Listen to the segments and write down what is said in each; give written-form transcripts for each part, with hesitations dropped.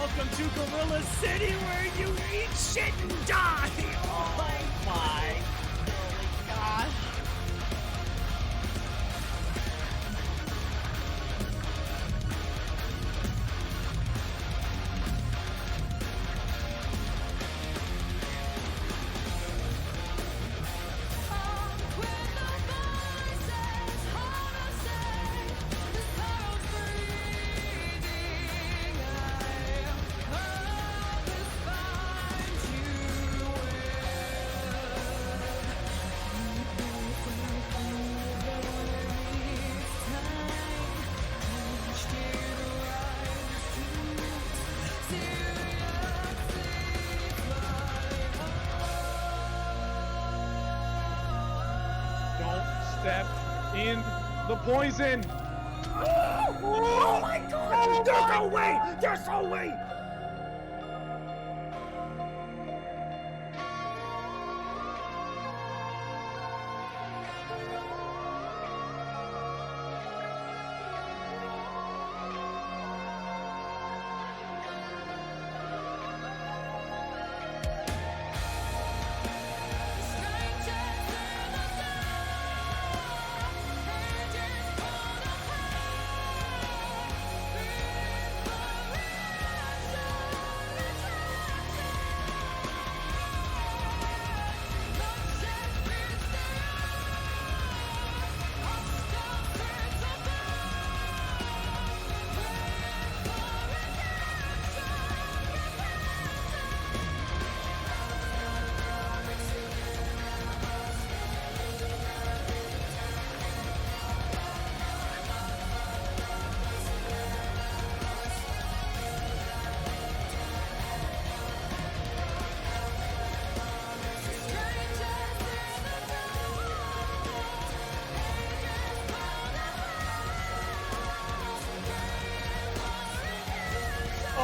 welcome to Gorilla City, where you eat shit and die! Oh my gosh. Step in the poison. Oh my god! There's no way! There's no way!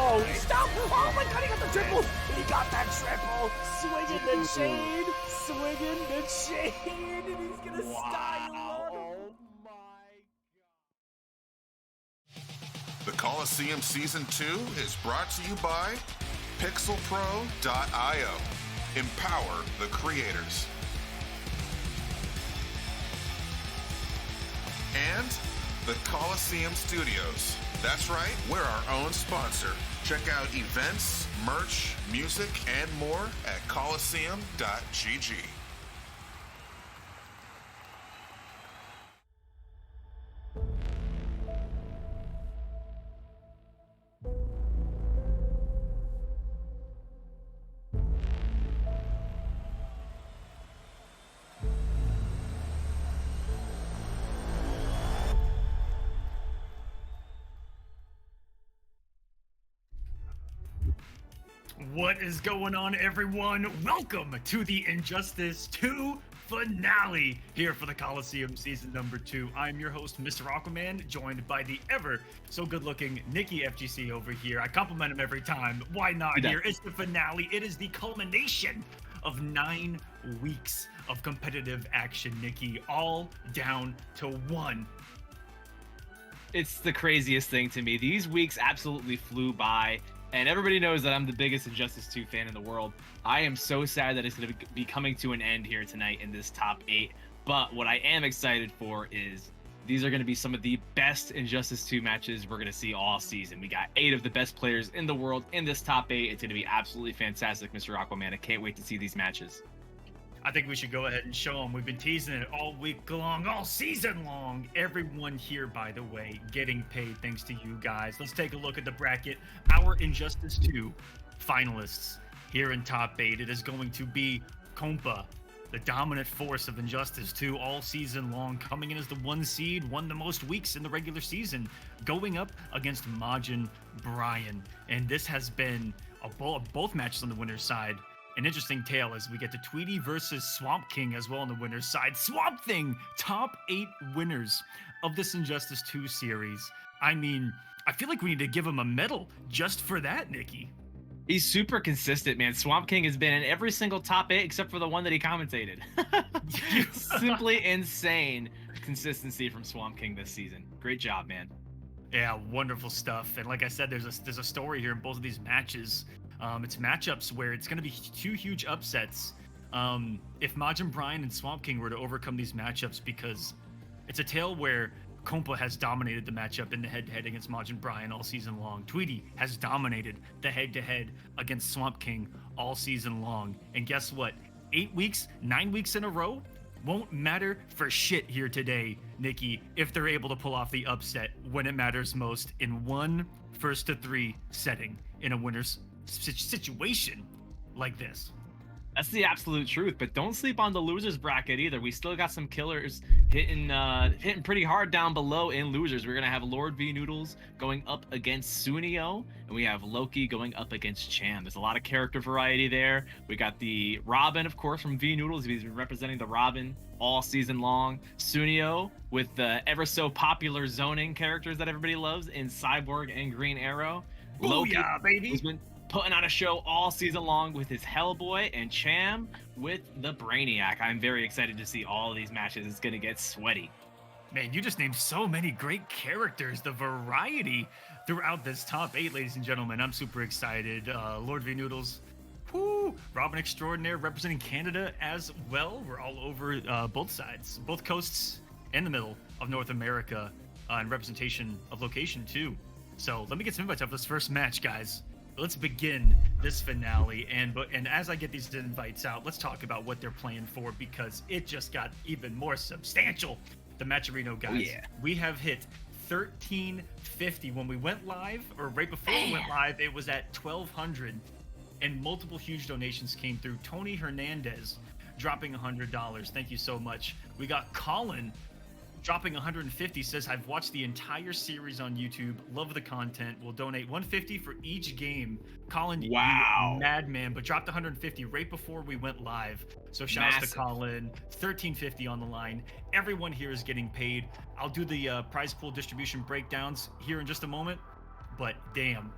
Oh, stop! Oh my god, he got the triple! He got that triple! Swinging the chain! Swinging the chain! And he's gonna style on him! Oh my god. The Kolosseum Season 2 is brought to you by pixelpro.io. Empower the creators. And the Kolosseum Studios. That's right, we're our own sponsor. Check out events, merch, music, and more at Kolosseum.gg. What is going on, everyone? Welcome to the Injustice 2 finale here for the Kolosseum Season number 2. I'm your host, Mr. Aquaman, joined by the ever so good-looking Nikki FGC over here. I compliment him every time. Why not here? It's the finale. It is the culmination of 9 weeks of competitive action, Nikki, all down to one. It's the craziest thing to me. These weeks absolutely flew by. And everybody knows that I'm the biggest Injustice 2 fan in the world. I am so sad that it's going to be coming to an end here tonight in this top 8. But what I am excited for is these are going to be some of the best Injustice 2 matches we're going to see all season. We got 8 of the best players in the world in this top 8. It's going to be absolutely fantastic, Mr. Aquaman. I can't wait to see these matches. I think we should go ahead and show them. We've been teasing it all week long, all season long. Everyone here, by the way, getting paid thanks to you guys. Let's take a look at the bracket. Our Injustice 2 finalists here in top 8. It is going to be Kompa, the dominant force of Injustice 2 all season long, coming in as the 1 seed, won the most weeks in the regular season, going up against Majin Brian. And this has been both matches on the winner's side. An interesting tale as we get to Tweety versus Swamp King as well on the winner's side. Swamp Thing, top 8 winners of this Injustice 2 series. I mean, I feel like we need to give him a medal just for that, Nikki. He's super consistent, man. Swamp King has been in every single top 8 except for the one that he commentated. Simply insane consistency from Swamp King this season. Great job, man. Yeah, wonderful stuff. And like I said, there's a story here in both of these matches. It's matchups where it's going to be two huge upsets. If Majin Brian and Swamp King were to overcome these matchups, because it's a tale where Kompa has dominated the matchup in the head-to-head against Majin Brian all season long. Tweety has dominated the head-to-head against Swamp King all season long. And guess what? 9 weeks in a row won't matter for shit here today, Nikki, if they're able to pull off the upset when it matters most in one first to three setting in a winner's situation like this. That's the absolute truth, but don't sleep on the losers bracket either. We still got some killers hitting pretty hard down below in losers. We're gonna have Lord V Noodles going up against Sunio, and we have Loki going up against Cham. There's a lot of character variety there. We got the Robin, of course, from V Noodles. He's been representing the Robin all season long. Sunio with the ever so popular zoning characters that everybody loves in Cyborg and Green Arrow. Loki, yeah, baby. Who's been putting on a show all season long with his Hellboy, and Cham with the Brainiac. I'm very excited to see all of these matches. It's going to get sweaty. Man, you just named so many great characters. The variety throughout this top 8, ladies and gentlemen. I'm super excited. Lord V Noodles, whoo, Robin Extraordinaire representing Canada as well. We're all over both sides, both coasts in the middle of North America, and representation of location too. So let me get some invites up for this first match, guys. Let's begin this finale, and as I get these invites out, let's talk about what they're playing for, because it just got even more substantial. The Matcherino guys, oh, yeah. We have hit 1350 when we went live, or right before we went live. It was at 1200, and multiple huge donations came through. Tony Hernandez dropping $100. Thank you so much. We got Colin dropping 150, says, I've watched the entire series on YouTube, love the content, will donate 150 for each game. Colin, wow, you madman, but dropped 150 right before we went live. So shout out to Colin. 1350 on the line. Everyone here is getting paid. I'll do the prize pool distribution breakdowns here in just a moment, but damn,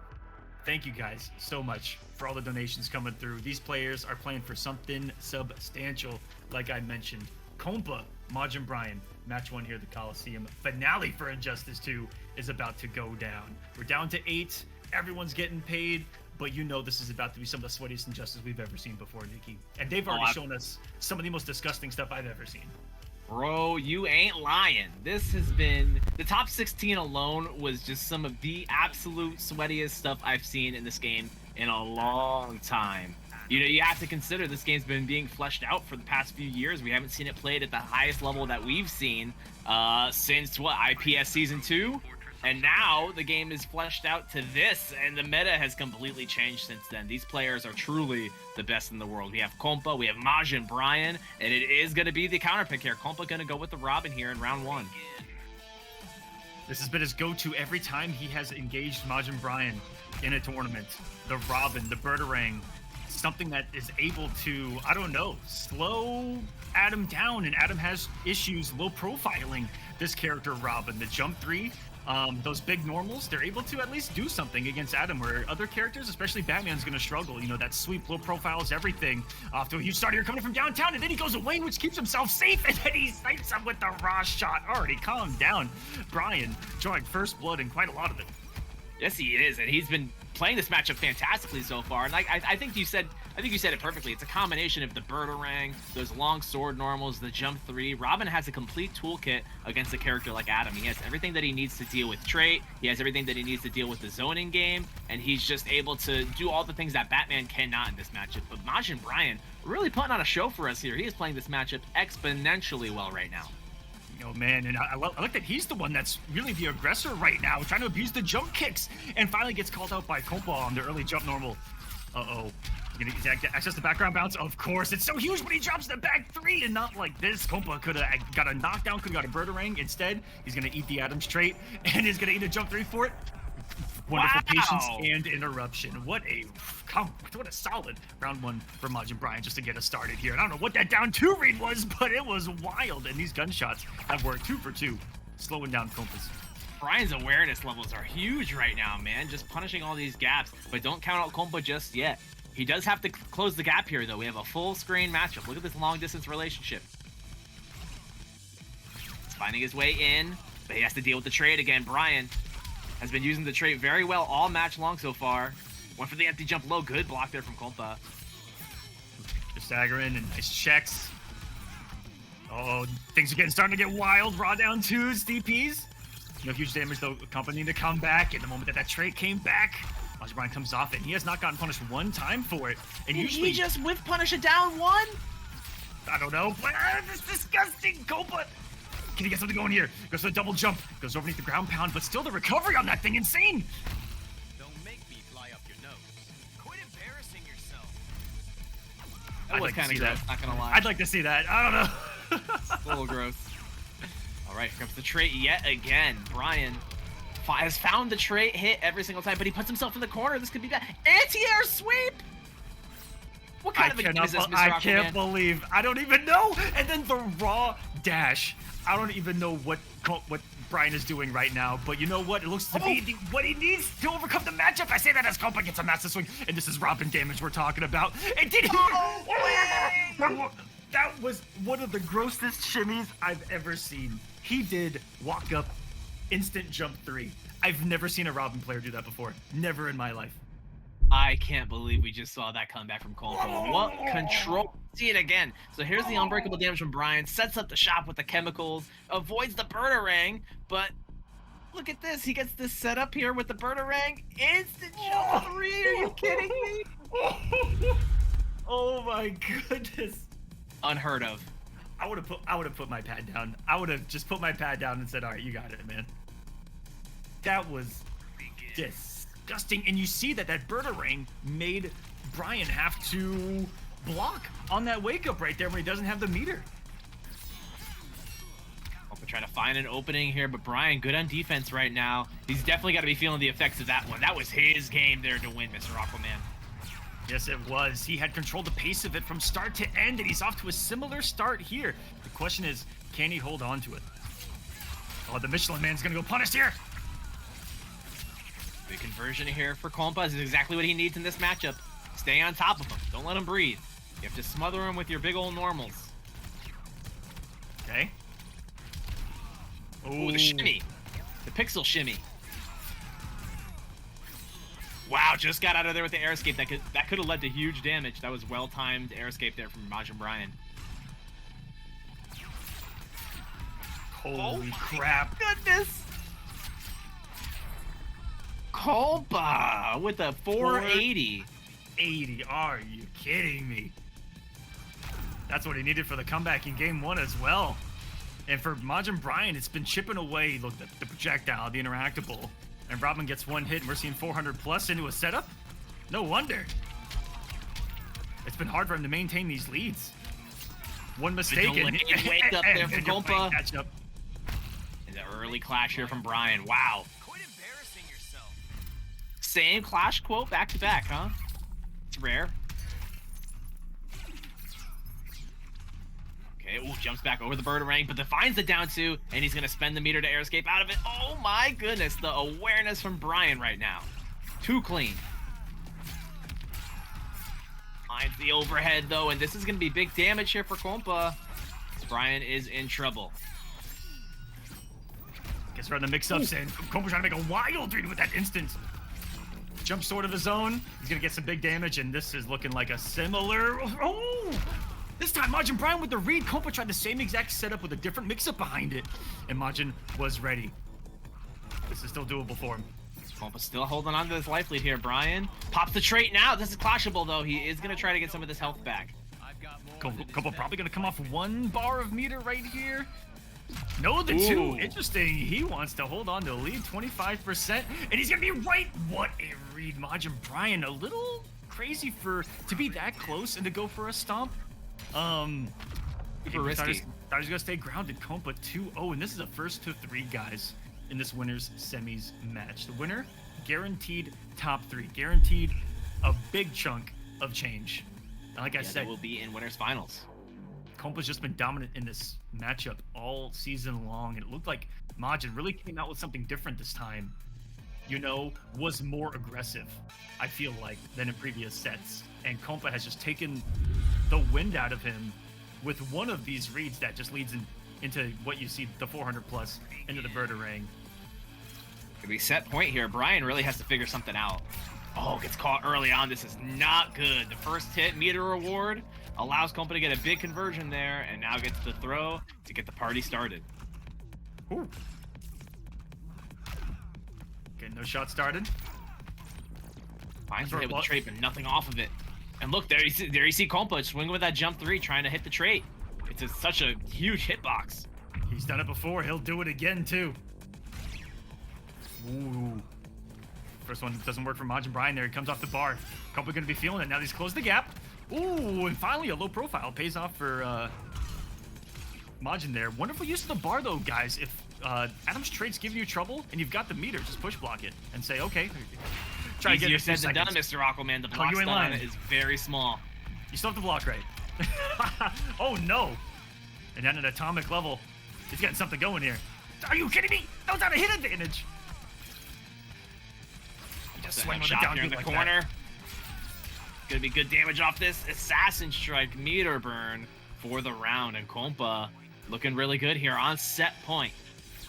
thank you guys so much for all the donations coming through. These players are playing for something substantial, like I mentioned. Kompa, Majin Brian, match 1 here at the Kolosseum. Finale for Injustice 2 is about to go down. We're down to 8. Everyone's getting paid, but you know this is about to be some of the sweatiest Injustice we've ever seen before, Nikki. And they've already shown us some of the most disgusting stuff I've ever seen. Bro, you ain't lying. This has been... The top 16 alone was just some of the absolute sweatiest stuff I've seen in this game in a long time. You know, you have to consider this game's been being fleshed out for the past few years. We haven't seen it played at the highest level that we've seen since, what, IPS Season 2? And now the game is fleshed out to this, and the meta has completely changed since then. These players are truly the best in the world. We have Kompa, we have Majin Brian, and it is going to be the counterpick here. Kompa going to go with the Robin here in round 1. This has been his go-to every time he has engaged Majin Brian in a tournament. The Robin, the Birdarang, something that is able to, I don't know, slow Adam down, and Adam has issues low profiling this character Robin. The jump 3, those big normals, they're able to at least do something against Adam, where other characters, especially Batman's going to struggle. You know, that sweep low profile is everything. Off to a huge start here coming from downtown, and then he goes away, which keeps himself safe, and then he snipes him with the raw shot. Already calm down. Brian drawing first blood and quite a lot of it. Yes, he is, and he's been playing this matchup fantastically so far. And I think you said it perfectly. It's a combination of the Birdarang, those long sword normals, the jump 3. Robin has a complete toolkit against a character like Adam. He has everything that he needs to deal with trait. He has everything that he needs to deal with the zoning game, and he's just able to do all the things that Batman cannot in this matchup. But Majin Brian really putting on a show for us here. He is playing this matchup exponentially well right now. Oh man, and I like that he's the one that's really the aggressor right now, trying to abuse the jump kicks, and finally gets called out by Kompa on the early jump normal. Uh-oh. Gonna access the background bounce? Of course. It's so huge when he drops the back 3, and not like this. Kompa could have got a knockdown, could have got a Birdarang. Instead, he's gonna eat the Adams trait, and is gonna eat a jump 3 for it. Wonderful patience and interruption. What a solid round 1 for Majin Brian just to get us started here. And I don't know what that down 2 read was, but it was wild. And these gunshots have worked 2 for 2, slowing down Kompa's. Brian's awareness levels are huge right now, man. Just punishing all these gaps, but don't count out Kompa just yet. He does have to close the gap here, though. We have a full screen matchup. Look at this long distance relationship. He's finding his way in, but he has to deal with the trade again. Brian has been using the trait very well all match long so far. Went for the empty jump low. Good block there from Kompa. Just staggering and nice checks. Oh, things are starting to get wild. Raw down 2s, DPs. No huge damage though. Kompa need to come back. In the moment that trait came back, Majin Brian comes off it, and he has not gotten punished one time for it. And Did usually he just whiff punish a down 1? I don't know. But this disgusting Kompa. Can he get something going here? Goes for the double jump. Goes overneath the ground pound, but still the recovery on that thing insane. Don't make me fly up your nose. Quit embarrassing yourself. That was kind of gross, not gonna lie. I'd like to see that. I don't know. A little gross. All right, here comes the trait yet again. Brian has found the trait hit every single time, but he puts himself in the corner. This could be bad. Anti-air sweep! What kind of a game is this, Mr. I Aquaman? can't believe. I don't even know. And then the raw dash. I don't even know what Brian is doing right now, but you know what? It looks to be what he needs to overcome the matchup. I say that as Kompa gets a massive swing, and this is Robin damage we're talking about. And did he? That was one of the grossest shimmies I've ever seen. He did walk up, instant jump 3. I've never seen a Robin player do that before. Never in my life. I can't believe we just saw that comeback from Kompa. What control? See it again. So here's the unbreakable damage from Brian. Sets up the shop with the chemicals. Avoids the Birdarang, but look at this. He gets this set up here with the Birdarang. Instant jump 3. Are you kidding me? Oh my goodness. Unheard of. I would have put my pad down. I would have just put my pad down and said, "All right, you got it, man." That was disgusting. And you see that Birdarang made Brian have to block on that wake up right there when he doesn't have the meter. Kompa trying to find an opening here, but Brian good on defense right now. He's definitely got to be feeling the effects of that one. That was his game there to win, Mr. Aquaman. Yes, it was. He had controlled the pace of it from start to end, and he's off to a similar start here. The question is, can he hold on to it? Oh, the Michelin Man's gonna go punish here. The conversion here for Kompa is exactly what he needs in this matchup. Stay on top of him. Don't let him breathe. You have to smother him with your big old normals. Okay. Ooh, the shimmy. The pixel shimmy. Wow, just got out of there with the air escape. That could have led to huge damage. That was well-timed air escape there from Majin Brian. Holy crap. Goodness. Kompa with a 480. 80. Are you kidding me? That's what he needed for the comeback in game 1 as well. And for Majin Brian, it's been chipping away. Look, the projectile, the interactable. And Robin gets one hit, and we're seeing 400 plus into a setup. No wonder. It's been hard for him to maintain these leads. One mistake and wake up there for Kompa. Catch up. And the early clash here from Brian. Wow. Quit embarrassing yourself. Same clash quote back to back, huh? It's rare. Okay, ooh, jumps back over the Birdarang, but defines the down 2, and he's gonna spend the meter to air escape out of it. Oh my goodness, the awareness from Brian right now. Too clean. Finds the overhead though, and this is gonna be big damage here for Kompa. Brian is in trouble. Guess we're on the mix-ups, and Kompa trying to make a wild read with that instant jump sword of his own. He's gonna get some big damage, and this is looking like a similar. Oh! This time, Majin Brian with the read. Kompa tried the same exact setup with a different mix-up behind it, and Majin was ready. This is still doable for him. Kompa still holding on to this life lead here. Brian pops the trait now. This is clashable, though. He is going to try to get some of this health back. Kompa probably going to come off 1 bar of meter right here. No, the 2. Ooh. Interesting. He wants to hold on to the lead, 25%, and he's going to be right. What a read. Majin Brian, a little crazy to be that close and to go for a stomp. Super risky. Thought he was gonna stay grounded. Kompa 2-0, and this is the first to 3 guys in this winner's semis match. The winner, guaranteed top 3, guaranteed a big chunk of change. And like I said, will be in winners finals. Kompa's just been dominant in this matchup all season long, and it looked like Majin really came out with something different this time. You know, was more aggressive, I feel like, than in previous sets. And Kompa has just taken the wind out of him with one of these reads that just leads into what you see, the 400 plus into the Birdarang. If we set point here, Brian really has to figure something out. Oh, gets caught early on. This is not good. The first hit, meter reward, allows Kompa to get a big conversion there, and now gets the throw to get the party started. Ooh. Getting those shots started. Finds the hit with the trait, but nothing off of it. And look, there you see Kompa swinging with that jump 3, trying to hit the trait. It's such a huge hitbox. He's done it before. He'll do it again, too. Ooh. First one doesn't work for Majin Brian there. He comes off the bar. Kompa going to be feeling it. Now he's closed the gap. Ooh, and finally a low profile pays off for Majin there. Wonderful use of the bar, though, guys. If Adam's traits give you trouble and you've got the meter, just push block it and say, okay. Try Easier to get said than done, Mr. Aquaman. The block stun on it is very small. You still have to block right. Oh, no. And at an atomic level, he's getting something going here. Are you kidding me? That was not a hit advantage. Just swing with a down here in the like corner. Gonna be good damage off this assassin strike meter burn for the round, and Kompa looking really good here on set point.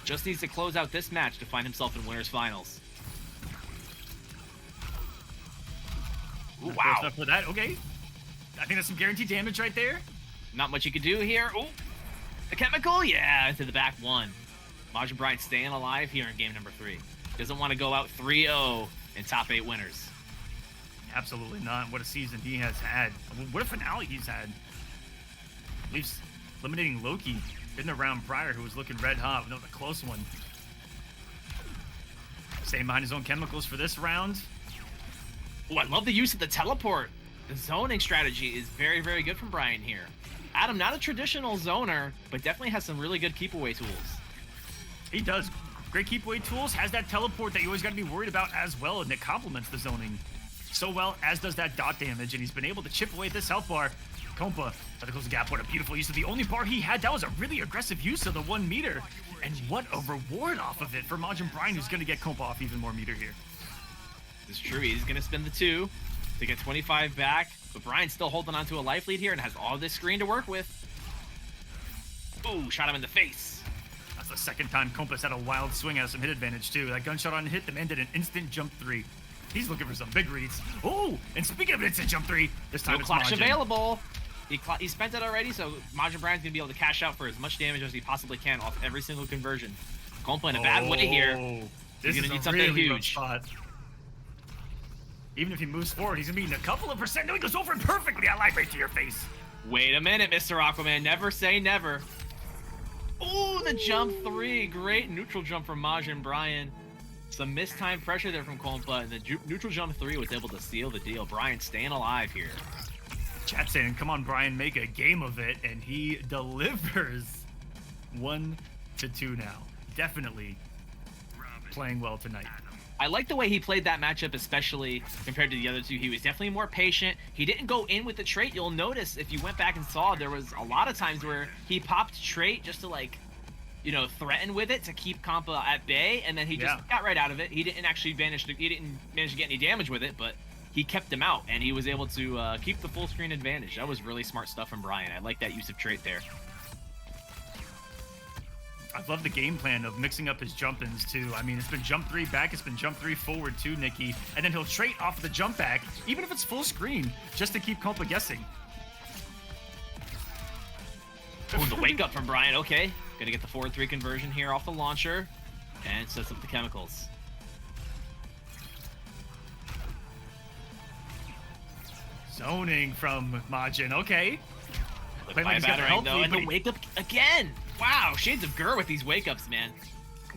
Just needs to close out this match to find himself in winners finals. Ooh, wow. Enough for that. Okay. I think that's some guaranteed damage right there. Not much you could do here. Ooh, the chemical, yeah, into the back 1. Majin Brian staying alive here in game number 3. Doesn't want to go out 3-0 in top 8 winners. Absolutely not. What a season he has had. What a finale he's had. Leaves eliminating Loki in the round prior, who was looking red hot. That was a close one. Staying behind his own chemicals for this round. Oh, I love the use of the teleport. The zoning strategy is very, very good from Brian here. Adam, not a traditional zoner, but definitely has some really good keep away tools. He does. Great keep away tools. Has that teleport that you always got to be worried about as well, and it complements the zoning so well, as does that dot damage, and he's been able to chip away at this health bar. Kompa try to close the gap. What a beautiful use of the only bar he had. That was a really aggressive use of the 1 meter, and what a reward off of it for Majin Brian, who's going to get Kompa off even more meter here. It's true. He's going to spend the 2 to get 25 back, but Brian's still holding on to a life lead here and has all this screen to work with. Ooh, shot him in the face. That's the second time Kompa's had a wild swing at some hit advantage, too. That gunshot on hit, the man did an instant jump 3. He's looking for some big reads. Oh, and speaking of instant jump 3, this time no it's clash Majin. Available. He spent it already, so Majin Brian's going to be able to cash out for as much damage as he possibly can off every single conversion. Kompa in a bad way here. This He's going is to need a something really rough huge. spot. Even if he moves forward, he's going to be in a couple of percent. No, he goes over it perfectly. I lied right to your face. Wait a minute, Mr. Aquaman. Never say never. Ooh, the jump 3. Great neutral jump from Majin Brian. Some mistimed pressure there from Kompa, and the neutral jump 3 was able to seal the deal. Brian staying alive here. Chat saying, come on, Brian, make a game of it, and he delivers 1-2 now. Definitely playing well tonight. I like the way he played that matchup, especially compared to the other 2. He was definitely more patient. He didn't go in with the trait. You'll notice if you went back and saw, there was a lot of times where he popped trait just to, like, you know, threaten with it to keep Kompa at bay, and then he just got right out of it. He didn't manage to get any damage with it, but he kept him out, and he was able to keep the full screen advantage. That was really smart stuff from Brian. I like that use of trait there. I love the game plan of mixing up his jump-ins, too. I mean, it's been jump 3 back, it's been jump 3 forward, too, Nikki. And then he'll trait off the jump back, even if it's full screen, just to keep Kompa guessing. Oh, the wake up from Brian. Okay. Gonna get the forward 3 conversion here off the launcher, and sets up the chemicals. Zoning from Majin. Okay. By battering, though, and the wake up again. Wow, shades of Gur with these wake ups, man.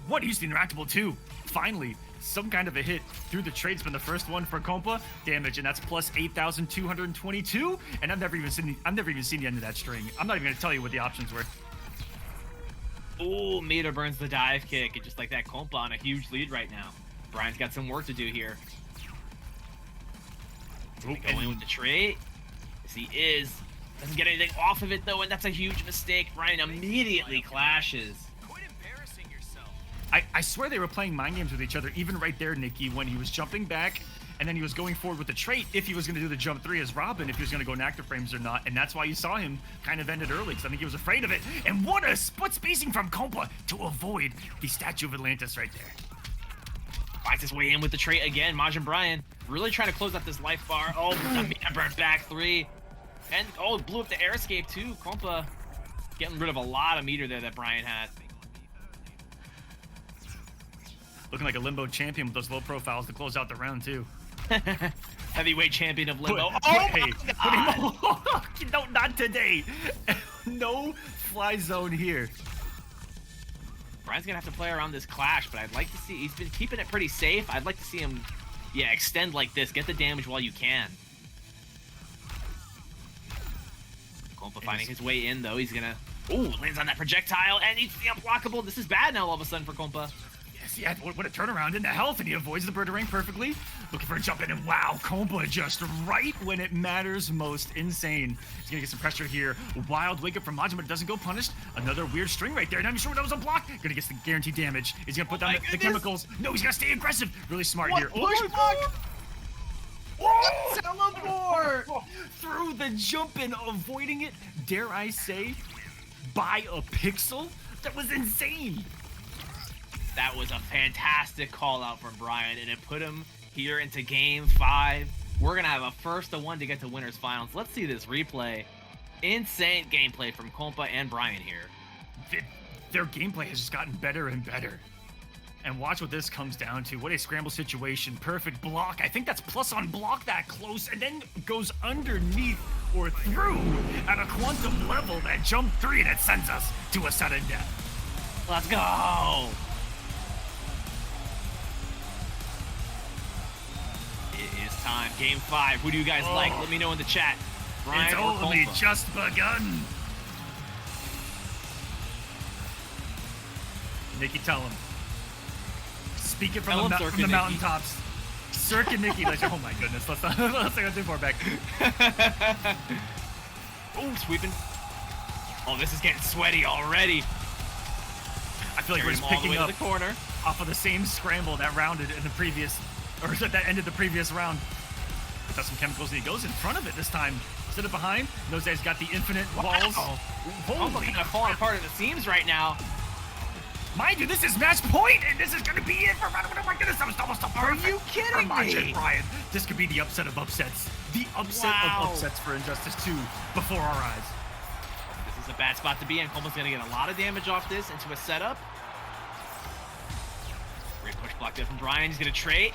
What used the interactable too? Finally, some kind of a hit through the trade's been the first one for Kompa. Damage, and that's plus 8,222. And I've never even seen the end of that string. I'm not even gonna tell you what the options were. Ooh, meter burns the dive kick, and just like that, Kompa on a huge lead right now. Brian's got some work to do here. Going with the trait. Yes, he is. Doesn't get anything off of it, though, and that's a huge mistake. Brian immediately clashes. Quit embarrassing yourself. I swear they were playing mind games with each other, even right there, Nikki, when he was jumping back, and then he was going forward with the trait, if he was going to do the jump 3 as Robin, if he was going to go in active frames or not, and that's why you saw him kind of end it early, because I think he was afraid of it. And what a split spacing from Kompa to avoid the Statue of Atlantis right there. Finds his way in with the trait again. Majin Brian really trying to close out this life bar. Oh, the man burn back 3. And, oh, blew up the air escape too. Kompa getting rid of a lot of meter there that Brian had. Looking like a limbo champion with those low profiles to close out the round too. Heavyweight champion of limbo. Hey, no, not today. No fly zone here. Brian's gonna have to play around this clash, but I'd like to see, he's been keeping it pretty safe. I'd like to see him, yeah, extend like this. Get the damage while you can. Kompa finding his way in though. He's gonna, ooh, lands on that projectile and he's the unblockable. This is bad now all of a sudden for Kompa. Yes, yeah, what a turnaround into health, and he avoids the bird ring perfectly. Looking for a jump in, and wow, Kompa just right when it matters most. Insane. He's gonna get some pressure here. Wild wake up from Majin, but it doesn't go punished. Another weird string right there. Not even sure what that was a block. Gonna get the guaranteed damage. He's gonna put down the chemicals. No, he's gonna stay aggressive. Really smart here. Push block! Oh! Teleport! Through the jump in, avoiding it, dare I say, by a pixel? That was insane. That was a fantastic call out from Brian, and it put him here into game 5. We're gonna have a first to 1 to get to winners finals. Let's see this replay. Insane gameplay from Kompa and Brian here. Their gameplay has just gotten better and better. And watch what this comes down to. What a scramble situation. Perfect block. I think that's plus on block that close, and then goes underneath or through at a quantum level. That jump 3, and it sends us to a sudden death. Let's go! It is time. Game 5. Who do you guys like? Let me know in the chat. Brian It's or only Kompa? just begun. Nikki, tell him. Speak it Tell from him, the Cirque and Nikki. mountaintops. Cirque and Nikki. Like, oh my goodness. Let's not go too far back. Oh, sweeping. Oh, this is getting sweaty already. I feel like we're Carried just him all the picking way to up the corner. off of the same scramble that rounded in the previous, or that ended the previous round. Puts out some chemicals and he goes in front of it this time. Instead of behind, knows that he's got the infinite walls. Kompa Holy kind of falling apart at the seams right now. Mind you, this is match point, and this is going to be it for Ryan. Oh my goodness, that was almost a perfect. Are you kidding for Majin me? Brian. This could be the upset of upsets. The upset of upsets for Injustice 2 before our eyes. This is a bad spot to be in. Koma's going to get a lot of damage off this into a setup. Great push block there from Brian. He's going to trade.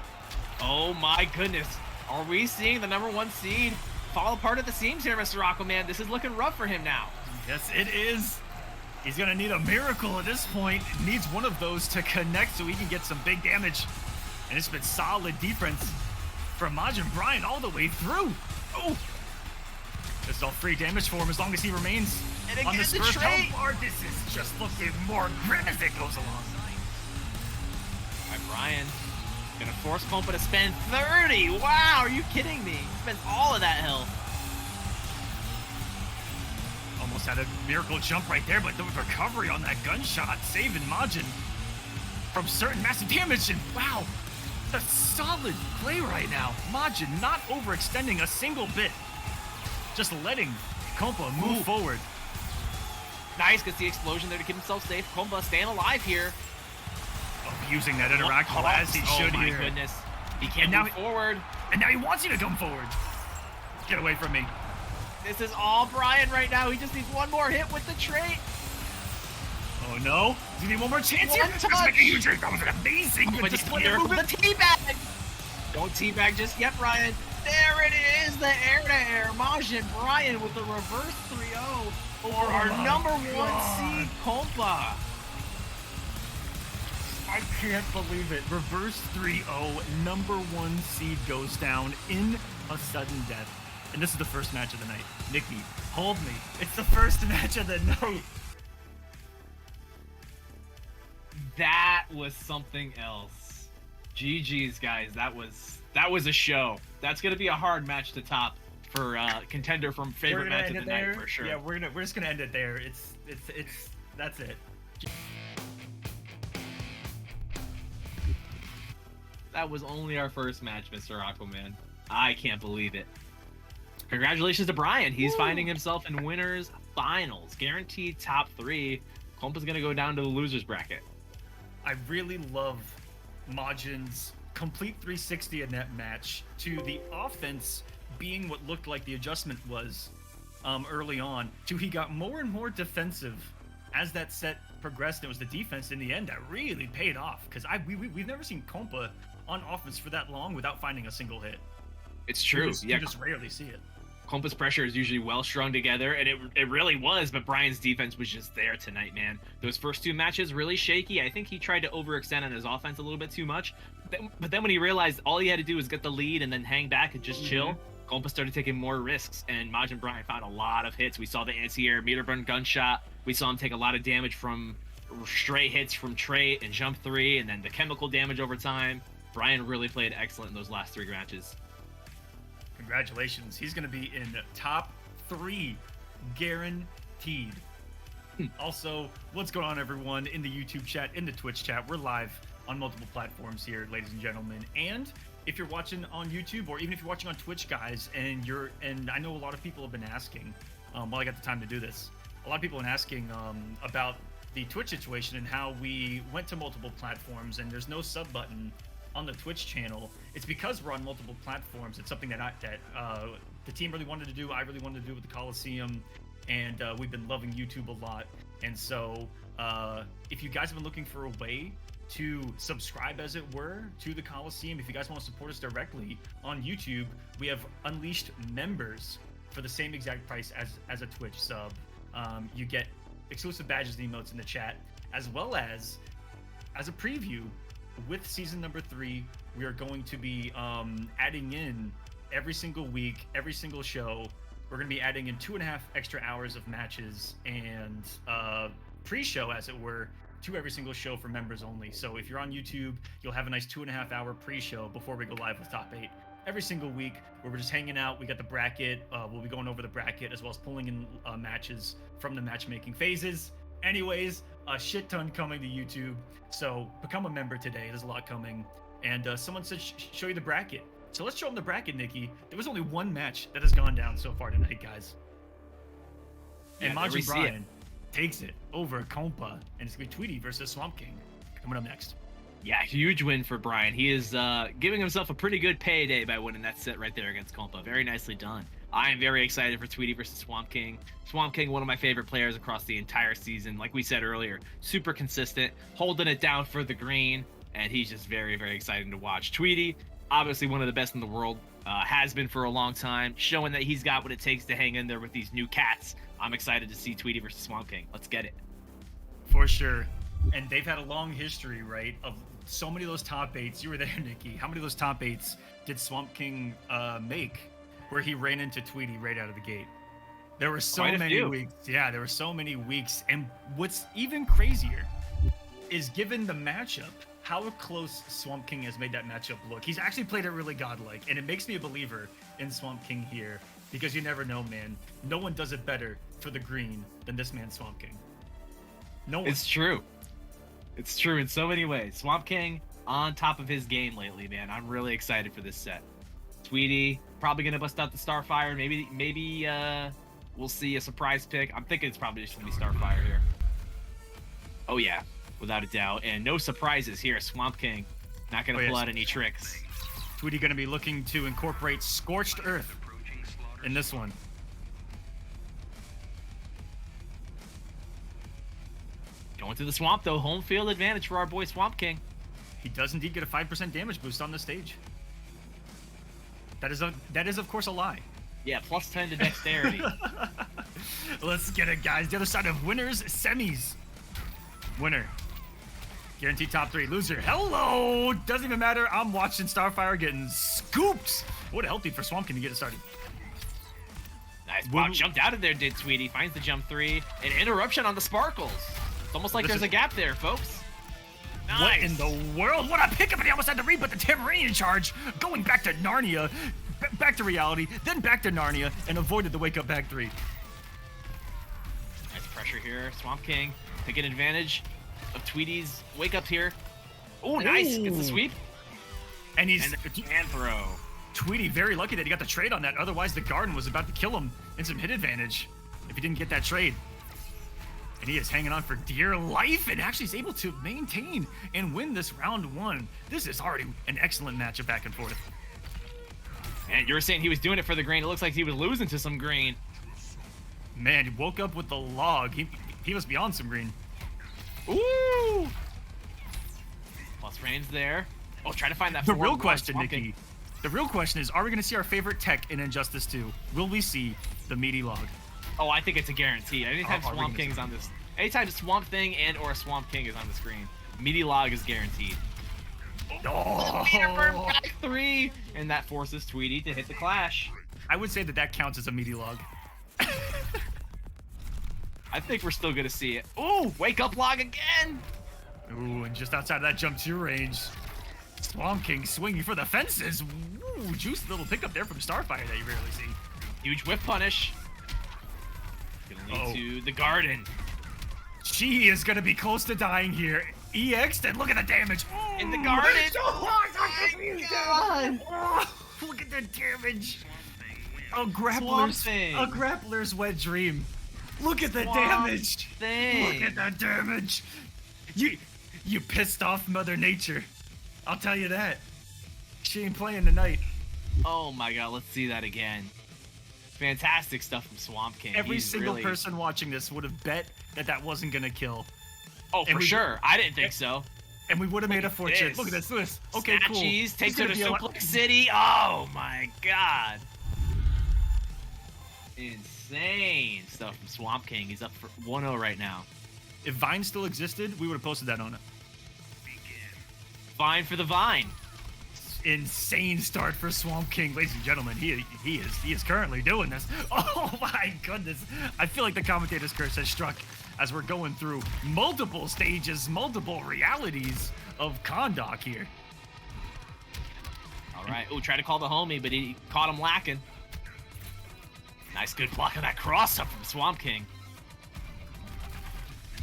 Oh my goodness. Are we seeing the #1 seed fall apart at the seams here, Mr. Aquaman? This is looking rough for him now. Yes, it is. He's going to need a miracle at this point. Needs one of those to connect so he can get some big damage. And it's been solid defense from Majin Brian all the way through. Oh! This is all free damage for him as long as he remains And on again, this the first trade. health bar. This is just looking more grim as it goes along. All right, Brian. Gonna force Kompa to spend 30. Wow, are you kidding me? Spends all of that health. Almost had a miracle jump right there, but the recovery on that gunshot saving Majin from certain massive damage. And wow, a solid play right now. Majin not overextending a single bit. Just letting Kompa move forward. Nice, gets the explosion there to keep himself safe. Kompa staying alive here. Using that interaction as he should Oh my here. goodness. He can't And now move forward. And now he wants you to come forward. Get away from me. This is all Brian right now. He just needs one more hit with the trait. Oh no. Does he need one more chance here? One Let's touch. make a huge That was an amazing But he's display there of for the movement. teabag. Don't teabag just yet, Brian. There it is, the air-to-air. Majin Brian with the reverse 3-0 over our my #1 God. seed, Kompa. I can't believe it. Reverse 3-0. #1 seed goes down in a sudden death. And this is the first match of the night. Nikki, hold me. It's the first match of the night. That was something else. GG's, guys. That was a show. That's gonna be a hard match to top for contender from favorite match of the night for sure. Yeah, we're just gonna end it there. It's that's it. That was only our first match, Mr. Aquaman. I can't believe it. Congratulations to Brian. He's finding himself in winners finals. Guaranteed top 3. Kompa's gonna go down to the losers bracket. I really love Majin's complete 360 in that match to the offense being what looked like the adjustment was early on, to he got more and more defensive as that set progressed. It was the defense in the end that really paid off, because we've never seen Compa on offense for that long without finding a single hit. It's true. You just rarely see it. Compass pressure is usually well strung together, and it really was, but Brian's defense was just there tonight, man. Those first 2 matches, really shaky. I think he tried to overextend on his offense a little bit too much. But then when he realized all he had to do was get the lead and then hang back and just chill, Compass started taking more risks, and Majin Brian found a lot of hits. We saw the anti-air meter burn gunshot. We saw him take a lot of damage from stray hits from Trait and Jump 3, and then the chemical damage over time. Brian really played excellent in those last 3 matches. Congratulations. He's going to be in top 3, guaranteed. Also, what's going on, everyone, in the YouTube chat, in the Twitch chat? We're live on multiple platforms here, ladies and gentlemen. And if you're watching on YouTube, or even if you're watching on Twitch, guys, and I know a lot of people have been asking, while I got the time to do this, a lot of people have been asking about the Twitch situation and how we went to multiple platforms and there's no sub button on the Twitch channel. It's because we're on multiple platforms. It's something that the team really wanted to do. I really wanted to do with the Kolosseum, and we've been loving YouTube a lot. And so if you guys have been looking for a way to subscribe, as it were, to the Kolosseum, if you guys want to support us directly on YouTube, we have unleashed members for the same exact price as a Twitch sub. You get exclusive badges and emotes in the chat, as well as a preview. With season number 3, we are going to be adding in every single week, every single show. We're going to be adding in 2.5 extra hours of matches and pre-show, as it were, to every single show for members only. So if you're on YouTube, you'll have a nice 2.5 hour pre-show before we go live with Top 8 every single week, where we're just hanging out. We got the bracket. We'll be going over the bracket, as well as pulling in matches from the matchmaking phases. Anyways, a shit ton coming to YouTube, so become a member today. There's a lot coming. And someone said show you the bracket, so let's show them the bracket. Nikki, there was only 1 match that has gone down so far tonight, guys, and Majin Brian takes it over Compa, and it's gonna be Tweety versus Swamp King coming up next. Yeah, huge win for Brian. He is giving himself a pretty good payday by winning that set right there against Compa. Very nicely done. I am very excited for Tweety versus Swamp King. Swamp King, one of my favorite players across the entire season. Like we said earlier, super consistent, holding it down for the green, and he's just very, very exciting to watch. Tweety, obviously one of the best in the world, has been for a long time, showing that he's got what it takes to hang in there with these new cats. I'm excited to see Tweety versus Swamp King. Let's get it. For sure. And they've had a long history, right, of so many of those top 8s. You were there, Nikki. How many of those top 8s did Swamp King make where he ran into Tweety right out of the gate? There were so many weeks. Yeah, there were so many weeks. And what's even crazier is, given the matchup, how close Swamp King has made that matchup look. He's actually played it really godlike, and it makes me a believer in Swamp King here, because you never know, man. No one does it better for the green than this man, Swamp King. No one. It's true. It's true in so many ways. Swamp King on top of his game lately, man. I'm really excited for this set. Tweety probably gonna bust out the Starfire. Maybe we'll see a surprise pick. I'm thinking it's probably just gonna be Starfire here. Oh yeah, without a doubt. And no surprises here. Swamp King not gonna pull out any tricks. Tweety gonna be looking to incorporate Scorched Earth in this one. Going to the swamp, though. Home field advantage for our boy Swamp King. He does indeed get a 5% damage boost on the stage. That is of course a lie. Yeah, plus 10 to dexterity. Let's get it, guys. The other side of winners, semis. Winner. Guaranteed top 3. Loser. Hello. Doesn't even matter. I'm watching Starfire getting scooped. What a health lead for Swamp King to get it started. Nice. Wow, jumped out of there, did Tweety. Finds the jump 3. An interruption on the sparkles. It's almost like there's a gap there, folks. Nice. What in the world? What a pickup, and he almost had to read, but the Tamarian charge, going back to Narnia, back to reality, then back to Narnia, and avoided the wake-up back 3. Nice pressure here. Swamp King taking advantage of Tweety's wake-up here. Oh, nice. Gets the sweep. And he's... And the hand throw. Tweety very lucky that he got the trade on that. Otherwise, the Garden was about to kill him in some hit advantage if he didn't get that trade. And he is hanging on for dear life and actually is able to maintain and win this round 1. This is already an excellent matchup back and forth. And you were saying he was doing it for the green. It looks like he was losing to some green. Man, he woke up with the log. He must be on some green. Ooh! Plus Rain's there. Oh, try to find that. The real question, Nikki. The real question is, are we going to see our favorite tech in Injustice 2? Will we see the meaty log? Oh, I think it's a guarantee. Anytime Are we Swamp gonna King's see on this, anytime Swamp Thing and or Swamp King is on the screen, meaty log is guaranteed. Oh! Back 3, and that forces Tweety to hit the clash. I would say that counts as a meaty log. I think we're still gonna see it. Ooh, wake up log again! Ooh, and just outside of that jump 2 range, Swamp King swinging for the fences. Ooh, juicy little pickup there from Starfire that you rarely see. Huge whiff punish. Gonna lead to the garden. She is gonna be close to dying here. EX, and look at the damage. Ooh, In the garden. Oh, look at the damage. A grappler's wet dream. Look at the damage. Look at the damage. You pissed off Mother Nature. I'll tell you that. She ain't playing tonight. Oh my god, let's see that again. Fantastic stuff from Swamp King. Every He's single really... person watching this would have bet that wasn't gonna kill. Oh, for sure. I didn't think so. And we would have made a fortune. this. Look at this. Okay, cool. Snatchies, takes This her is to gonna be a Suplex City. Oh my god. Insane stuff from Swamp King. He's up for 1-0 right now. If Vine still existed, we would have posted that on it. Vine for the Vine. Insane start for Swamp King, ladies and gentlemen. He is currently doing this. Oh my goodness! I feel like the commentator's curse has struck as we're going through multiple stages, multiple realities of Kondak here. All right. Oh, try to call the homie, but he caught him lacking. Nice, good block of that cross up from Swamp King.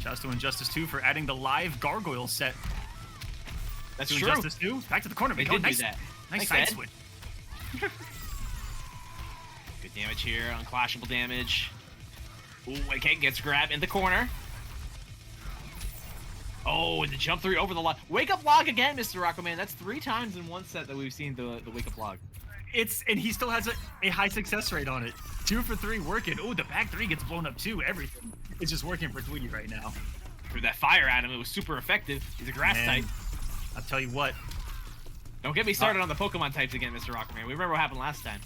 Shouts to Injustice 2 for adding the live gargoyle set. That's to true. Injustice 2. Back to the corner. They We go. did do Nice, that. nice Thanks, side Ed. switch. Good damage here, unclashable damage. Ooh, okay, gets grabbed in the corner. Oh, and the jump 3 over the log. Wake up log again, Mr. Rocketman. That's 3 times in one set that we've seen the wake up log. And he still has a high success rate on it. 2 for 3 working. Oh, the back 3 gets blown up too. Everything is just working for Tweety right now. Threw that fire at him. It was super effective. He's a grass Man, type. I'll tell you what. Don't get me started on the Pokemon types again, Mr. Rocketman. We remember what happened last time.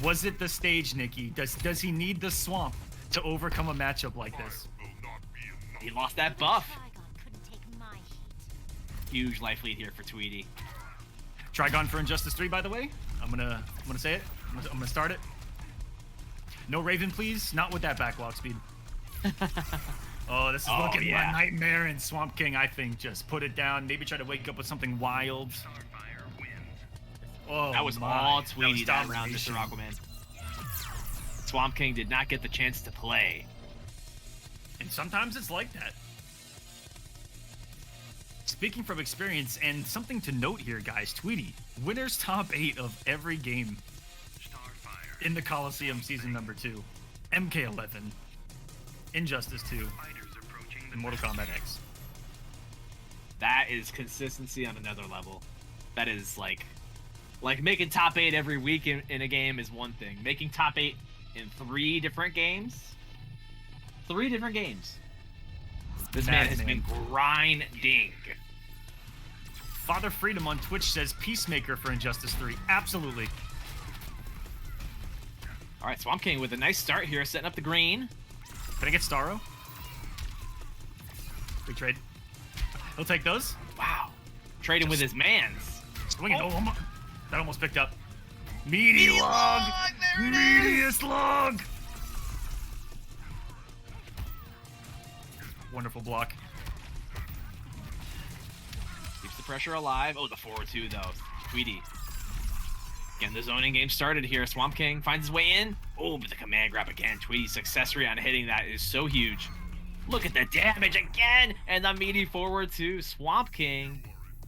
Was it the stage, Nikki? Does he need the swamp to overcome a matchup like this? He lost that buff. Huge life lead here for Tweety. Trigon for Injustice 3, by the way. I'm gonna say it. I'm gonna start it. No Raven, please. Not with that backwalk speed. Oh, this is looking like a nightmare, and Swamp King, I think, just put it down. Maybe try to wake up with something wild. Oh, That was all Tweety that round, domination. Mr. Aquaman. Swamp King did not get the chance to play. And sometimes it's like that. Speaking from experience, and something to note here, guys, Tweety, winners top 8 of every game in the Kolosseum season number 2, MK11, Injustice 2, and Mortal Kombat X. That is consistency on another level. That is like making top 8 every week in a game is one thing. Making top 8 in 3 different games. 3 different games. This man has been grinding. Father Freedom on Twitch says Peacemaker for Injustice 3. Absolutely. All right, Swamp King with a nice start here, setting up the green. Can I get Starro? Big trade. He'll take those. Wow. Trading with his mans. Swinging. Oh, that almost picked up. Meaty log. Meatiest log. Wonderful block. Keeps the pressure alive. Oh, the 4-2 though. Tweety. Getting the zoning game started here. Swamp King finds his way in. Oh, but the command grab again. Tweety's success rate on hitting that is so huge. Look at the damage again. And the meaty forward to Swamp King.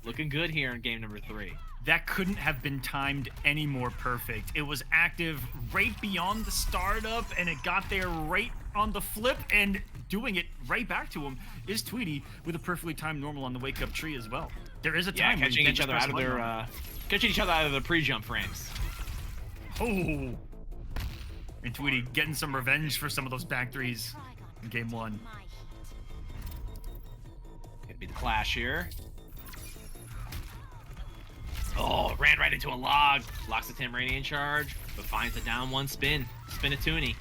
looking good here in game number 3. That couldn't have been timed any more perfect. It was active right beyond the startup, and it got there right on the flip, and doing it right back to him is Tweety with a perfectly timed normal on the wake up tree as well. There is a time when you catching can't each other just out of press a their button. catching each other out of the pre-jump frames. Oh, and Tweety getting some revenge for some of those back threes in game 1. Gonna be the clash here. Oh, ran right into a log. Locks the Tamaranian charge, but finds the down 1 spin. Spin a Toonie.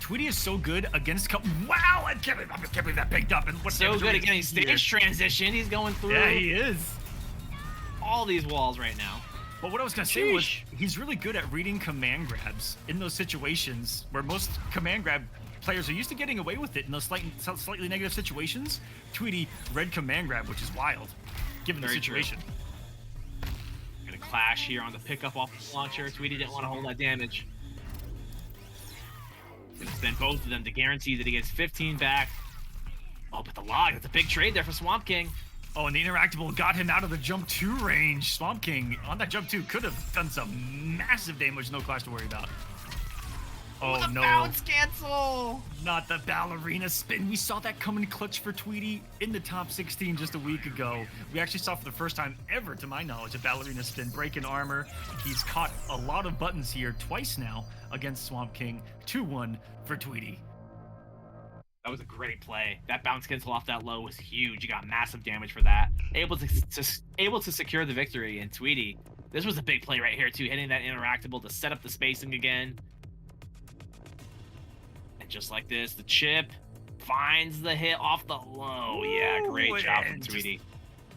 Tweety is so good against. Wow, I can't believe that picked up. And what's So good at getting stage transition. He's going through Yeah, he is. all these walls right now. But what I was gonna say was Sheesh. he's really good at reading command grabs in those situations where most command grab players are used to getting away with it in those slightly negative situations. Tweety read command grab, which is wild, given Very the true. situation. Gonna clash here on the pickup off the launcher. Tweety didn't want to hold that damage. Gonna spend both of them to guarantee that he gets 15 back. Oh, but the log, that's a big trade there for Swamp King. Oh, and the interactable got him out of the jump 2 range. Swamp King on that jump 2 could have done some massive damage, no clash to worry about. Oh no. Bounce cancel! Not the ballerina spin. We saw that come in clutch for Tweety in the top 16 just a week ago. We actually saw for the first time ever, to my knowledge, a ballerina spin break in armor. He's caught a lot of buttons here twice now against Swamp King. 2-1 for Tweety. That was a great play. That bounce cancel off that low was huge. You got massive damage for that. Able to secure the victory. And Tweety, this was a big play right here too, hitting that interactable to set up the spacing again. And just like this, the chip finds the hit off the low. Yeah, great job from and just Tweety.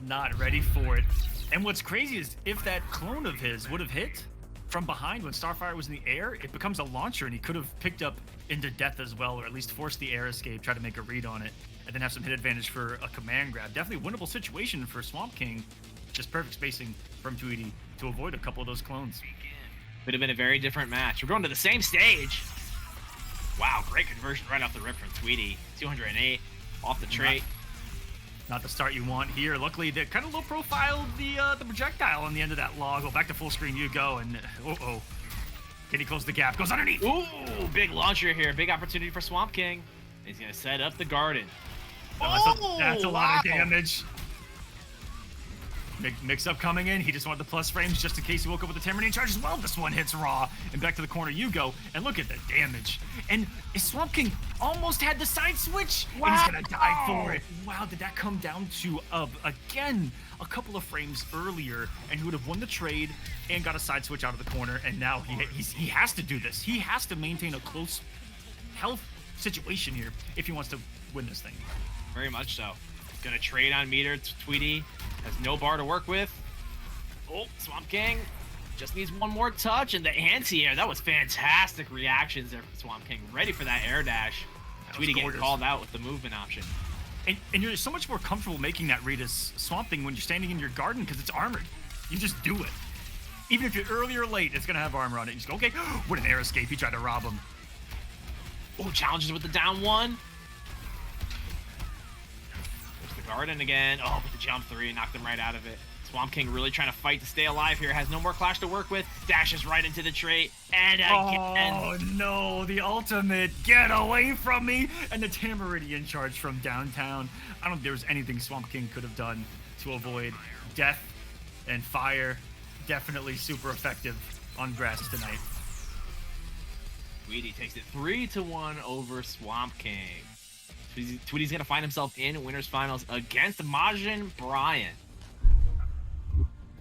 Not ready for it. And what's crazy is if that clone of his would have hit from behind when Starfire was in the air, it becomes a launcher, and he could have picked up into death as well, or at least forced the air escape, try to make a read on it, and then have some hit advantage for a command grab. Definitely winnable situation for Swamp King. Just perfect spacing from Tweety to avoid a couple of those clones. Could have been a very different match. We're going to the same stage. Wow, great conversion right off the rip from Tweety. 208 off the trait. Not the start you want here. Luckily, they kind of low profile the projectile on the end of that log. Well, back to full screen you go, and can he close the gap? Goes underneath. Ooh, big launcher here. Big opportunity for Swamp King. He's going to set up the garden. That's a lot of damage. Mix-up coming in. He just wanted the plus frames just in case he woke up with the Tamarine charge as well. This one hits raw. And back to the corner you go. And look at the damage. And Swamp King almost had the side switch. Wow. And he's going to die for it. Wow, did that come down to, again, a couple of frames earlier. And he would have won the trade and got a side switch out of the corner. And now he has to do this. He has to maintain a close health situation here if he wants to win this thing. Very much so. Gonna trade on meter. Tweety has no bar to work with. Oh, Swamp King just needs one more touch, and the anti-air. That was fantastic reactions there from Swamp King. Ready for that air dash. Tweety getting called out with the movement option. And you're so much more comfortable making that read as Swamp Thing when you're standing in your garden because it's armored. You just do it. Even if you're early or late, it's gonna have armor on it. You just go, okay, what an air escape. He tried to rob him. Oh, challenges with the down 1. Garden again. Oh, with the jump 3, knocked him right out of it. Swamp King really trying to fight to stay alive here. Has no more clash to work with. Dashes right into the trait. And again. Oh no, the ultimate. Get away from me. And the Tamaridian charge from downtown. I don't think there was anything Swamp King could have done to avoid death and fire. Definitely super effective on grass tonight. Tweety takes it 3-1 over Swamp King. Tweety's going to find himself in winners finals against Majin Brian.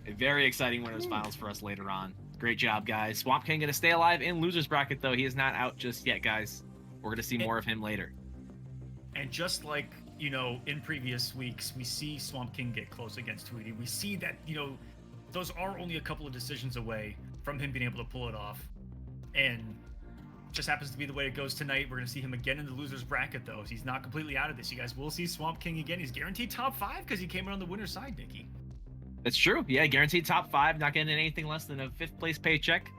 A very exciting winners finals for us later on. Great job, guys. Swamp King going to stay alive in losers bracket, though. He is not out just yet, guys. We're going to see more of him later. And just like, in previous weeks, we see Swamp King get close against Tweety. We see that, those are only a couple of decisions away from him being able to pull it off. And just happens to be the way it goes tonight. We're going to see him again in the losers bracket, though. He's not completely out of this. You guys will see Swamp King again. He's guaranteed top 5 because he came in on the winner's side, Nikki. That's true. Yeah, guaranteed top 5. Not getting anything less than a 5th place paycheck.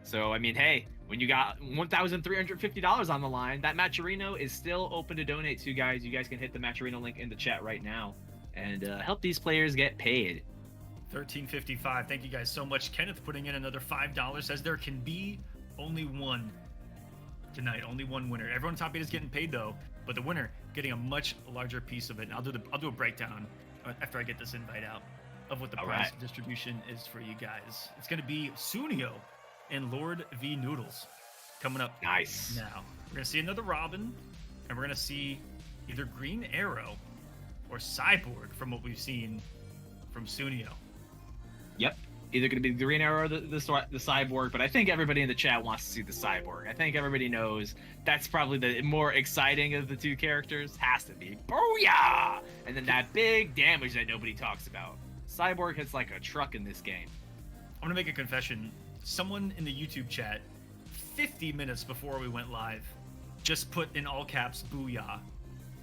So, I mean, hey, when you got $1,350 on the line, that Matcherino is still open to donate to, guys. You guys can hit the Matcherino link in the chat right now and help these players get paid. 13.55. Thank you guys so much. Kenneth putting in another $5. Says there can be only one tonight, only one winner. Everyone top 8 is getting paid though, but the winner getting a much larger piece of it. And I'll do a breakdown after I get this invite out of what the prize distribution is for you guys. It's going to be Sunio and Lord V Noodles coming up. Nice. Now we're going to see another Robin, and we're going to see either Green Arrow or Cyborg from what we've seen from Sunio. Yep. Either going to be the Green Arrow or the Cyborg, but I think everybody in the chat wants to see the Cyborg. I think everybody knows that's probably the more exciting of the two characters. Has to be. Booyah! And then that big damage that nobody talks about. Cyborg hits like a truck in this game. I'm going to make a confession. Someone in the YouTube chat, 50 minutes before we went live, just put in all caps, booyah,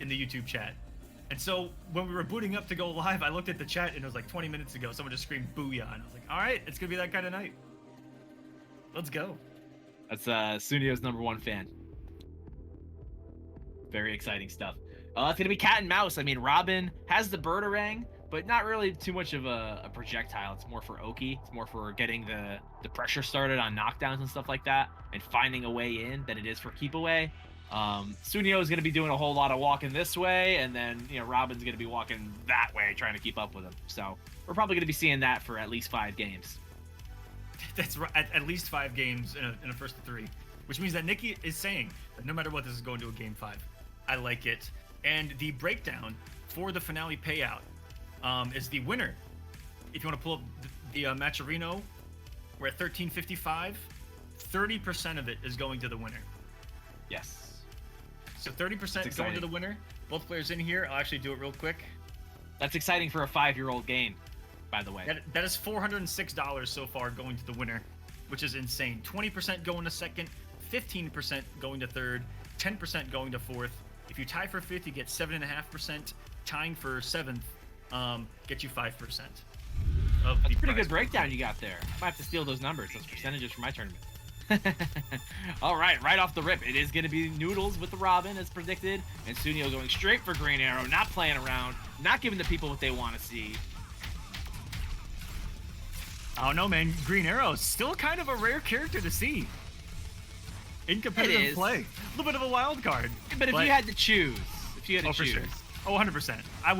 in the YouTube chat. And so when we were booting up to go live, I looked at the chat and it was like 20 minutes ago. Someone just screamed booyah. And I was like, all right, it's going to be that kind of night. Let's go. That's Sunio's #1 fan. Very exciting stuff. It's going to be cat and mouse. I mean, Robin has the Birdarang, but not really too much of a projectile. It's more for Oki. It's more for getting the pressure started on knockdowns and stuff like that and finding a way in than it is for keep away. Sunio is going to be doing a whole lot of walking this way, and then Robin's going to be walking that way trying to keep up with him. So we're probably going to be seeing that for at least 5 games. That's right, at least 5 games in a first of 3, which means that Nikki is saying that no matter what, this is going to a game 5. I like it. And the breakdown for the finale payout is the winner. If you want to pull up the Matcherino, we're at 13.55. 30% of it is going to the winner. Yes. So 30% going to the winner. Both players in here. I'll actually do it real quick. That's exciting for a 5-year-old game, by the way. That is $406 so far going to the winner, which is insane. 20% going to second, 15% going to third, 10% going to fourth. If you tie for fifth, you get 7.5%. Tying for seventh, get you 5%. That's a pretty good breakdown you got there. I might have to steal those numbers, those percentages from my tournament. All right off the rip, it is going to be Noodles with the Robin as predicted, and Sunio going straight for Green Arrow, not playing around, not giving the people what they want to see. I don't know, man. Green Arrow is still kind of a rare character to see in competitive play. A little bit of a wild card. But if you had to choose, for sure. Oh, 100%. I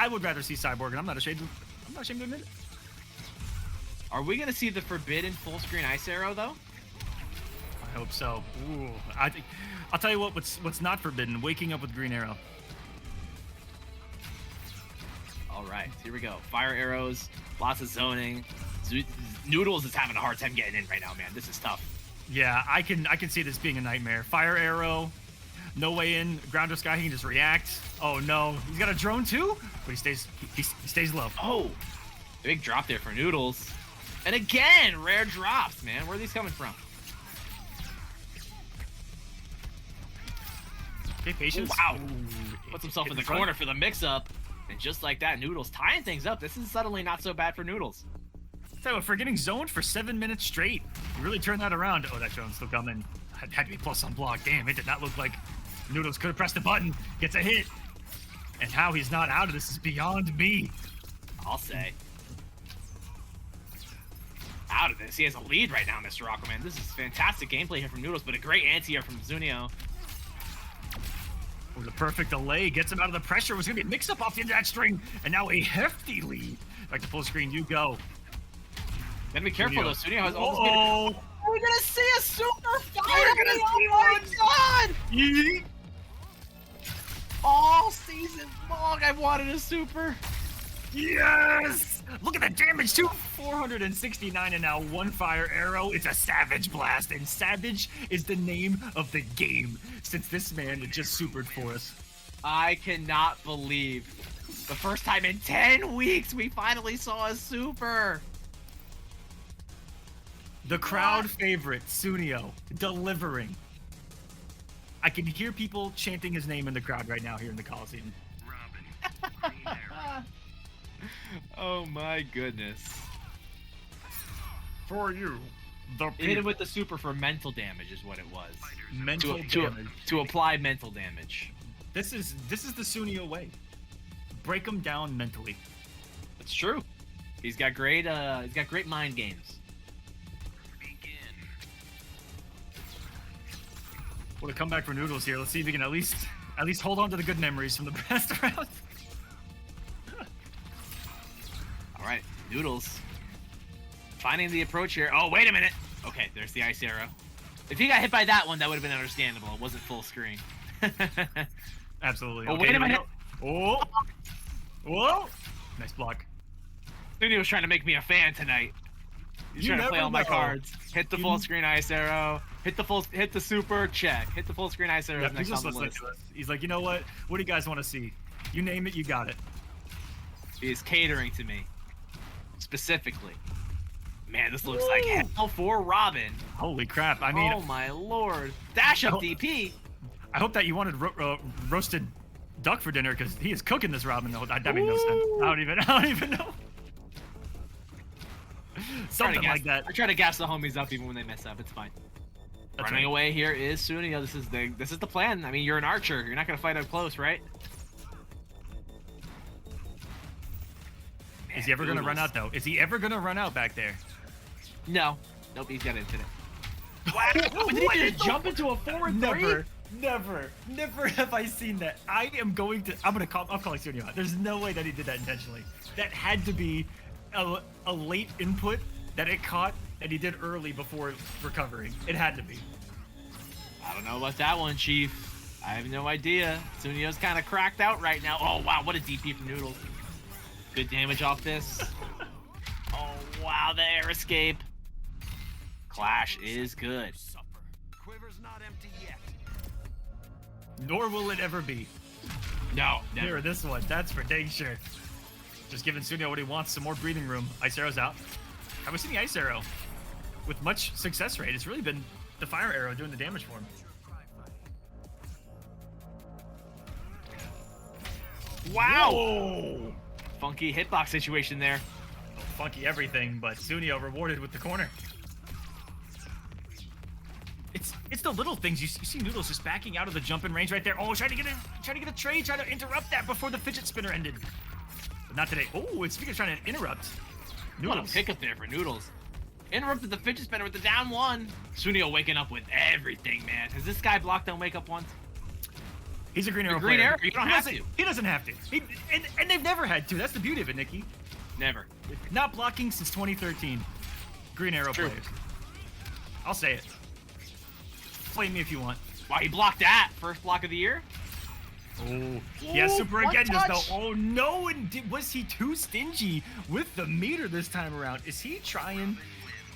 would rather see Cyborg, and I'm not ashamed to admit it. Are we going to see the forbidden full screen ice arrow though? I hope so. Ooh, I'll tell you what's not forbidden: waking up with Green Arrow. All right, here we go. Fire arrows, lots of zoning. Noodles is having a hard time getting in right now, man. This is tough. Yeah, I can see this being a nightmare. Fire arrow, no way in. Grounder Sky, he can just react. Oh no, he's got a drone too, but he stays low. Oh, big drop there for Noodles. And again, rare drops, man. Where are these coming from? Okay, patience. Wow. Puts himself in the corner for the mix-up. And just like that, Noodles tying things up. This is suddenly not so bad for Noodles. So for getting zoned for 7 minutes straight, you really turned that around. Oh, that drone's still coming. Had to be plus on block. Damn, it did not look like Noodles could have pressed the button. Gets a hit. And how he's not out of this is beyond me. I'll say. Out of this. He has a lead right now, Mr. Aquaman. This is fantastic gameplay here from Noodles, but a great anti-air from Sunio. Oh, the perfect delay gets him out of the pressure. It was going to be a mix-up off the end of that string, and now a hefty lead. Back to full screen, you go. Gotta be careful, though. Sunio has almost getting... We're going to see a super fight! We're going to see one! God! Yeet. All season long, I've wanted a super. Yes! Look at the damage, too! 469 and now 1 fire arrow. It's a Savage Blast, and Savage is the name of the game since this man just supered for us. I cannot believe the first time in 10 weeks we finally saw a super. The crowd favorite, Sunio, delivering. I can hear people chanting his name in the crowd right now here in the Kolosseum. Oh my goodness. For you, the hit him with the super for mental damage is what it was. Mental damage. To apply mental damage. This is the Sunio way. break him down mentally. It's true. He's got great mind games. Begin. What a comeback for Noodles here. Let's see if he can at least hold on to the good memories from the past round. All right, Noodles finding the approach here. Oh, wait a minute. Okay, there's the ice arrow. If he got hit by that one, that would have been understandable. It wasn't full screen. Absolutely. Oh, Okay, wait a here we minute. go. Oh. Whoa. Nice block. Dude, was trying to make me a fan tonight. He's trying to play all my cards. Hit the full screen ice arrow. Hit the super check. Hit the full screen ice arrow. Yep, Next he's just on the listening list. to us. He's like, you know what? What do you guys want to see? You name it, you got it. He is catering to me. Specifically. Man, this looks like hell for Robin. Holy crap. I mean, oh my lord. Dash up DP. I hope that you wanted roasted duck for dinner because he is cooking this Robin. Though that made no sense. I don't even know. Something like that. I try to gas the homies up even when they mess up. It's fine. That's Running right. away here is Sunio. This is the plan. I mean, you're an archer. You're not gonna fight up close, right? Is he ever going to run out, though? Is he ever going to run out back there? No. Nope, he's got infinite. Wow! Did he just jump into a 4-3? Never have I seen that. I'm calling Sunio out. There's no way that he did that intentionally. That had to be a late input that it caught that he did early before recovering. It had to be. I don't know about that one, Chief. I have no idea. Sunio's kind of cracked out right now. Oh, wow, what a DP from Noodles. Good damage off this. Oh, wow, the air escape. Clash is good. Supper. Quiver's not empty yet. Nor will it ever be. No, never. Here, this one. That's for dang sure. Just giving Sunio what he wants. Some more breathing room. Ice arrow's out. I was seeing the ice arrow with much success rate. It's really been the fire arrow doing the damage for him. Wow! Whoa! Funky hitbox situation there. Funky everything, but Sunio rewarded with the corner. It's the little things. You see Noodles just backing out of the jumping range right there. Oh, trying to get a trade, trying to interrupt that before the fidget spinner ended. But not today. Oh, it's Speaker's trying to interrupt. What a Noodles. pickup there for Noodles. Interrupted the fidget spinner with the down one. Sunio waking up with everything, man. Has this guy blocked on wake up once? He's a green arrow green player. arrow? You don't have to. He doesn't have to. And they've never had to. That's the beauty of it, Nikki. Never. Not blocking since 2013. Green arrow True. players. I'll say it. Flame me if you want. Wow, he blocked that first block of the year. Oh, yeah, super one again just touch. though. Oh no, and was he too stingy with the meter this time around? Is he trying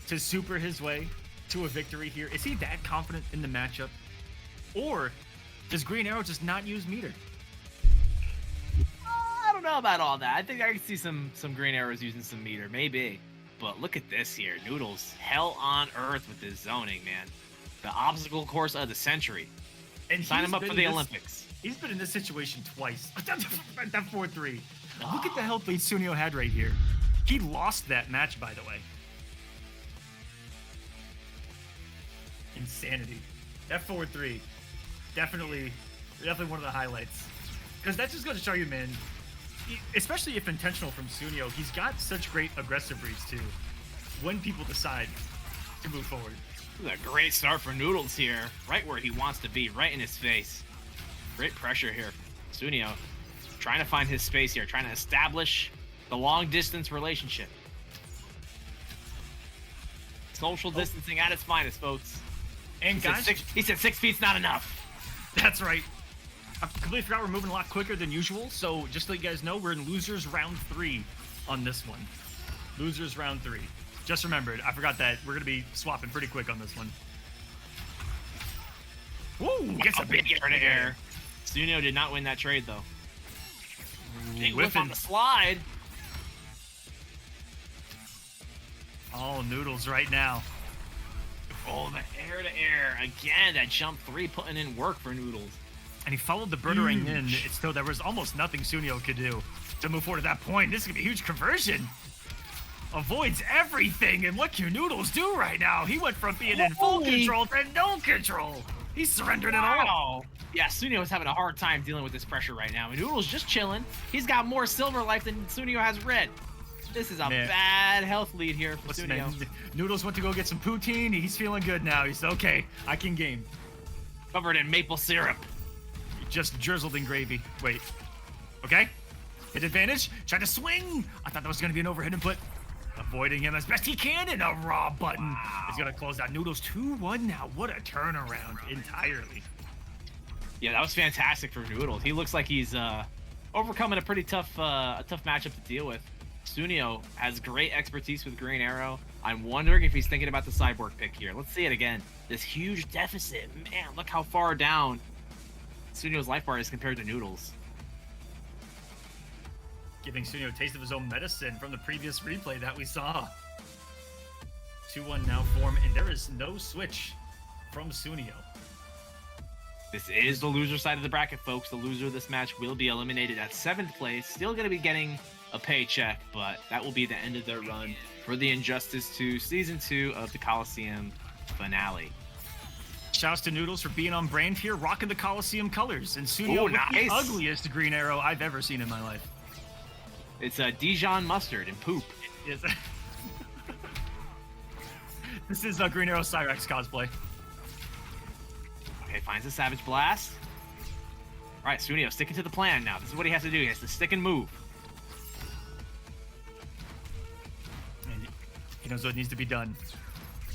to super his way to a victory here? Is he that confident in the matchup? Or does Green Arrow just not use meter? I don't know about all that. I think I can see some green arrows using some meter, maybe. But look at this here, Noodles, hell on earth with this zoning, man. The obstacle course of the century. And Sign he's him up been for the in this- Olympics. He's been in this situation twice. That 4-3. Look at the health lead Sunio had right here. He lost that match, by the way. Insanity. That 4-3. Definitely one of the highlights. Because that's just going to show you, man, especially if intentional from Sunio, he's got such great aggressive reads, too, when people decide to move forward. This is a great start for Noodles here. Right where he wants to be, right in his face. Great pressure here. Sunio trying to find his space here, trying to establish the long-distance relationship. Social distancing at its finest, folks. And guys, He said 6 feet's not enough. that's right. I completely forgot we're moving a lot quicker than usual, so just to let you guys know, we're in losers round 3 on this one. Losers round 3. Just remembered, I forgot that we're going to be swapping pretty quick on this one. Woo! Gets a big air to air. Sunio did not win that trade, though. Big whiff Whiffing. on the slide. Oh, Noodles right now. Oh, the air to air. Again, that jump 3 putting in work for Noodles. And he followed the birdering in. It's though there was almost nothing Sunio could do to move forward to that point. This is going to be a huge conversion. Avoids everything. And what can Noodles do right now? He went from being in full control to no control. He's surrendered it all. Wow. Yeah, Sunio is having a hard time dealing with this pressure right now. And Noodle's just chilling. He's got more silver life than Sunio has red. This is a bad health lead here for Listen, Sunio. man, Noodles went to go get some poutine. He's feeling good now. He's okay. I can game. Covered in maple syrup. Just drizzled in gravy. Wait. Okay. Hit advantage. Try to swing. I thought that was going to be an overhead input. Avoiding him as best he can, and a raw button. He's going to close out Noodles 2-1 now. What a turnaround entirely. Yeah, that was fantastic for Noodles. He looks like he's overcoming a pretty tough matchup to deal with. Sunio has great expertise with Green Arrow. I'm wondering if he's thinking about the Cyborg pick here. Let's see it again. This huge deficit. Man, look how far down Sunio's life bar is compared to Noodles. Giving Sunio a taste of his own medicine from the previous replay that we saw. 2-1 now form, and there is no switch from Sunio. This is the loser side of the bracket, folks. The loser of this match will be eliminated at 7th place. Still going to be getting a paycheck, but that will be the end of their run for the Injustice 2 Season 2 of the Kolosseum finale. Shouts to Noodles for being on brand here, rocking the Kolosseum colors. And Sunio with the ugliest Green Arrow I've ever seen in my life. It's a Dijon mustard and poop. It is. This is a Green Arrow Cyrex cosplay. Okay, finds the Savage Blast. All right, Sunio sticking to the plan now. This is what he has to do. He has to stick and move. And he knows what needs to be done.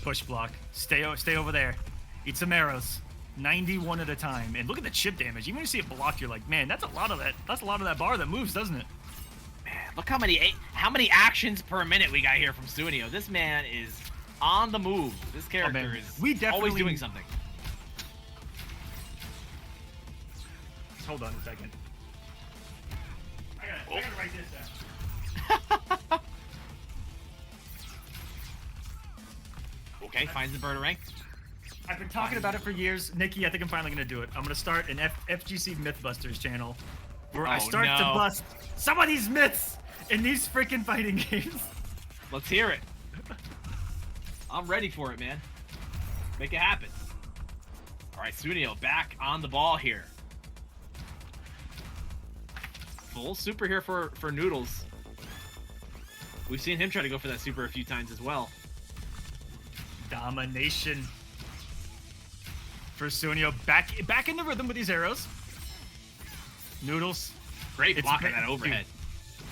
Push block. Stay over there. Eat some arrows. 91 at a time. And look at the chip damage. Even when you see it blocked, you're like, man, that's a lot of that. That's a lot of that bar that moves, doesn't it? Man, look how many actions per minute we got here from Sunio. This man is on the move. This character is always doing something. Hold on a second. I gotta write this down. Okay, finds the bird rank. I've been talking about it for years. Nikki, I think I'm finally gonna do it. I'm gonna start an FGC Mythbusters channel where I start to bust some of these myths in these freaking fighting games. Let's hear it. I'm ready for it, man. Make it happen. All right, Sunio back on the ball here. Full super here for Noodles. We've seen him try to go for that super a few times as well. Domination for Sunio. Back in the rhythm with these arrows. Noodles. Great block on that overhead.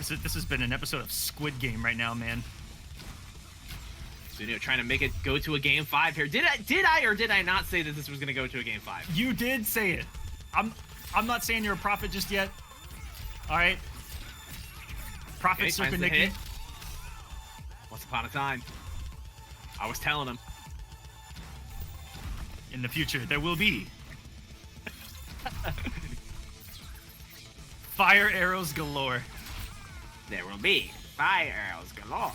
Dude, this has been an episode of Squid Game right now, man. Sunio trying to make it go to a game 5 here. Did I or did I not say that this was going to go to a game 5? You did say it. I'm not saying you're a prophet just yet. All right. Prophet Okay, Circle finds the Nikki. hit. Once upon a time, I was telling him. In the future, there will be fire arrows galore. There will be fire arrows galore.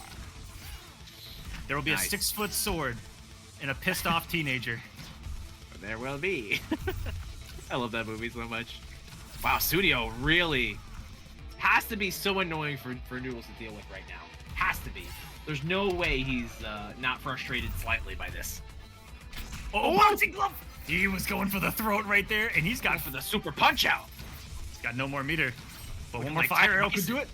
There will be Nice. a 6-foot sword and a pissed off teenager. There will be. I love that movie so much. Wow, Sunio really has to be so annoying for Noodles to deal with right now. Has to be. There's no way he's not frustrated slightly by this. Oh, bouncing glove! He was going for the throat right there, and he's got For the super punch out. he's got no more meter. But Looking one more like fire Tech arrow could Mason. do it.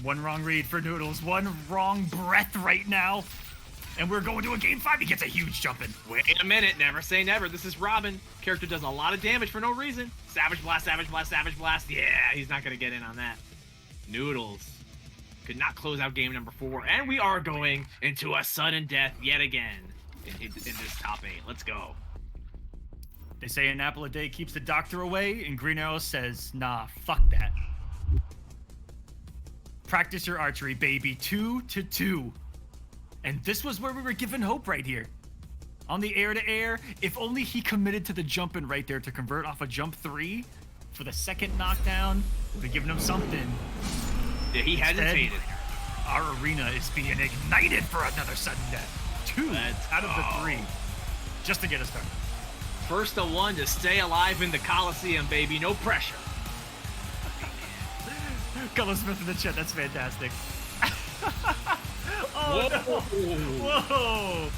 One wrong read for Noodles. One wrong breath right now. And we're going to a game 5. He gets a huge jump in. Wait a minute, never say never. This is Robin. Character does a lot of damage for no reason. Savage Blast, Savage Blast, Savage Blast. Yeah, he's not going to get in on that. Noodles could not close out game number 4. And we are going into a sudden death yet again in this top 8. Let's go. They say an apple a day keeps the doctor away, and Green Arrow says, nah, fuck that. Practice your archery, baby. 2-2. And this was where we were given hope right here. On the air-to-air, if only he committed to the jump in right there to convert off a jump 3 for the second knockdown, would have given him something. Yeah, he Instead, hesitated. Our arena is being ignited for another sudden death. 2 Let's out of the go. 3. Just to get us started. First to one to stay alive in the Coliseum, baby. No pressure. Color Smith in the chat, that's fantastic. Oh, Whoa. no. Whoa.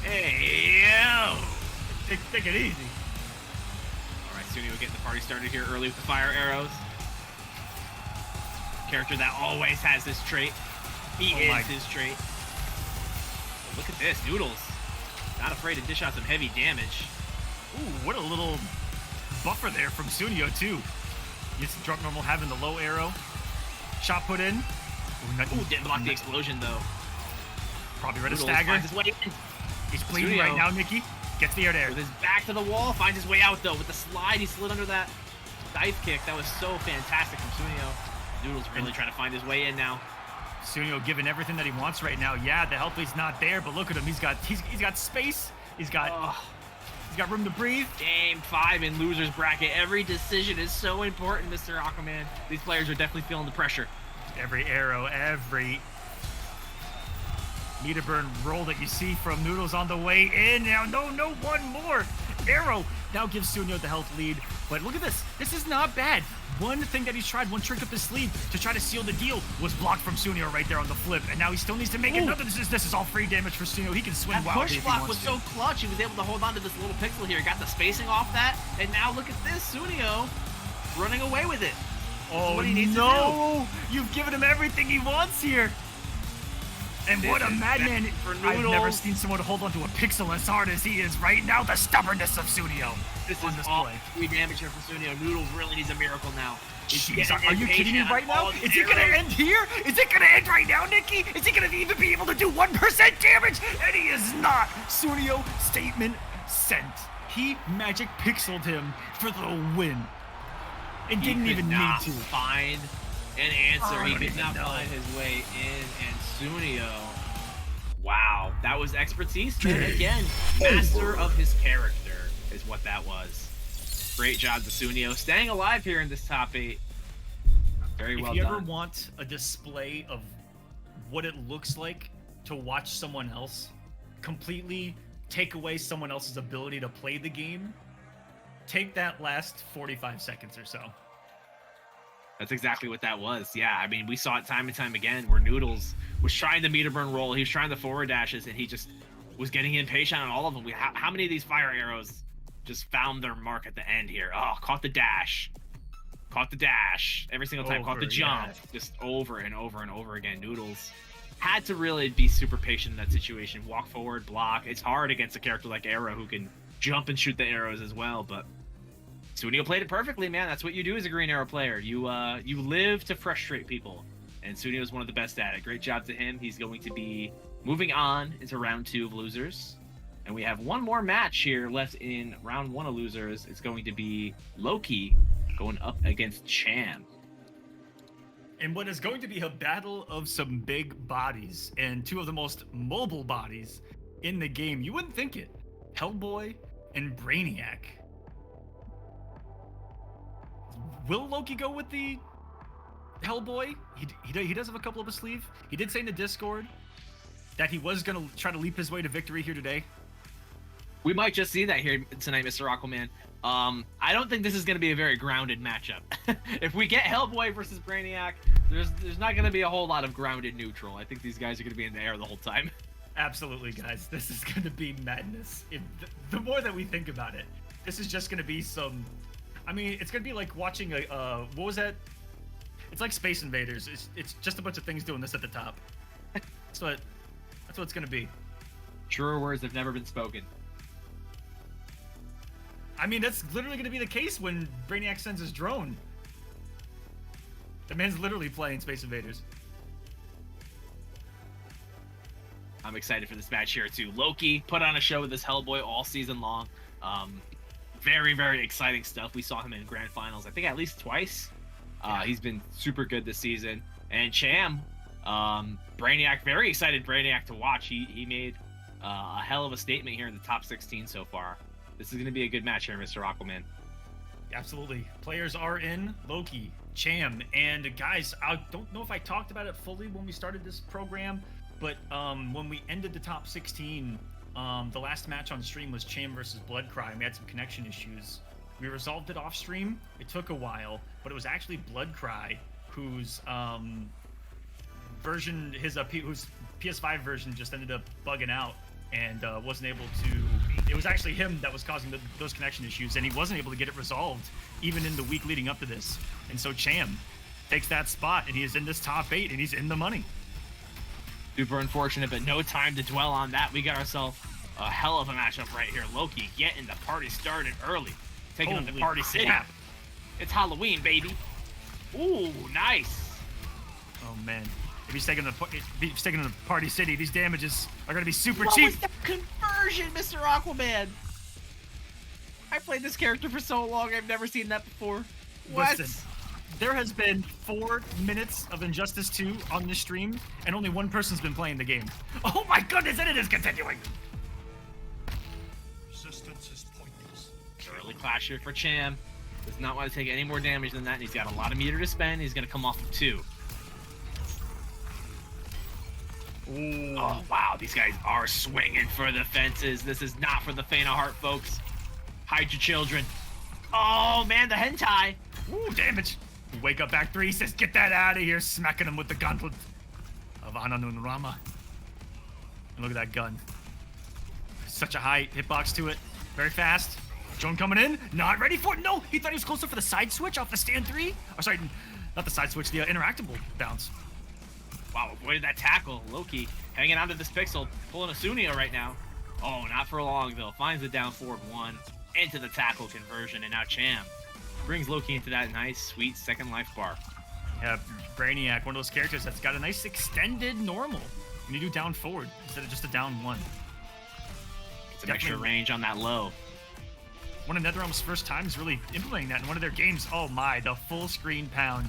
Hey, yo. Take it easy. All right, Sunio getting the party started here early with the fire arrows. Character that always has this trait. He is his trait. Look at this, Noodles. Not afraid to dish out some heavy damage. Ooh, what a little buffer there from Sunio, too. Gets the drunk normal having the low arrow. Shot put in. Ooh, didn't block the explosion, though. Probably ready to Noodles stagger. finds his way in. He's bleeding Sunio. right now, Nikki. Gets the air there. With his back to the wall, finds his way out, though. With the slide, he slid under that dive kick. That was so fantastic from Sunio. Noodles really trying to find his way in now. Sunio giving everything that he wants right now. Yeah, the help lead's not there, but look at him. He's got space. He's got room to breathe. Game 5 in losers bracket. Every decision is so important, Mr. Aquaman. These players are definitely feeling the pressure. Every arrow, every meter burn roll that you see from Noodles on the way in. Now, no, one more arrow now gives Sunio the health lead. But look at this. This is not bad. One thing that he's tried, one trick up his sleeve to try to seal the deal was blocked from Sunio right there on the flip. And now he still needs to make another. This is all free damage for Sunio. He can swing That wildly push if he block wants was to. so clutch. He was able to hold on to this little pixel here. Got the spacing off that. And now look at this. Sunio running away with it. Oh, what he needs no! You've given him everything he wants here. And This what a is madman. bad for I've never Noodles. seen someone hold onto a pixel as hard as he is right now. The stubbornness of Sunio. This on is display. all free damage here for Sunio. Noodles really needs a miracle now. He's Jeez, getting are you kidding me impatient right on now? all these Is it gonna arrows. end here? Is it gonna end right now, Nikki? Is he gonna even be able to do 1% damage? And he is not. Sunio, statement sent. He magic pixeled him for the win. And He didn't could even not need to. find an answer. Oh, I He don't could even not know. find his way in, and Sunio. Wow, that was expertise, man. Again, master of his character is what that was. Great job to Sunio, staying alive here in this top 8. Very well If you done. ever want a display of what it looks like to watch someone else completely take away someone else's ability to play the game, take that last 45 seconds or so. That's exactly what that was. Yeah, I mean, we saw it time and time again where Noodles was trying the meter burn roll. He was trying the forward dashes, and he just was getting impatient on all of them. How many of these fire arrows just found their mark at the end here? Oh, caught the dash. Caught the dash every single time. Caught the Over, jump. yeah. Just over and over and over again. Noodles had to really be super patient in that situation. Walk forward, block. It's hard against a character like Arrow who can jump and shoot the arrows as well, but Sunio played it perfectly, man. That's what you do as a Green Arrow player. You live to frustrate people, and Sunio is one of the best at it. Great job to him. He's going to be moving on into round 2 of losers, and we have one more match here left in round 1 of losers. It's going to be Loki going up against Cham. And what is going to be a battle of some big bodies and 2 of the most mobile bodies in the game. You wouldn't think it. Hellboy and Brainiac. Will Loki go with the Hellboy? He does have a couple up his sleeve. He did say in the Discord that he was going to try to leap his way to victory here today. We might just see that here tonight, Mr. Aquaman. I don't think this is going to be a very grounded matchup. If we get Hellboy versus Brainiac, there's not going to be a whole lot of grounded neutral. I think these guys are going to be in the air the whole time. Absolutely, guys. This is going to be madness. The more that we think about it, this is just going to be some... I mean, it's going to be like watching a... what was that? It's like Space Invaders. It's just a bunch of things doing this at the top. That's what it's going to be. Truer words have never been spoken. I mean, that's literally going to be the case when Brainiac sends his drone. The man's literally playing Space Invaders. I'm excited for this match here too. Loki put on a show with this Hellboy all season long. Very, very exciting stuff. We saw him in grand finals, I think at least twice. He's been super good this season. And Cham, Brainiac, very excited Brainiac to watch. He made a hell of a statement here in the top 16 so far. This is going to be a good match here, Mr. Aquaman. Absolutely. Players are in. Loki, Cham, and guys, I don't know if I talked about it fully when we started this program, but when we ended the top 16, the last match on stream was Cham versus Bloodcry. We had some connection issues. We resolved it off stream. It took a while, but it was actually Bloodcry whose version, whose PS5 version just ended up bugging out and wasn't able to it was actually him that was causing those connection issues, and he wasn't able to get it resolved even in the week leading up to this. And so Cham takes that spot, and he is in this top 8, and he's in the money. Super unfortunate, but no time to dwell on that. We got ourselves a hell of a matchup right here. Loki getting the party started early, taking him to Party City. Crap. It's Halloween, baby. Ooh, nice. Oh man, if he's taking the Party City, these damages are gonna be super What cheap. was that conversion, Mr. Aquaman? I played this character for so long, I've never seen that before. What? Listen, there has been 4 minutes of Injustice 2 on this stream, and only one person's been playing the game. Oh my goodness, and it is continuing. Resistance is pointless. Early clash here for Cham. Does not want to take any more damage than that, and he's got a lot of meter to spend. He's going to come off of 2. Ooh. Oh, wow. These guys are swinging for the fences. This is not for the faint of heart, folks. Hide your children. Oh, man, the hentai. Ooh, damage. Wake up back 3, says, get that out of here, smacking him with the gauntlet of Ananun Rama. And look at that gun. Such a high hitbox to it. Very fast. Joan coming in, not ready for it. No, he thought he was closer for the side switch off the stand 3. Or sorry, not the side switch, the interactable bounce. Wow, avoided that tackle. Loki hanging onto this pixel, pulling a Sunia right now. Oh, not for long, though. Finds the down forward 1 into the tackle conversion, and now Cham brings Loki into that nice, sweet second life bar. Yeah, Brainiac, one of those characters that's got a nice extended normal when you do down forward instead of just a down 1. It's an extra range on that low. One of NetherRealm's first times really implementing that in one of their games. Oh my, the full screen pound.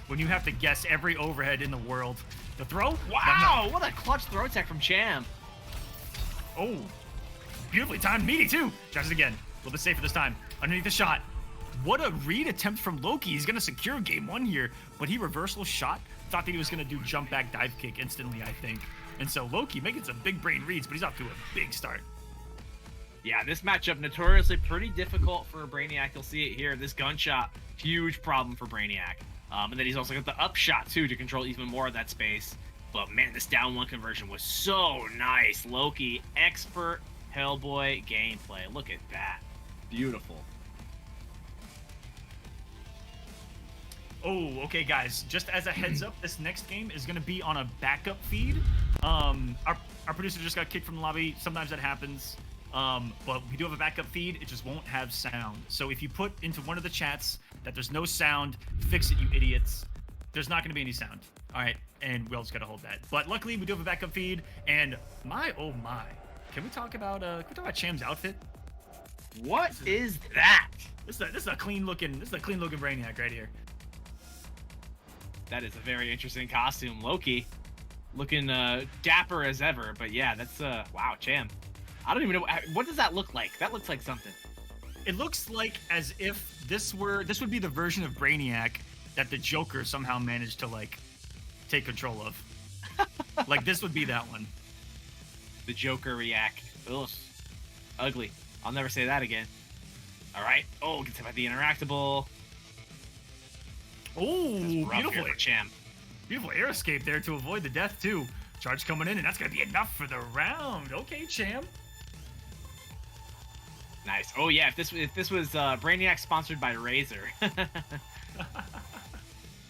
When you have to guess every overhead in the world. The throw? Wow, what a clutch throw tech from Cham. Oh, beautifully timed. Meaty too. Tries it again. A little bit safer this time. Underneath the shot. What a read attempt from Loki. He's going to secure game 1 here, but he reversal shot. Thought that he was going to do jump back dive kick instantly, I think. And so Loki making some big brain reads, but he's off to a big start. Yeah, this matchup notoriously pretty difficult for Brainiac. You'll see it here. This gunshot, huge problem for Brainiac. And then he's also got the upshot too to control even more of that space. But man, this down 1 conversion was so nice. Loki, expert Hellboy gameplay. Look at that. Beautiful. Oh, okay, guys. Just as a heads up, this next game is going to be on a backup feed. Our producer just got kicked from the lobby. Sometimes that happens. But we do have a backup feed. It just won't have sound. So if you put into one of the chats that there's no sound, fix it, you idiots. There's not going to be any sound. All right, and we all just got to hold that. But luckily, we do have a backup feed. And my, oh my, can we talk about Cham's outfit? What is that? This is a clean looking Brainiac right here. That is a very interesting costume. Loki looking dapper as ever. But yeah, that's wow, Cham. I don't even know, what does that look like? That looks like something. It looks like as if this would be the version of Brainiac that the Joker somehow managed to like take control of. Like this would be that one. The Joker react. Ugh. Ugly. I'll never say that again. All right. Oh, gets hit by the interactable. Oh, beautiful Cham. Beautiful air escape there to avoid the death too. Charge coming in, and that's gonna be enough for the round. Okay, Cham. Nice. Oh yeah, if this was Brainiac sponsored by Razer.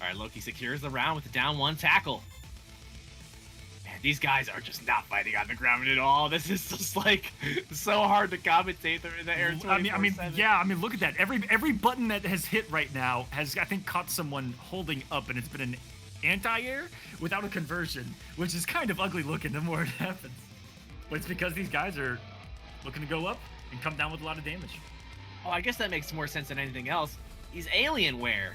All right, Loki secures the round with the down 1 tackle. Man, these guys are just not fighting on the ground at all. This is just like so hard to commentate. They're in the air 24/7. I mean, look at that. Every button that has hit right now has, I think, caught someone holding up, and it's been an anti-air without a conversion, which is kind of ugly looking the more it happens. But it's because these guys are looking to go up and come down with a lot of damage. Oh, I guess that makes more sense than anything else. He's Alienware.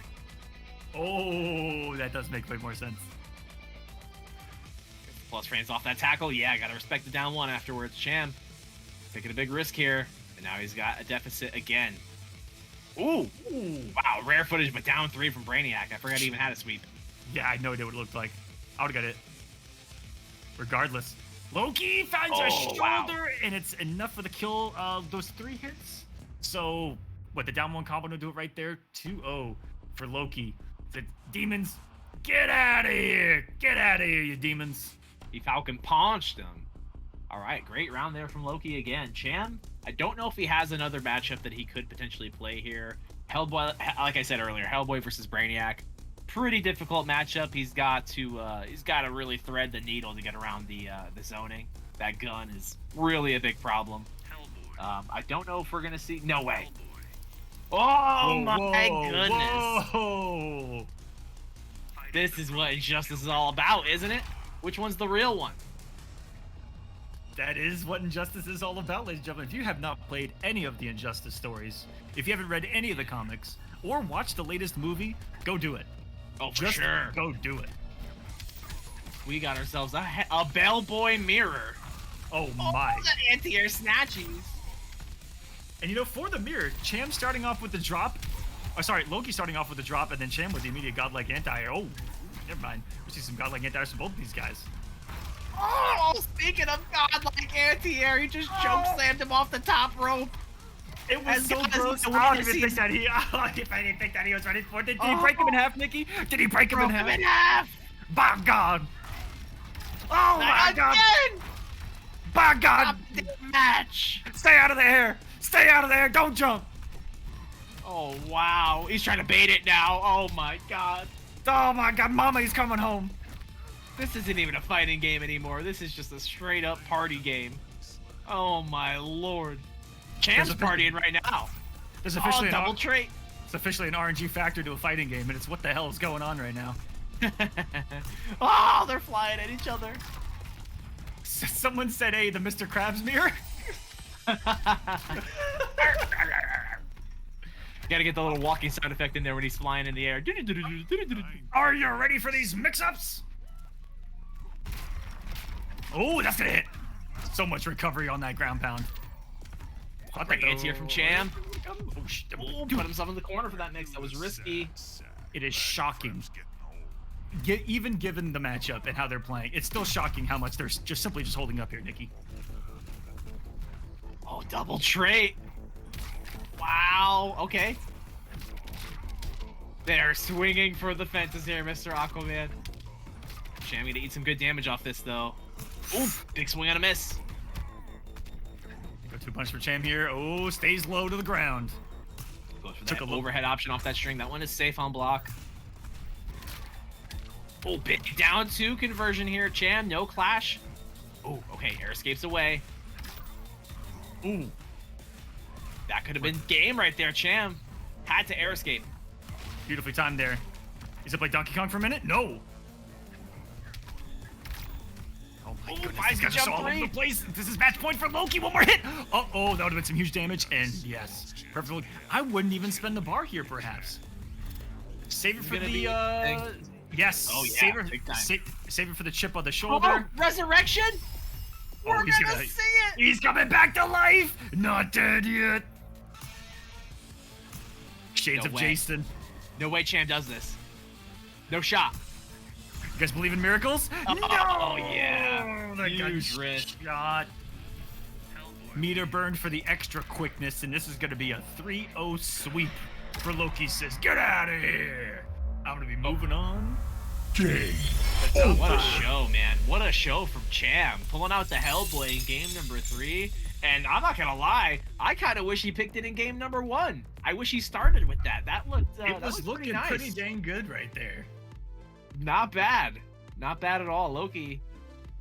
Oh, that does make way more sense. Plus frames off that tackle. Yeah, I gotta respect the down 1 afterwards. Cham taking a big risk here, and now he's got a deficit again. Ooh. Wow, rare footage, but down 3 from Brainiac. I forgot he even had a sweep. Yeah, I had no idea what it looked like. I would've got it. Regardless. Loki finds a shoulder, wow. And it's enough for the kill. Those 3 hits. So, what, the down 1 combo to do it right there? 2-0 for Loki. The demons, get out of here! Get out of here, you demons! He Falcon punched him. All right, great round there from Loki again. Cham I don't know if he has another matchup that he could potentially play here. Hellboy, like I said earlier, Hellboy versus Brainiac, pretty difficult matchup. He's got to really thread the needle to get around the zoning. That gun is really a big problem. I don't know if we're gonna see. No way. Oh my goodness. Whoa. This is what Injustice is all about, isn't it? Which one's the real one? That is what Injustice is all about, ladies and gentlemen. If you have not played any of the Injustice stories, if you haven't read any of the comics, or watched the latest movie, go do it. Oh, for Just sure. go do it. We got ourselves a Bellboy mirror. Oh my. Oh, the anti-air snatchies. And you know, for the mirror, Cham starting off with the drop. Oh, sorry, Loki starting off with the drop, and then Cham with the immediate godlike anti-air. Oh, never mind. We see some godlike anti-airs from both of these guys. Oh, speaking of godlike anti-air, he just choke slammed him off the top rope. It was As so God as gross. the I witness didn't think that he. I didn't think that he was ready for it. Did he break him in half, Nikki? Did he break him in half? Broke him in half. By God! Oh my God! Again. By God! Stop the match. Stay out of the air! Stay out of the air! Don't jump! Oh wow, he's trying to bait it now. Oh my God. Oh my God! Mama, he's coming home. This isn't even a fighting game anymore. This is just a straight up party game. Oh my Lord. Cham's partying right now. There's officially double trait. It's officially an RNG factor to a fighting game, and it's what the hell is going on right now. Oh, they're flying at each other. Someone said, "Hey, the Mr. Krabs mirror." Gotta get the little walking sound effect in there when he's flying in the air. Are you ready for these mix-ups? Oh, that's gonna hit. So much recovery on that ground pound. Great anti-air from Cham. Oh, shit. Ooh, put himself in the corner for that mix. That was risky. It is shocking. Even given the matchup and how they're playing, it's still shocking how much they're just simply just holding up here, Nikki. Oh, double trait. Wow. Okay. They're swinging for the fences here, Mr. Aquaman. Cham gonna eat some good damage off this, though. Ooh, big swing and a miss. Go to punch for Cham here. Oh, stays low to the ground. Goes for that overhead option off that string. That one is safe on block. Oh, big down two conversion here. Cham, no clash. Oh, okay, air escapes away. Ooh. That could have been game right there, Cham. Had to air escape. Beautifully timed there. Is it like Donkey Kong for a minute? No. Oh my goodness, finds these the guys are so jump all over three. the place. This is match point for Loki. One more hit. Uh-oh, that would have been some huge damage. And yes, perfect. I wouldn't even spend the bar here, perhaps. Save it for Gonna the, be yes. Oh, yeah, Save it, big time. save it for the chip on the Oh, shoulder. resurrection? We're he's gonna gonna- see it. He's coming back to life. Not dead yet. Shades No of way. Jason. No way Cham does this. No shot. You guys believe in miracles? Oh, No! yeah. That got Huge risk. shot. Meter burned for the extra quickness, and this is going to be a 3-0 sweep for Loki says, get out of here! I'm going to be moving on. What a show, man. What a show from Cham. Pulling out the Hellboy in game number 3. And I'm not going to lie, I kind of wish he picked it in game number 1. I wish he started with that. That looked It was looking nice. pretty dang good right there. Not bad. Not bad at all. Loki.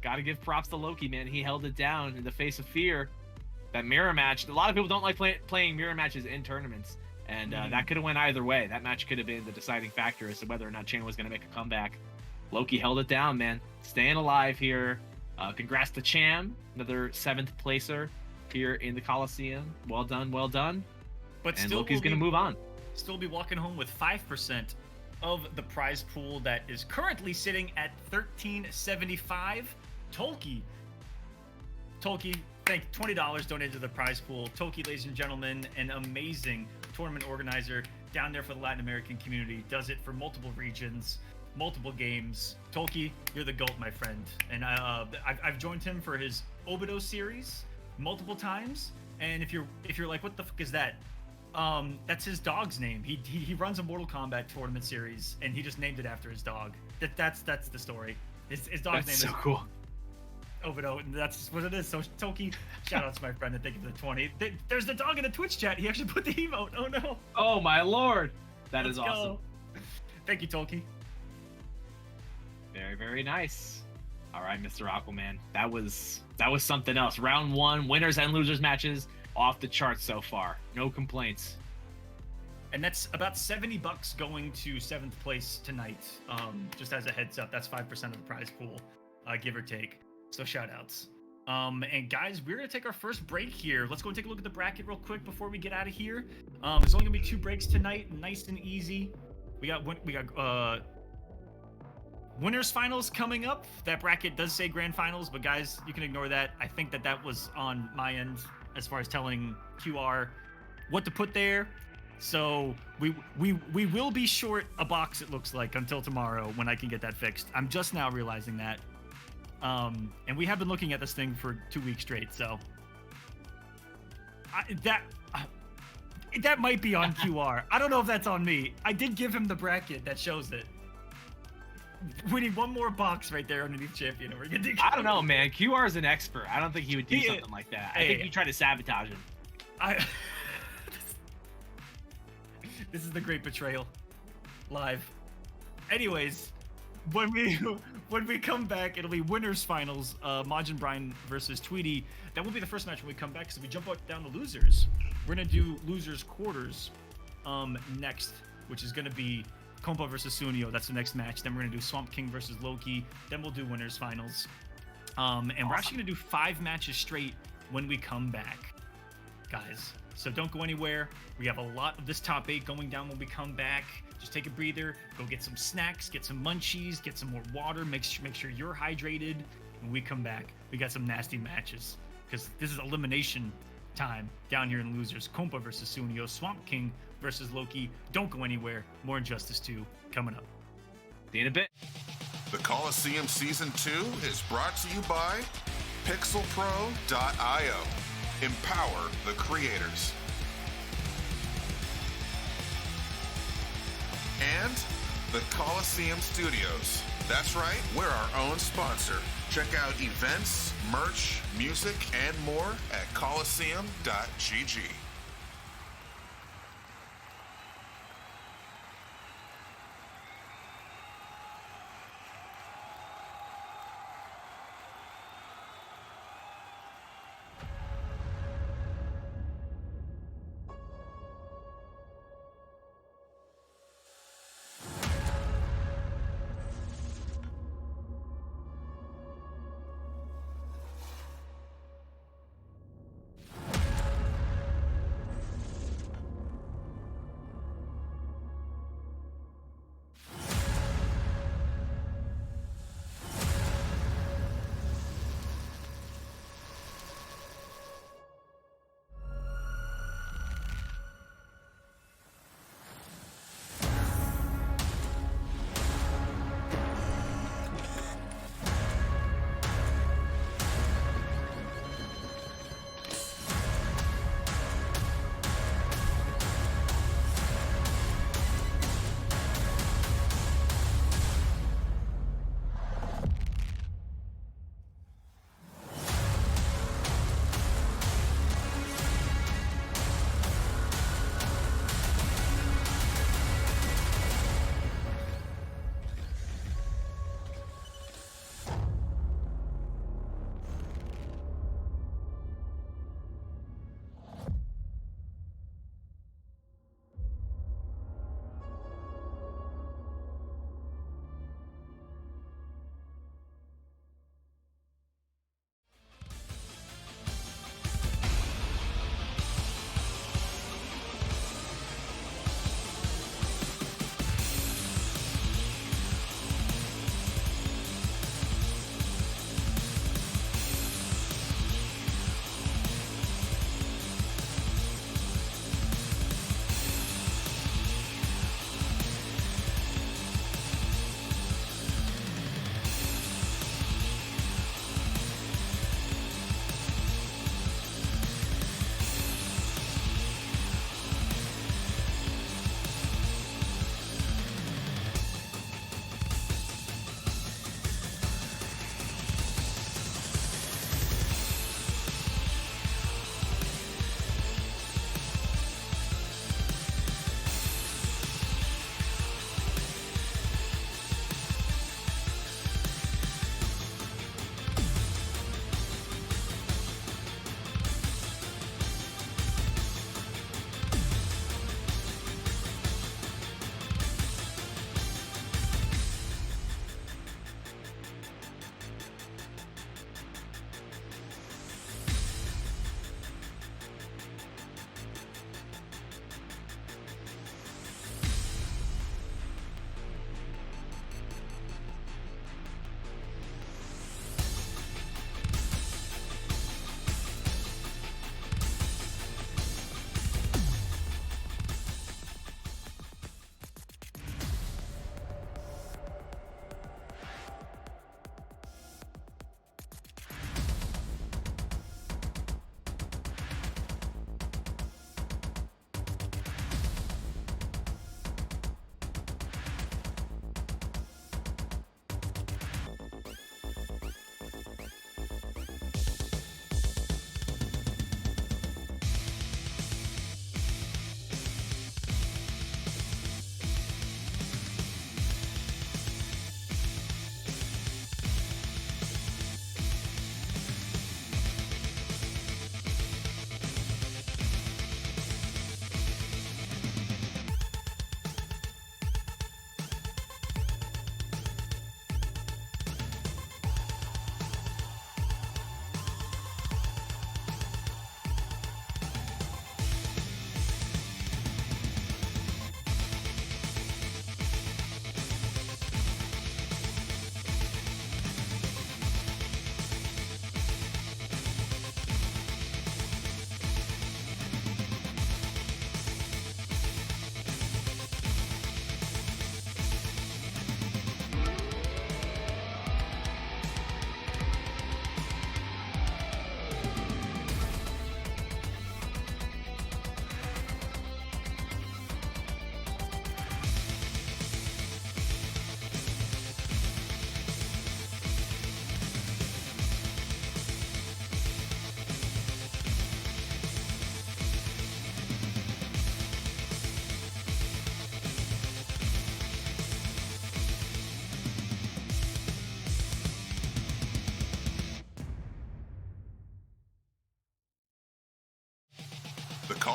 Gotta give props to Loki, man. He held it down in the face of fear. That mirror match, a lot of people don't like playing mirror matches in tournaments. And that could have went either way. That match could have been the deciding factor as to whether or not Chan was going to make a comeback. Loki held it down, man. Staying alive here. Congrats to Cham, another 7th placer here in the Kolosseum. Well done, well done. But And still Loki's going to move on. Still be walking home with 5% of the prize pool that is currently sitting at $13.75. Tolki, thank $20 donated to the prize pool. Tolki, ladies and gentlemen, an amazing tournament organizer down there for the Latin American community. Does it for multiple regions, multiple games. Tolki, you're the GOAT, my friend. And I've joined him for his Obito series multiple times. And if you're like, what the fuck is that? That's his dog's name. He runs a Mortal Kombat tournament series, and he just named it after his dog. That's the story. His dog's That's name so is cool. Oh, but no, that's what it is. So, Toki, shout out to my friend and thank you for the 20. There's the dog in the Twitch chat. He actually put the emote. Oh, no. Oh, my lord. That is Let's awesome. go. Thank you, Toki. Very, very nice. All right, Mr. Aquaman. That was something else. Round 1, winners and losers matches off the charts so far. No complaints. And that's about $70 going to 7th place tonight. Just as a heads up, that's 5% of the prize pool, give or take. So shout outs. And guys, we're gonna take our first break here. Let's go and take a look at the bracket real quick before we get out of here. There's only gonna be 2 breaks tonight, nice and easy. We got winners finals coming up. That bracket does say grand finals, but guys, you can ignore that. I think that was on my end as far as telling QR what to put there. So we will be short a box, it looks like, until tomorrow when I can get that fixed. I'm just now realizing that. And we have been looking at this thing for 2 weeks straight, so that might be on QR. I don't know if that's on me. I did give him the bracket that shows it. We need one more box right there underneath champion. And we're good to go. I don't know, man. QR is an expert. I don't think he would do something like that. I think you try to sabotage him. This is the great betrayal live. Anyways, when we come back, it'll be winners finals. Majin Brian versus Tweety. That will be the first match when we come back. So we jump down to losers. We're gonna do losers quarters next, which is gonna be Kompa versus Sunio. That's the next match. Then we're gonna do Swamp King versus Loki. Then we'll do winners finals. And we're actually gonna do 5 matches straight when we come back, guys. So don't go anywhere. We have a lot of this top 8 going down when we come back. Just take a breather, go get some snacks, get some munchies, get some more water, make sure you're hydrated. When we come back, we got some nasty matches because this is elimination time down here in losers. Kompa versus Sunio, Swamp King versus Loki. Don't go anywhere. More Injustice 2 coming up. See you in a bit. The Kolosseum Season 2 is brought to you by pixelpro.io. Empower the creators. And the Kolosseum Studios. That's right, we're our own sponsor. Check out events, merch, music, and more at Kolosseum.gg.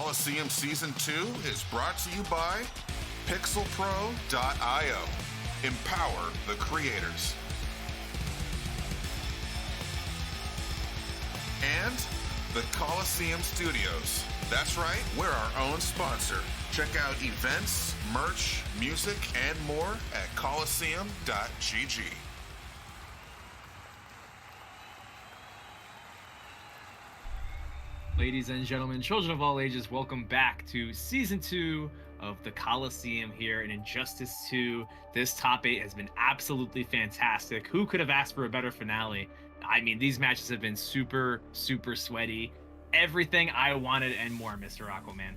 Kolosseum Season 2 is brought to you by pixelpro.io. Empower the creators. And the Kolosseum Studios. That's right, we're our own sponsor. Check out events, merch, music, and more at Kolosseum.gg. Ladies and gentlemen, children of all ages, welcome back to Season 2 of the Kolosseum here in Injustice 2. This top 8 has been absolutely fantastic. Who could have asked for a better finale? I mean, these matches have been super, super sweaty. Everything I wanted and more, Mr. Aquaman.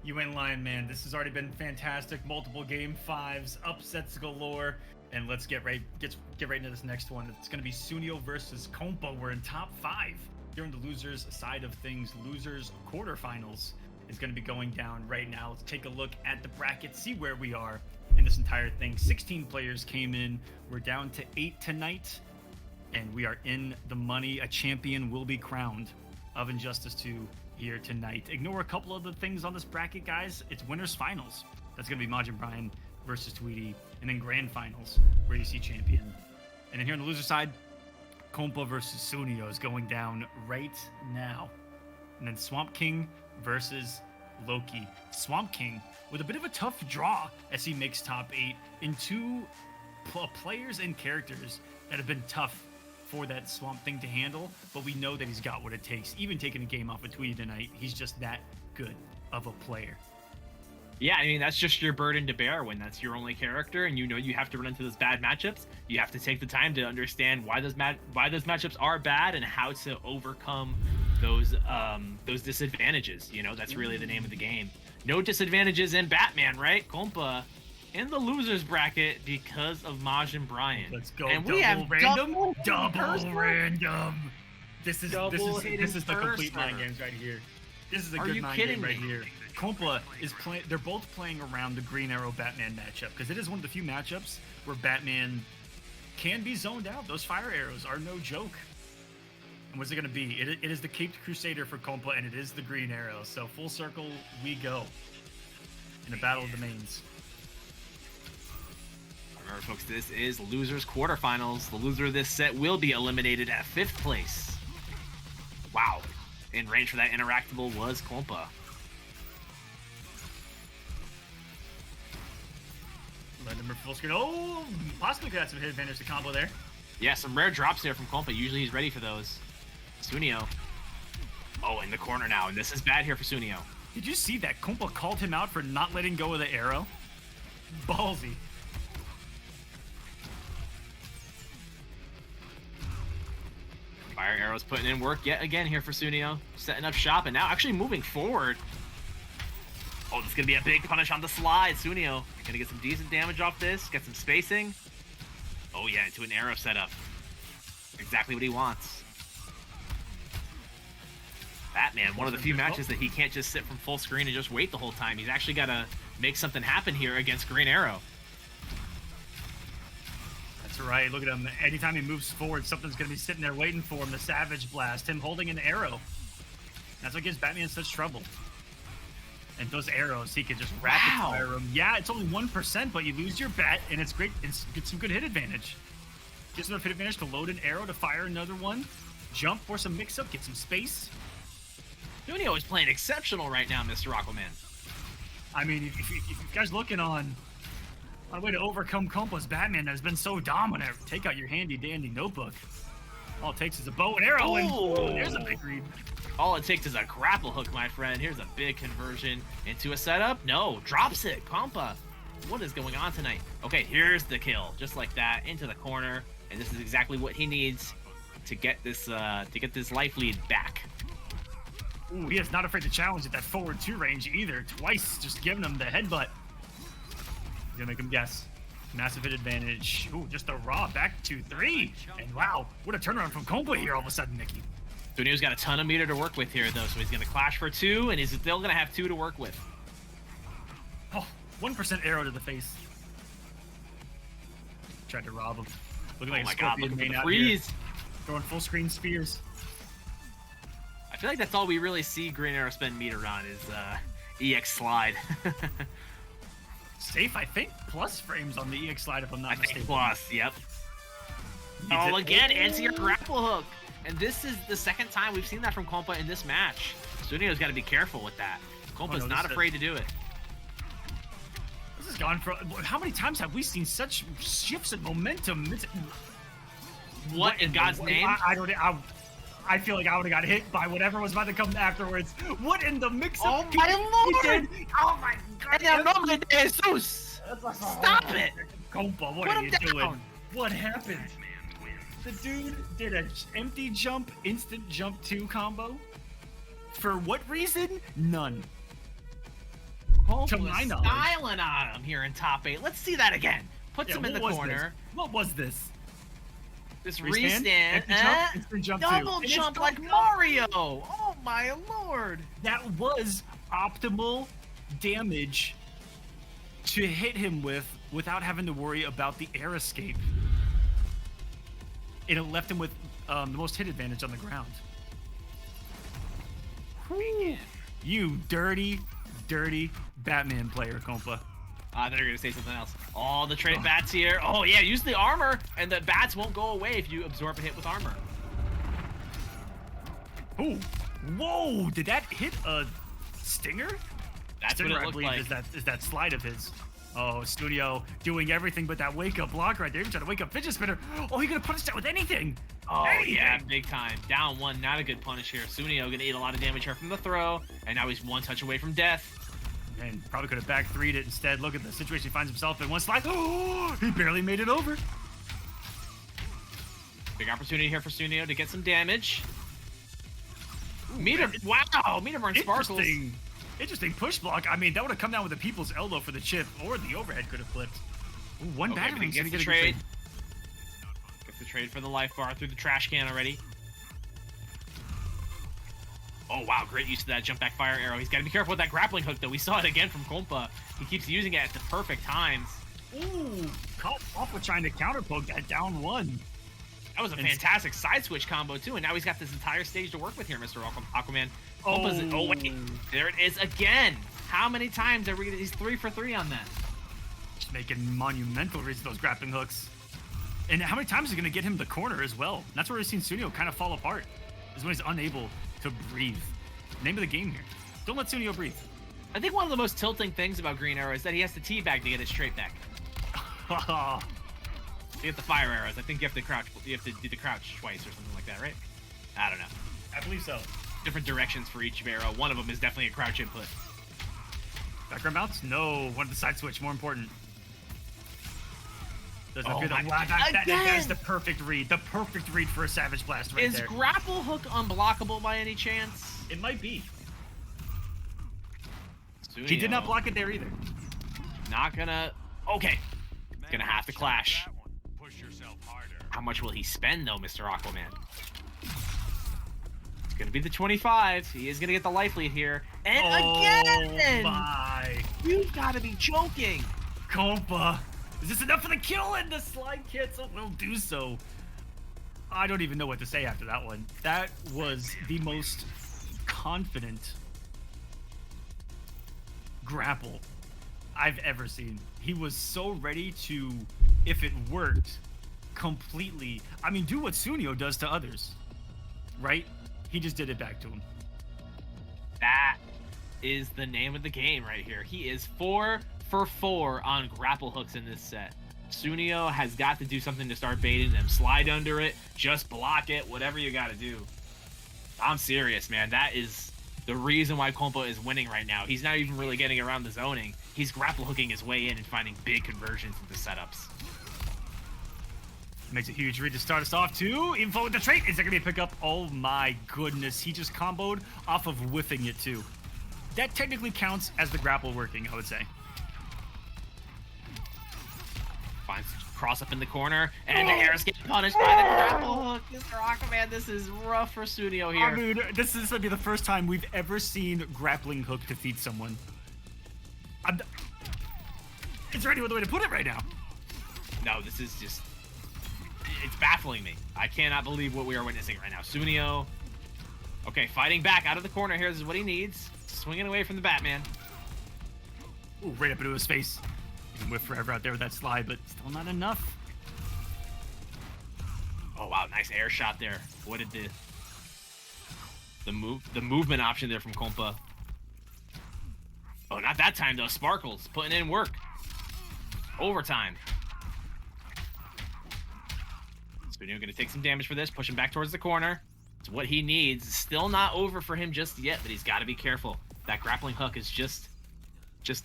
You ain't lying, man. This has already been fantastic. Multiple game 5s, upsets galore. And let's get right into this next one. It's going to be Sunio versus Kompa. We're in top 5. Here on the losers side of things, losers quarterfinals is going to be going down right now. Let's take a look at the bracket, see where we are in this entire thing. 16 players came in. We're down to 8 tonight, and we are in the money. A champion will be crowned of Injustice 2 here tonight. Ignore a couple of the things on this bracket, guys. It's winners finals. That's going to be Majin Brian versus Tweety, and then grand finals where you see champion. And then here on the loser side, Kompa versus Sunio is going down right now. And then Swamp King versus Loki. Swamp King with a bit of a tough draw as he makes top 8 in two players and characters that have been tough for that Swamp Thing to handle, but we know that he's got what it takes. Even taking a game off of Tweety tonight, he's just that good of a player. Yeah, I mean, that's just your burden to bear when that's your only character, and you know you have to run into those bad matchups. You have to take the time to understand why those matchups are bad and how to overcome those disadvantages. You know, that's really the name of the game. No disadvantages in Batman, right? Kompa in the losers bracket because of Majin Brian. Let's go. And double we have random. double Random. This is the complete mind first. games right here. This is a Are good you mind kidding game right me? here. Kompa is playing. They're both playing around the Green Arrow Batman matchup because it is one of the few matchups where Batman can be zoned out. Those fire arrows are no joke. And what's it going to be? It is the Caped Crusader for Kompa, and it is the Green Arrow. So full circle we go in the battle of the mains. Remember, folks, this is losers quarterfinals. The loser of this set will be eliminated at 5th place. Wow. In range for that interactable was Kompa. Let him full screen. Oh, possibly could have some hit advantage to combo there. Yeah, some rare drops here from Kompa. Usually he's ready for those. Sunio. Oh, in the corner now, and this is bad here for Sunio. Did you see that? Kompa called him out for not letting go of the arrow. Ballsy. Fire arrows putting in work yet again here for Sunio. Setting up shop and now actually moving forward. Oh, this is going to be a big punish on the slide. Sunio going to get some decent damage off this. Get some spacing. Oh, yeah, into an arrow setup. Exactly what he wants. Batman, one of the few matches that he can't just sit from full screen and just wait the whole time. He's actually got to make something happen here against Green Arrow. That's right. Look at him. Anytime he moves forward, something's going to be sitting there waiting for him. The Savage Blast, him holding an arrow. That's what gives Batman such trouble. And those arrows, he can just rapid fire them. Yeah, it's only 1%, but you lose your bet, and it's great. It's get some good hit advantage. Gives enough hit advantage to load an arrow to fire another one. Jump for some mix-up, get some space. Sunio is playing exceptional right now, Mr. Aquaman. I mean, if you guys looking on a way to overcome Kompa's Batman that has been so dominant, take out your handy-dandy notebook. All it takes is a bow and arrow, and there's a big read. All it takes is a grapple hook, my friend. Here's a big conversion into a setup. No, drops it. Kompa, what is going on tonight? Okay, here's the kill, just like that, into the corner, and this is exactly what he needs to get this life lead back. Ooh, he is not afraid to challenge at that forward 2 range either. Twice, just giving him the headbutt. He's gonna make him guess. Massive hit advantage. Ooh, just a raw back 2-3. And wow, what a turnaround from Kompa here all of a sudden, Nikki. Sunio's got a ton of meter to work with here, though, so he's going to clash for 2, and he's still going to have 2 to work with. Oh, 1% arrow to the face. Tried to rob him. Looking like oh my a god, Scorpion look at main the out freeze. here. Throwing full screen spears. feel like that's all we really see Green Arrow spend meter on is EX slide. Safe, I think, plus frames on the EX slide if I'm not I mistaken. think plus, yep. Needs Oh, it. again, anti-air grapple hook. And this is the second time we've seen that from Kompa in this match. Sunio's got to be careful with that. Kompa's not afraid to do it. This has gone for... How many times have we seen such shifts in momentum? What in God's name? I feel like I would have got hit by whatever was about to come afterwards. What in the mix-up? Oh my lord! Oh my god! Jesus! Stop it! Kompa, what Put are him you down. doing? What happened? The dude did an empty jump, instant jump 2 combo. For what reason? None. To my knowledge. styling on him here in top 8. Let's see that again. Puts him in the what was corner. this? What was this? This Restand, restand. empty jump, instant jump 2. Double And it's jump gone. like Mario. Oh my lord. That was optimal damage to hit him with without having to worry about the air escape. And it left him with the most hit advantage on the ground. Whew. You dirty, dirty Batman player, Kompa. They're going to say something else. Oh, the trade bats here. Oh, yeah, use the armor, and the bats won't go away if you absorb a hit with armor. Ooh. Whoa, did that hit a stinger? That's Stinger, what it I looked believe, like. is that slide of his. Oh, Studio doing everything but that wake-up block right there. Even trying to wake up Fidget Spinner. Oh, he could have punished that with anything. Oh, Anything. yeah, big time. Down 1, not a good punish here. Sunio going to eat a lot of damage here from the throw, and now he's 1 touch away from death. And probably could have back 3'd it instead. Look at the situation he finds himself in. One slide. Oh, he barely made it over. Big opportunity here for Sunio to get some damage. Meter, wow, meter burn sparkles. Interesting push block. I mean, that would have come down with the people's elbow for the chip, or the overhead could have flipped. Ooh, one Okay, battery but he is gonna gets get the a good trade. Gets the trade for the life bar through the trash can already. Oh, wow, great use of that jump back fire arrow. He's got to be careful with that grappling hook, though. We saw it again from Kompa. He keeps using it at the perfect times. Ooh, Kompa trying to counter poke that down 1. That was a And- fantastic side switch combo, too, and now he's got this entire stage to work with here, Mr. Aquaman. Kompa's, oh, wait, there it is again. How many times are we gonna, he's 3 for 3 on that. Just making monumental reads of those grappling hooks. And how many times is it going to get him the corner as well? And that's where we've seen Sunio kind of fall apart, is when he's unable to breathe. Name of the game here. Don't let Sunio breathe. I think one of the most tilting things about Green Arrow is that he has to teabag to get his straight back. To get the fire arrows, I think you have to crouch. You have to do the crouch twice or something like that, right? I don't know. I believe so. Different directions for each arrow. One of them is definitely a crouch input. Background mounts? No. One of the side switch, more important. Doesn't Oh appear my- that is again! the perfect read. The perfect read for a Savage Blast right Is there. grapple hook unblockable by any chance? It might be. Sunio, He did not block it there either. Not gonna. Okay. Gonna have to clash. Push yourself harder. How much will he spend though, Mr. Aquaman? It's gonna be the 25. He is gonna get the life lead here. And again! My. You've gotta be joking! Kompa. Is this enough for the kill? And the slide cancel will do so. I don't even know what to say after that one. That was the most confident grapple I've ever seen. He was so ready to, if it worked, completely, I mean, do what Sunio does to others, right? He just did it back to him. That is the name of the game right here. He is 4 for 4 on grapple hooks in this set. Sunio has got to do something to start baiting them. Slide under it, just block it, whatever you gotta do. I'm serious, man. That is the reason why Kompa is winning right now. He's not even really getting around the zoning. He's grapple hooking his way in and finding big conversions into setups. Makes a huge read to start us off too. Info with the trait. Is there gonna be a pickup? Oh my goodness. He just comboed off of whiffing it too. That technically counts as the grapple working, I would say. Finds cross up in the corner, and the hair is getting punished by the grapple hook. Mr. Aquaman, this is rough for Sunio here. I mean, this is gonna be the first time we've ever seen grappling hook defeat someone. Is there any other way to put it right now? No, this is just... It's baffling me. I cannot believe what we are witnessing right now. Sunio Okay, fighting back out of the corner here. This is what he needs. Swinging away from the Batman. Ooh, right up into his face. He can whiff forever out there with that slide, but still not enough. Oh wow, nice air shot there. What did the movement option there from Kompa? Oh, not that time though. Sparkles putting in work. Overtime. Sunio gonna take some damage for this, pushing back towards the corner. It's what he needs. Still not over for him just yet, but he's got to be careful. That grappling hook is just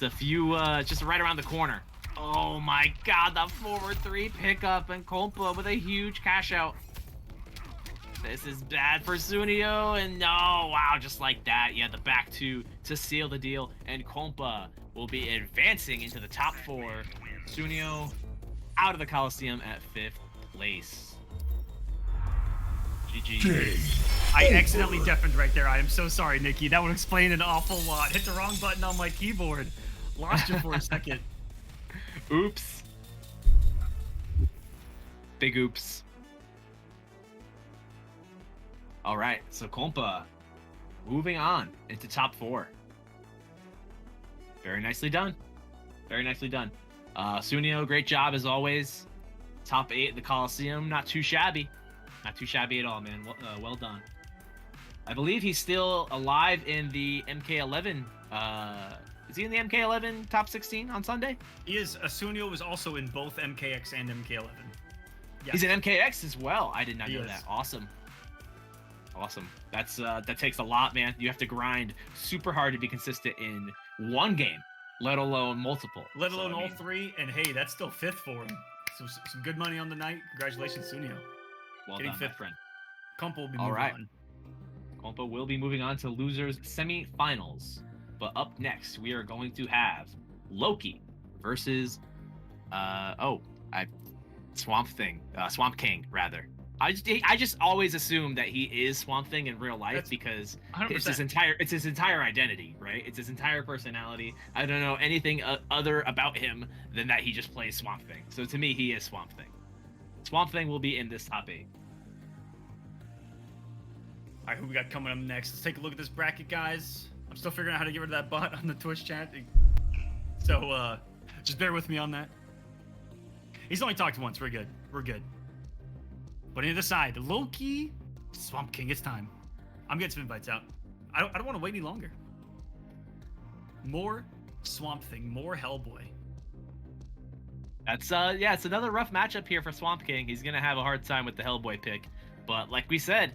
a few, just right around the corner. Oh my God, the forward 3 pickup and Kompa with a huge cash out. This is bad for Sunio, and no, wow, just like that. Yeah, the back 2 to seal the deal, and Kompa will be advancing into the top 4. Sunio out of the Kolosseum at 5th place. GG. I accidentally deafened right there. I am so sorry, Nikki. That would explain an awful lot. Hit the wrong button on my keyboard. Lost you for a second. Oops. Big oops. All right, so Kompa moving on into top 4. Very nicely done. Very nicely done. Sunio, great job as always. Top 8 at the Kolosseum, not too shabby. Not too shabby at all, man. Well done. I believe he's still alive in the MK11. Is he in the MK11 top 16 on Sunday? He is. Sunio was also in both MKX and MK11. Yeah. He's in MKX as well. I did not know is. that. Awesome. Awesome. That takes a lot, man. You have to grind super hard to be consistent in one game, let alone multiple. Let alone all 3. And hey, that's still 5th for him. So some good money on the night. Congratulations, Sunio. Well Getting done, 5th. my friend. Kompa will be All moving right. on. Kompa will be moving on to losers semifinals. But up next, we are going to have Loki versus Swamp King rather. I just always assume that he is Swamp Thing in real life because 100%. it's his entire identity, right? It's his entire personality. I don't know anything other about him than that he just plays Swamp Thing. So to me, he is Swamp Thing. Swamp Thing will be in this top 8. All right, who we got coming up next? Let's take a look at this bracket, guys. I'm still figuring out how to get rid of that bot on the Twitch chat. So, just bear with me on that. He's only talked once. We're good. We're good. But on the other side, Loki, Swamp King, it's time. I'm getting some invites out. I don't want to wait any longer. More Swamp Thing, more Hellboy. That's it's another rough matchup here for Swamp King. He's gonna have a hard time with the Hellboy pick, but like we said,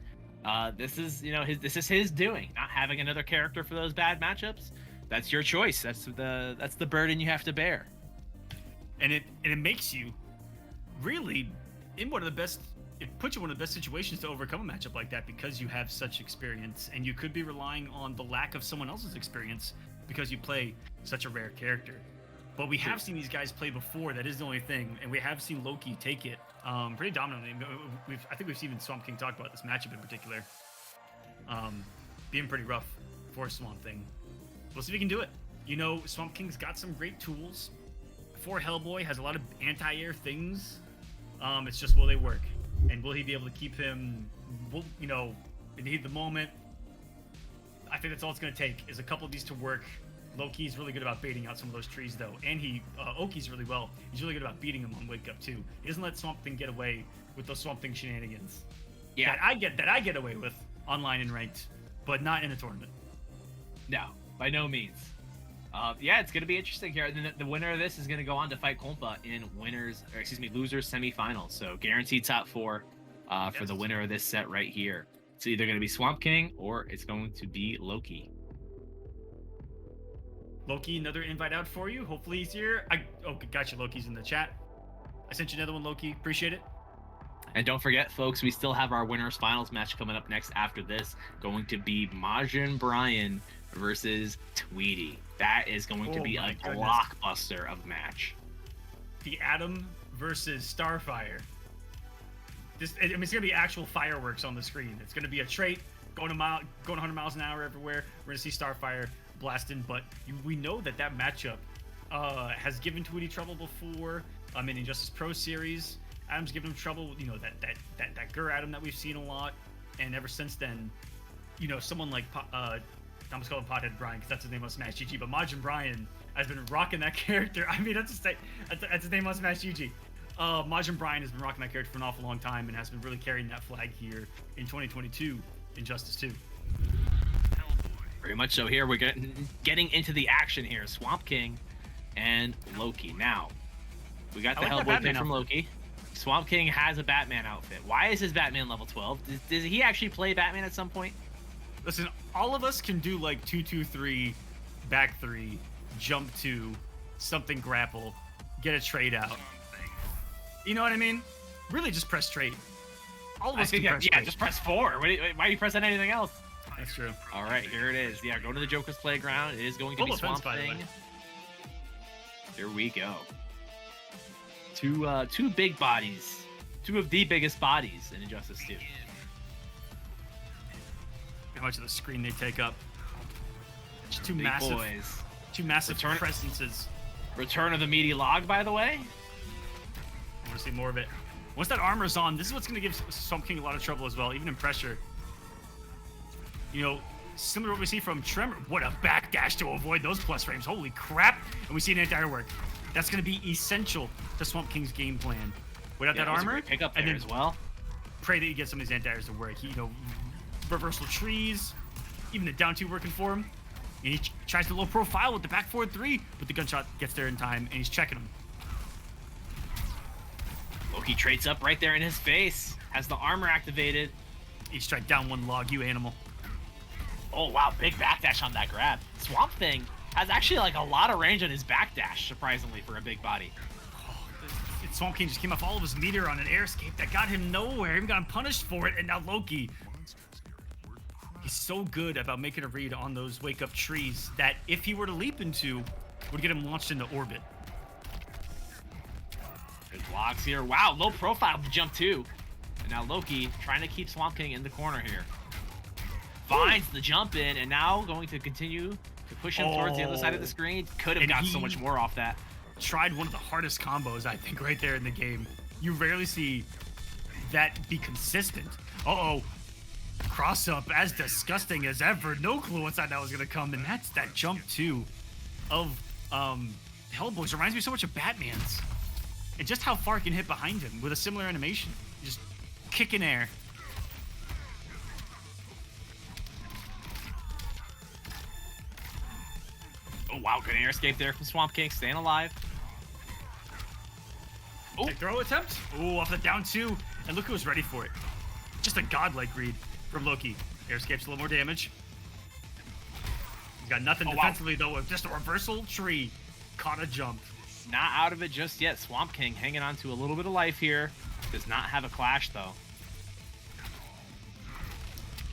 this is his doing. Not having another character for those bad matchups. That's your choice. That's the burden you have to bear. And it makes you really in one of the best. It puts you in one of the best situations to overcome a matchup like that because you have such experience, and you could be relying on the lack of someone else's experience because you play such a rare character. But we have seen these guys play before. That is the only thing, and we have seen Loki take it pretty dominantly. I think we've seen even Swamp King talk about this matchup in particular, being pretty rough for Swamp Thing. We'll see if he can do it. You know, Swamp King's got some great tools. For Hellboy has a lot of anti-air things. It's just, will they work? And will he be able to keep him, in the heat of the moment? I think that's all it's going to take is a couple of these to work. Loki's really good about baiting out some of those trees, though. And Oki's really well. He's really good about beating him on Wake Up, too. He doesn't let Swamp Thing get away with those Swamp Thing shenanigans. Yeah. That I get away with online and ranked, but not in a tournament. No, by no means. It's going to be interesting here. The winner of this is going to go on to fight Kompa in losers semifinals. So guaranteed top 4 for the winner of this set right here. It's either going to be Swamp King or it's going to be Loki. Loki, another invite out for you. Hopefully he's here. Gotcha. Loki's in the chat. I sent you another one, Loki. Appreciate it. And don't forget, folks, we still have our winners finals match coming up next after this. Going to be Majin Brian versus Tweety. That is going to be a blockbuster of a match. The Atom versus Starfire. It's going to be actual fireworks on the screen. It's going to be a trait going 100 miles an hour everywhere. We're going to see Starfire blasting, but we know that matchup has given Tweety trouble before. In Injustice Pro Series, Adam's given him trouble. You know, that Gur Adam that we've seen a lot, and ever since then, you know, someone like I'm just calling him Pothead Brian because that's his name on Smash GG, but Majin Brian has been rocking that character. I mean, that's his name on Smash GG. Majin Brian has been rocking that character for an awful long time and has been really carrying that flag here in 2022 Injustice 2. Very much so. Here we're getting into the action here. Swamp King and Loki. Now, we got the Hellboy pick from Loki. Swamp King has a Batman outfit. Why is his Batman level 12? Does he actually play Batman at some point? Listen, all of us can do like 2-2-3, back 3, jump 2, something grapple, get a trade out. You know what I mean? Really just press trade. All of us can press trade. Just press 4. Why are you pressing anything else? That's true. All right, here it is. Yeah, go to the Joker's Playground. It is going to be Swamp Thing. Here we go. Two big bodies. Two of the biggest bodies in Injustice 2. How much of the screen they take up. Just two big massive boys. Two massive presences. Return of the meaty log, by the way. I want to see more of it. Once that armor's on, this is what's going to give Swamp King a lot of trouble as well, even in pressure. You know, similar to what we see from Tremor. What a backdash to avoid those plus frames. Holy crap. And we see an anti-air work. That's going to be essential to Swamp King's game plan. Without that armor, pick up there as well. Pray that you get some of these anti-airs to work. You know, reversal trees, even the down 2 working for him. And he tries to low profile with the back forward 3, but the gunshot gets there in time, and he's checking him. Loki trades up right there in his face. Has the armor activated. He strike down 1 log, you animal. Oh, wow. Big backdash on that grab. Swamp Thing has actually, like, a lot of range on his backdash, surprisingly, for a big body. Swamp King just came off all of his meter on an air escape that got him nowhere. Even got him punished for it, and now Loki. He's so good about making a read on those wake-up trees that if he were to leap into, would get him launched into orbit. Good blocks here. Wow, low profile jump too. And now Loki trying to keep Swamp King in the corner here. Finds the jump in, and now going to continue to push him towards the other side of the screen. Could have got so much more off that. Tried one of the hardest combos, I think, right there in the game. You rarely see that be consistent. Uh-oh. Cross up as disgusting as ever. No clue what side that was going to come. And that's that jump, too, of Hellboy's. Reminds me so much of Batman's. And just how far it can hit behind him with a similar animation. Just kick in air. Oh, wow. Good air escape there from Swamp King. Staying alive. Oh, throw attempt. Oh, off the down 2. And look who was ready for it. Just a godlike read from Loki. Air escapes a little more damage. He's got nothing defensively, though. Just a reversal tree. Caught a jump. Not out of it just yet. Swamp King hanging on to a little bit of life here. Does not have a clash, though.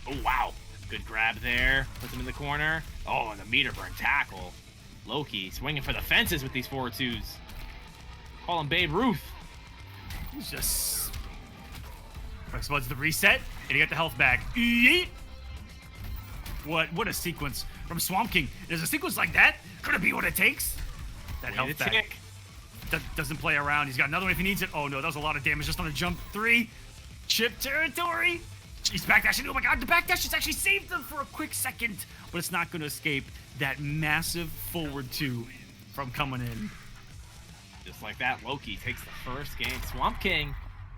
Oh, wow. Good grab there. Puts him in the corner. Oh, and the meter burn tackle. Loki swinging for the fences with these 4-2s. Call him Babe Ruth. He's just... Press buds the reset, and he got the health back. Yeet! What a sequence from Swamp King. There's a sequence like that? Could it be what it takes? That health back. That doesn't play around. He's got another one if he needs it. Oh no, that was a lot of damage just on a jump 3. Chip territory. He's backdashing. Oh my god, the backdash has actually saved them for a quick second. But it's not going to escape that massive forward 2 from coming in. Just like that, Loki takes the first game. Swamp King,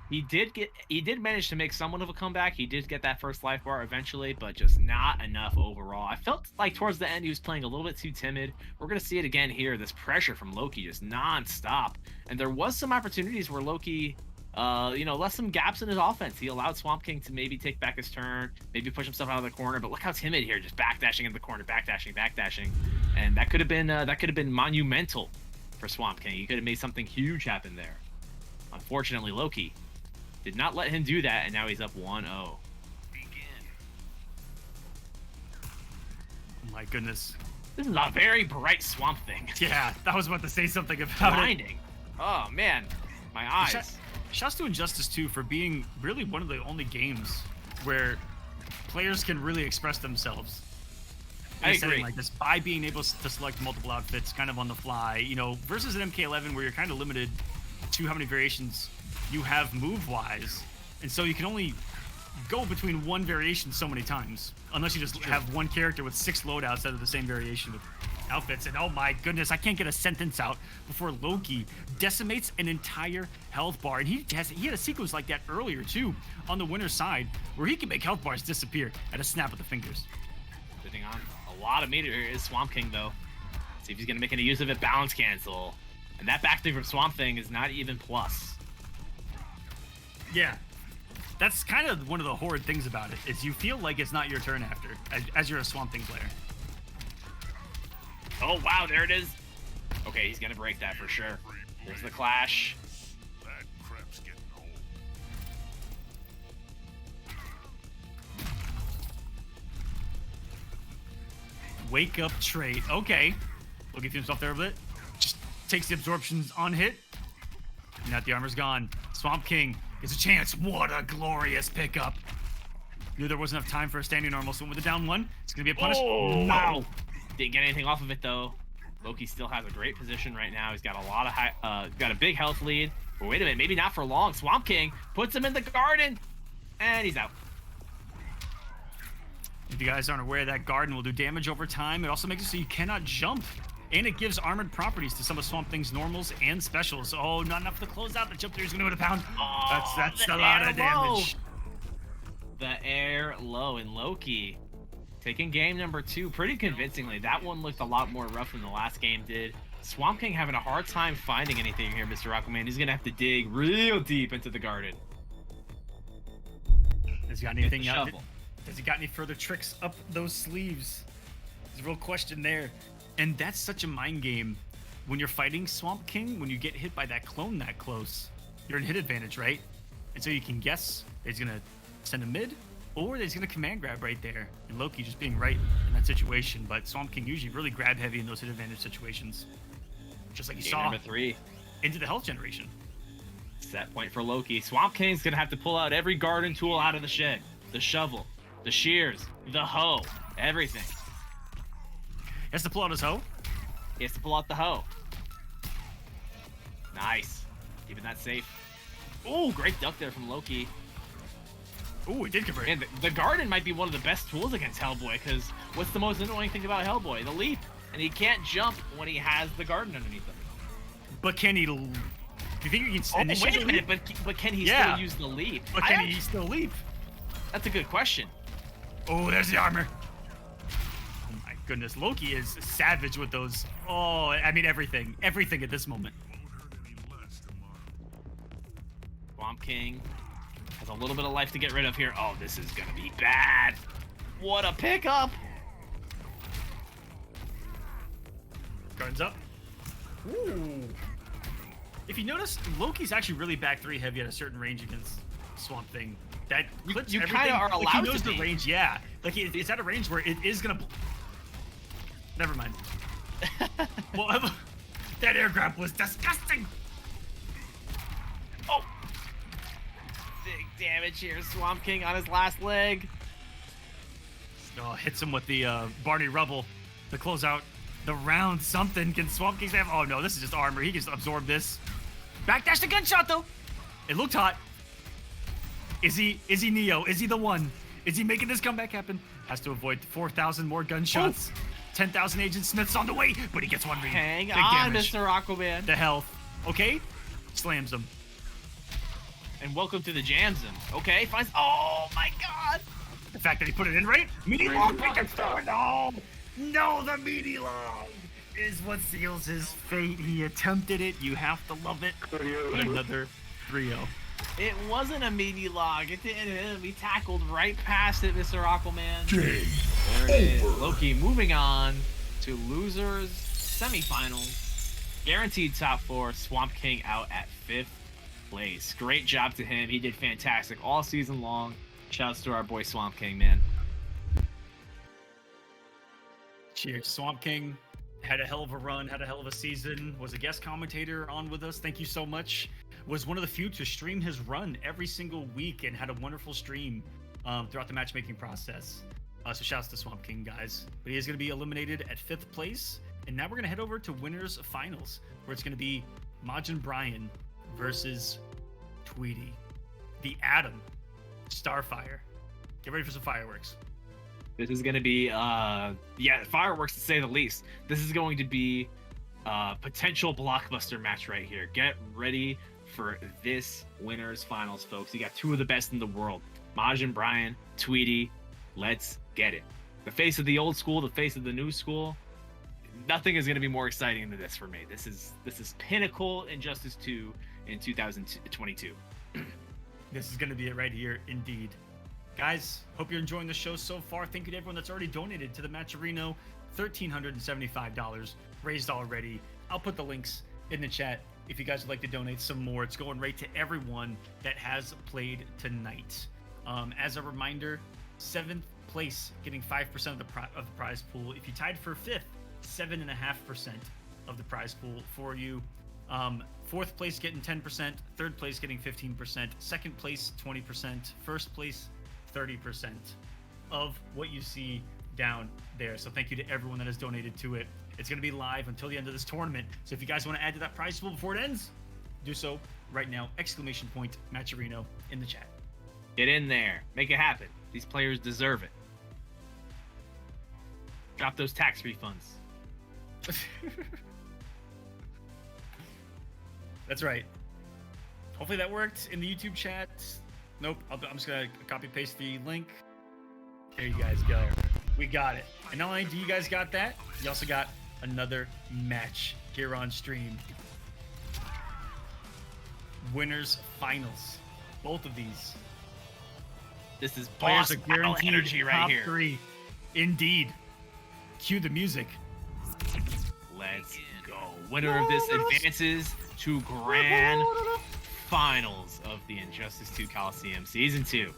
he did manage to make somewhat of a comeback. He did get that first life bar eventually, but just not enough overall. I felt like towards the end he was playing a little bit too timid. We're going to see it again here. This pressure from Loki just non-stop. And there was some opportunities where Loki, left some gaps in his offense. He allowed Swamp King to maybe take back his turn, maybe push himself out of the corner, but look how timid here, just backdashing in the corner, backdashing. And that could have been monumental for Swamp King. He could have made something huge happen there. Unfortunately, Loki did not let him do that, and now he's up 1-0. Oh my goodness. This is a very bright Swamp Thing. Yeah, I was about to say something about blinding. Oh man, my eyes. Shouts to Injustice 2 for being really one of the only games where players can really express themselves. I agree. Like this by being able to select multiple outfits kind of on the fly, versus an MK11 where you're kind of limited to how many variations you have move-wise. And so you can only go between one variation so many times, unless you just have one character with 6 loadouts out of the same variation with outfits. And oh my goodness, I can't get a sentence out before Loki decimates an entire health bar. And he had a sequence like that earlier too on the winner's side, where he can make health bars disappear at a snap of the fingers. Sitting on a lot of meter here is Swamp King though. See if he's gonna make any use of it. Balance cancel, and that back thing from Swamp Thing is not even plus. Yeah. That's kind of one of the horrid things about it, is you feel like it's not your turn after, as you're a Swamp Thing player. Oh, wow, there it is. Okay, he's going to break that for sure. There's the clash. That crap's getting old. Wake up trait. Okay. Looking through himself there a bit. Just takes the absorptions on hit. And now the armor's gone. Swamp King gets a chance. What a glorious pickup. Knew there wasn't enough time for a standing normal, so went with the down one. It's going to be a punish. Oh, No. wow. Didn't get anything off of it, though. Loki still has a great position right now. He's got a lot of got a big health lead. But wait a minute, maybe not for long. Swamp King puts him in the garden, and he's out. If you guys aren't aware, that garden will do damage over time. It also makes it so you cannot jump. And it gives armored properties to some of Swamp Thing's normals and specials. Oh, not enough to close out. The jump there is going to go to pound. Oh, That's the a lot air of damage. The air low, and Loki taking game number 2 pretty convincingly. That one looked a lot more rough than the last game did. Swamp King having a hard time finding anything here, Mr. Aquaman. He's going to have to dig real deep into the garden. Has he got anything out? Shovel. Has he got any further tricks up those sleeves? There's a real question there. And that's such a mind game when you're fighting Swamp King. When you get hit by that clone that close, you're in hit advantage, right? And so you can guess that he's gonna send a mid, or that he's gonna command grab right there. And Loki just being right in that situation. But Swamp King usually really grab heavy in those hit advantage situations, just like you Game saw number 3. into the health generation. Set point for Loki. Swamp King's going to have to pull out every garden tool out of the shed. The shovel, the shears, the hoe, everything. He has to pull out his hoe. He has to pull out the hoe. Nice. Keeping that safe. Oh, great duck there from Loki. Ooh, it did convert. And the garden might be one of the best tools against Hellboy, because what's the most annoying thing about Hellboy? The leap. And he can't jump when he has the garden underneath him. But can he? Do you think he can initiate? Wait a minute, but can he Yeah. still use the leap? But can he still leap? That's a good question. Oh, there's the armor. Oh my goodness, Loki is savage with those. Oh, I mean everything at this moment. Swamp King has a little bit of life to get rid of here. Oh, this is gonna be bad. What a pickup! Guards up. Ooh. If you notice, Loki's actually really back 3 heavy at a certain range against Swamp Thing. That clips you everything. kinda are Like, allowed he knows to the be. range, yeah. Like it's at a range where it is gonna. Never mind. Well, that air grab was disgusting. Oh! Big damage here. Swamp King on his last leg. Oh, hits him with the Barney Rubble to close out the round. Something can Swamp King have? Oh no, this is just armor. He can just absorb this. Backdash the gunshot though. It looked hot. Is he Neo? Is he the one? Is he making this comeback happen? Has to avoid 4,000 more gunshots. 10,000 Agent Smith's on the way, but he gets one read. Hang Big on, damage. Mr. Aquaman. The health. Okay. Slams him. And welcome to the jam zone. Okay, finds. Oh my god! The fact that he put it in right. Meaty long pick and star. No. No, the meaty long is what seals his fate. He attempted it. You have to love it. But another 3-0. It wasn't a meaty log. It didn't hit him. He tackled right past it, Mr. Aquaman. There it is. Loki moving on to losers semifinals. Guaranteed top 4. Swamp King out at 5th place. Great job to him. He did fantastic all season long. Shouts to our boy Swamp King, man. Cheers. Swamp King had a hell of a run, had a hell of a season, was a guest commentator on with us. Thank you so much. Was one of the few to stream his run every single week and had a wonderful stream throughout the matchmaking process. So shouts to Swamp King, guys. But he is going to be eliminated at 5th place. And now we're going to head over to winners finals, where it's going to be Majin Brian versus Tweety. The Atom. Starfire. Get ready for some fireworks. This is going to be, fireworks to say the least. This is going to be a potential blockbuster match right here. Get ready for this winners finals, folks. You got two of the best in the world. Maj and Brian, Tweety, let's get it. The face of the old school, the face of the new school. Nothing is going to be more exciting than this for me. This is pinnacle Injustice 2 in 2022. This is going to be it right here, indeed. Guys, hope you're enjoying the show so far. Thank you to everyone that's already donated to the Matcherino. $1,375 raised already. I'll put the links in the chat if you guys would like to donate some more. It's going right to everyone that has played tonight. As a reminder, 7th place getting 5% of the prize pool. If you tied for 5th, 7.5% of the prize pool for you. 4th place getting 10%, 3rd place getting 15%, 2nd place 20%, 1st place 30% of what you see down there. So thank you to everyone that has donated to it. It's going to be live until the end of this tournament. So if you guys want to add to that prize pool before it ends, do so right now. !Matcherino in the chat. Get in there. Make it happen. These players deserve it. Drop those tax refunds. That's right. Hopefully that worked in the YouTube chat. Nope. I'm just going to copy paste the link. There you guys go. We got it. And not only do you guys got that, you also got another match here on stream. Winners finals. Both of these. This is Players boss are battle guaranteed energy right top here. 3. Indeed. Cue the music. Let's go. Winner of this advances to grand finals of the Injustice 2 Kolosseum Season 2.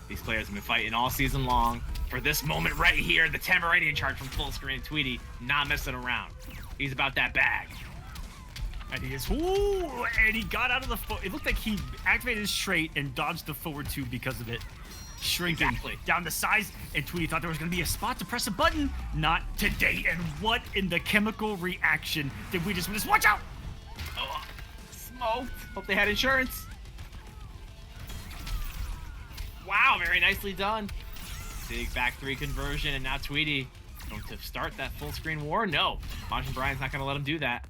These players have been fighting all season long for this moment right here. The Tamaranian charge from full screen. Tweety not messing around. He's about that bag. And he is. Ooh, and he got out of the. It looked like he activated his straight and dodged the forward 2 because of it. Shrinking down the size. And Tweety thought there was going to be a spot to press a button. Not today. And what in the chemical reaction did we just witness? Watch out! Oh, smoked. Hope they had insurance. Wow, very nicely done. Big back 3 conversion, and now Tweety going to start that full screen war. No, Maj and Brian's not going to let him do that.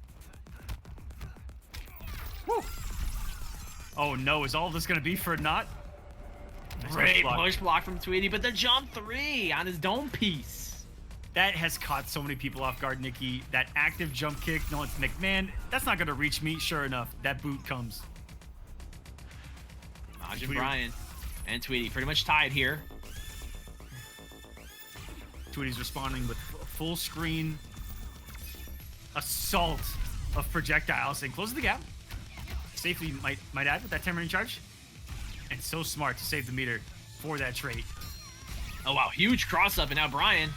Woo. Oh no, is all of this going to be for not? Nice Great push block from Tweety, but the jump 3 on his dome piece. That has caught so many people off guard, Nikki. That active jump kick. No, it's McMahon. That's not going to reach me. Sure enough, that boot comes. Maj and Brian and Tweety pretty much tied here. Tweety's responding with full screen assault of projectiles and closes the gap. Safely might add with that 10-minute charge. And so smart to save the meter for that trait. Oh wow, huge cross up, and now Brian,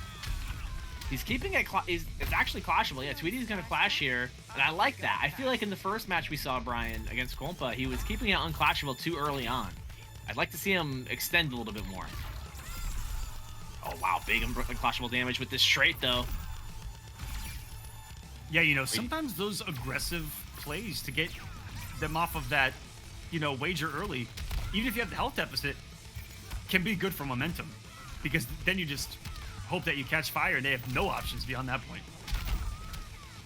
he's keeping it. It's actually clashable. Yeah, Tweety's gonna clash here, and I like that. I feel like in the first match we saw Brian against Kompa, he was keeping it unclashable too early on. I'd like to see him extend a little bit more. Oh wow, big unclashable damage with this straight though. Yeah, you know, sometimes those aggressive plays to get them off of that, you know, wager early, even if you have the health deficit, can be good for momentum. Because then you just hope that you catch fire and they have no options beyond that point.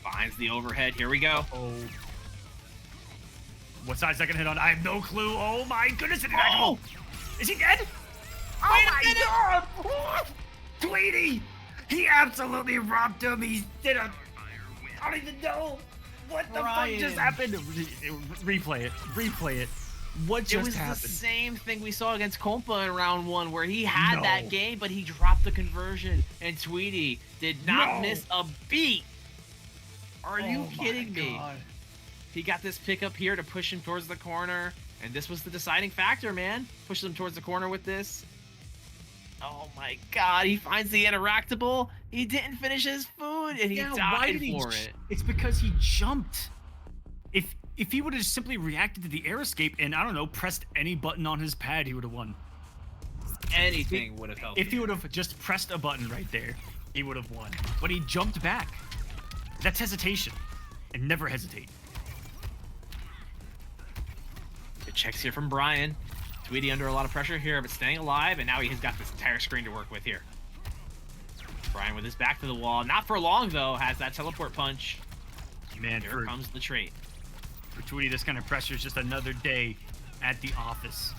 Finds the overhead. Here we go. Oh. What side is that gonna hit on? I have no clue. Oh my goodness, Oh! Is he dead? Oh my god! Tweety! He absolutely robbed him. He did a... I don't even know what the fuck just happened. Replay it. Replay it. What just happened? It was the same thing we saw against Kompa in round 1, where he had that game, but he dropped the conversion, and Tweety did not miss a beat. Are you kidding me? He got this pickup here to push him towards the corner, and this was the deciding factor, man. Pushes him towards the corner with this. Oh my god, he finds the interactable. He didn't finish his food, and he died for it. It's because he jumped. If he would have simply reacted to the air escape and, I don't know, pressed any button on his pad, he would have won. Anything would have helped. If he would have just pressed a button right there, he would have won. But he jumped back. That's hesitation. And never hesitate. Good checks here from Brian. Tweety under a lot of pressure here, but staying alive, and now he has got this entire screen to work with here. Brian with his back to the wall. Not for long, though. Has that teleport punch. Man, Here comes the trait. For Tweety, this kind of pressure is just another day at the office.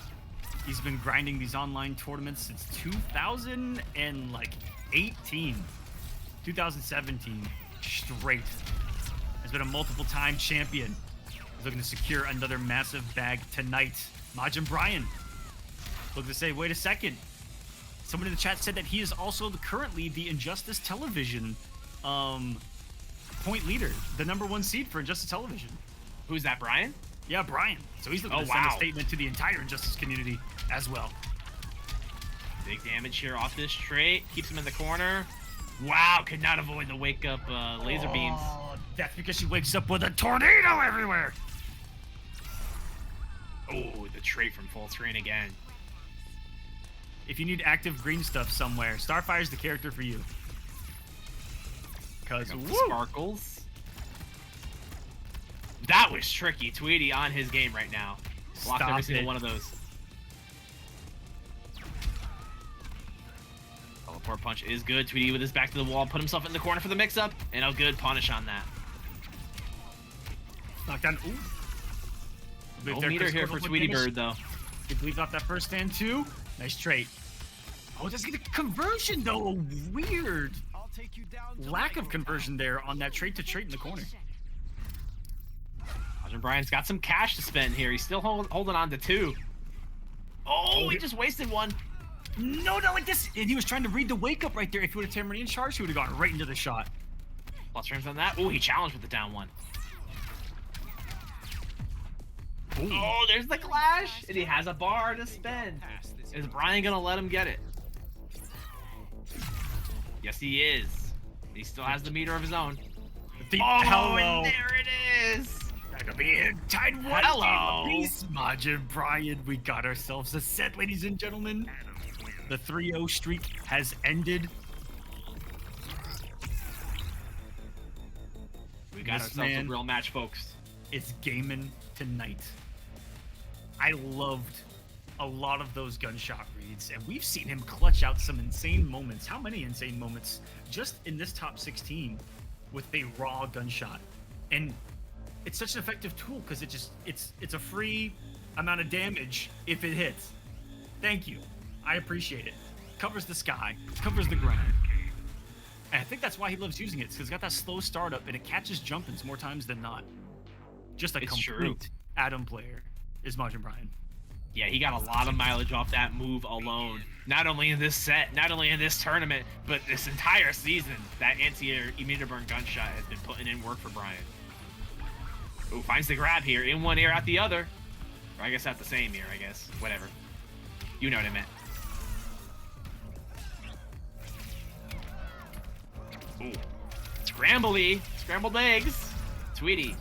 He's been grinding these online tournaments since 2018. 2017 straight. Has been a multiple-time champion. He's looking to secure another massive bag tonight. Majin Brian looking to say, wait a second. Someone in the chat said that he is also currently the Injustice Television point leader, the #1 seed for Injustice Television. Who's that, Brian? Yeah, Brian. So he's looking to send a statement to the entire Injustice community as well. Big damage here off this trait. Keeps him in the corner. Wow, could not avoid the wake-up laser beams. That's because she wakes up with a tornado everywhere. Oh, the trait from full screen again. If you need active green stuff somewhere, Starfire's the character for you. Because sparkles. That was tricky. Tweety on his game right now. Blocked every single one of those. Teleport punch is good. Tweety with his back to the wall, put himself in the corner for the mix-up, and a good punish on that. Knockdown. Ooh. No meter here for Tweety Bird, though. He bleeds off that first stand, too. Nice trait. Oh, doesn't get a conversion, though. A weird lack of conversion there on that trait to trait in the corner. Majin Brian's got some cash to spend here. He's still holding on to 2. Oh, he just wasted 1. No, not like this. And he was trying to read the wake up right there. If he would have Tamarian charge, he would have gone right into the shot. Plus frames on that. Oh, he challenged with the down 1. Ooh. Oh, there's the clash, and he has a bar to spend. Is Brian gonna let him get it? Yes, he is. He still has the meter of his own. Hello. And there it is. That could be it. Tied 1 Hello. apiece. Majin Brian, we got ourselves a set, ladies and gentlemen. The 3-0 streak has ended. We got ourselves a real match, folks. It's gaming tonight. I loved a lot of those gunshot reads, and we've seen him clutch out some insane moments. How many insane moments just in this top 16 with a raw gunshot? And it's such an effective tool because it's a free amount of damage if it hits. Thank you. I appreciate it. Covers the sky, covers the ground. And I think that's why he loves using it, because it's got that slow startup and it catches jump-ins more times than not. Just a complete Atom player is Majin Brian. Yeah, he got a lot of mileage off that move alone. Not only in this set, not only in this tournament, but this entire season. That anti-air meter burn gunshot has been putting in work for Brian. Ooh, finds the grab here. In one ear, out the other. Or I guess out the same ear, I guess. Whatever. You know what I meant. Ooh. Scrambled eggs. Tweety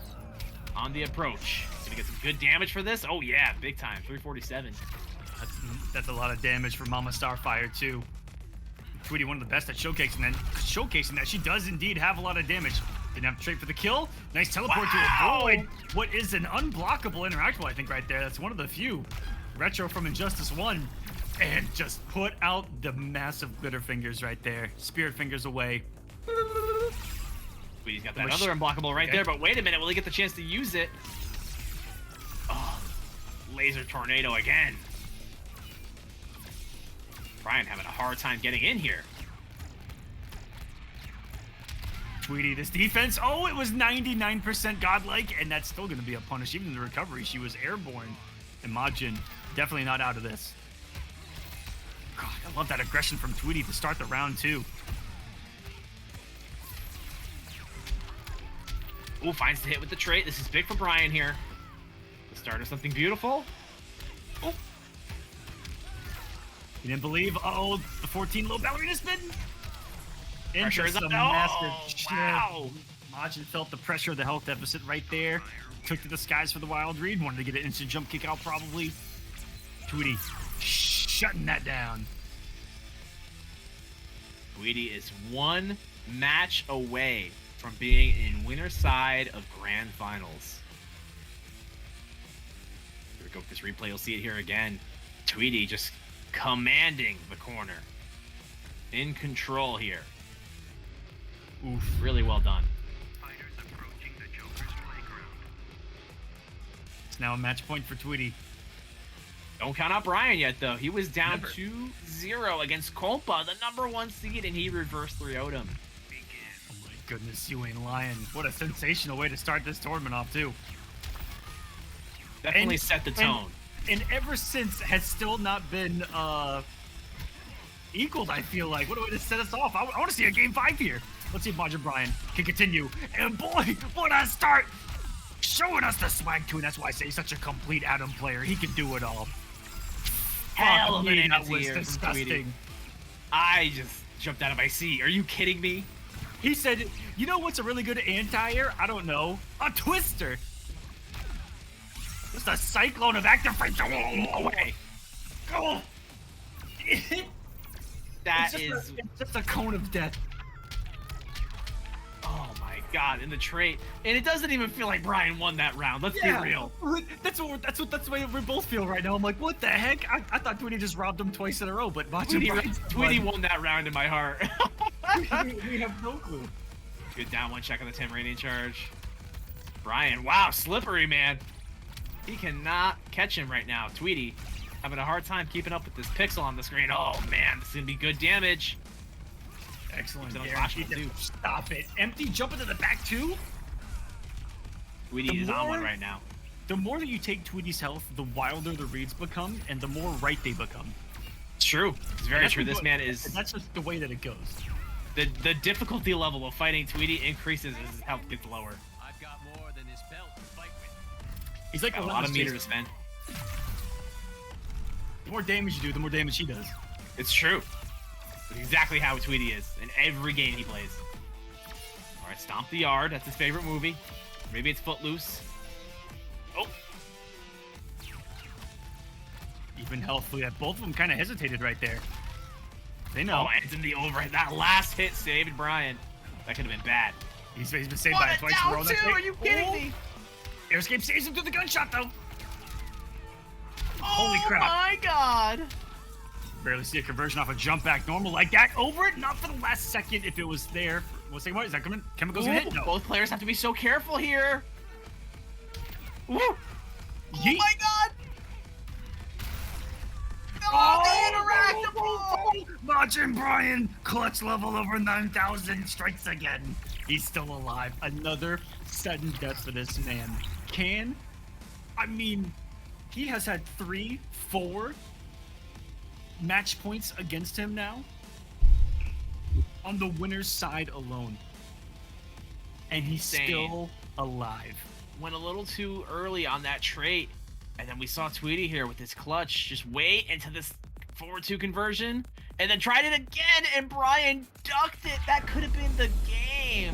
on the approach. Gonna get some good damage for this. Oh yeah, big time. 347. That's a lot of damage for Mama Starfire too. Tweety, one of the best at showcasing that she does indeed have a lot of damage. Didn't have to trade for the kill. Nice teleport to avoid what is an unblockable interactable, I think, right there. That's one of the few. Retro from Injustice 1. And just put out the massive glitter fingers right there. Spirit fingers away. He's got that other unblockable right there, but wait a minute, will he get the chance to use it? Oh, laser tornado again. Brian having a hard time getting in here. Tweety, this defense. Oh, it was 99% godlike, and that's still going to be a punish. Even in the recovery, she was airborne. And Majin definitely not out of this. God, I love that aggression from Tweety to start the round, too. Ooh, finds the hit with the trait. This is big for Brian here. The start of something beautiful. Oh. You didn't believe? Uh-oh, the 14 low ballerina spin. Pressure is up. Massive wow. Majin felt the pressure of the health deficit right there. Took to the skies for the wild read. Wanted to get an instant jump kick out probably. Tweety shutting that down. Tweety is one match away from being in winner's side of grand finals. Here we go with this replay. You'll see it here again. Tweety just commanding the corner. In control here. Oof. Really well done. It's now a match point for Tweety. Don't count out Brian yet, though. He was down Never. 2-0 against Kolpa, the #1 seed, and he reversed 3-0'd him. Oh my goodness, you ain't lying. What a sensational way to start this tournament off, too. Definitely And- set the tone. And ever since has still not been equaled, I feel like. What a way to set us off. I want to see a game 5 here. Let's see if Majin Brian can continue. And boy, what a start. Showing us the swag too, and that's why I say he's such a complete Adam player. He can do it all. Hell Fuck of an me, that anti was here from Tweety. disgusting. I just jumped out of my seat. Are you kidding me? He said, you know what's a really good anti-air? I don't know. A twister. Just a cyclone of active frames. No way. Go. That It's is... just a cone of death. Oh my god, in the trait. And it doesn't even feel like Brian won that round. Let's be real. That's the way we both feel right now. I'm like, what the heck? I thought Tweety just robbed him twice in a row, but Tweety won that round in my heart. we have no clue. Good down one check on the 10 radiant charge. Brian, wow, slippery, man. He cannot catch him right now. Tweety having a hard time keeping up with this pixel on the screen. Oh man, this is gonna be good damage. Excellent. He's Guaranteed unflashable, too. Stop it. Empty jump into the back too. Tweety is on one right now. The more that you take Tweety's health, the wilder the reads become, and the more right they become. It's true. It's very true. This man is... That's just the way that it goes. The difficulty level of fighting Tweety increases as his health gets lower. I've got more than this belt to fight with. He's like Got a lot relentless of meter to chaser. spend. The more damage you do, the more damage he does. It's true. It's exactly how Tweety is in every game he plays. All right, Stomp the Yard. That's his favorite movie. Maybe it's Footloose. Oh, Even healthfully, that both of them kind of hesitated right there. They know. oh, and it's in the overhead. That last hit saved Brian. That could have been bad. He's been saved by it twice in a row. Down That's two? great. Are you kidding Oh, me? Air escape saves him through the gunshot, though. Oh Holy crap. my god. Barely see a conversion off a jump back normal like that. Over it, not for the last second if it was there. One second, what? Is that coming? Chemicals gonna hit? No. Both players have to be so careful here. Woo. Oh Yeet. my god. Oh, the interactable! Majin Brian, clutch level over 9,000, strikes again. He's still alive. Another sudden death for this man. He has had 3-4 match points against him now on the winner's side alone. And he's Insane. still alive. Went a little too early on that trait. And then we saw Tweety here with his clutch. Just wait into this 4-2 conversion. And then tried it again, and Brian ducked it. That could have been the game.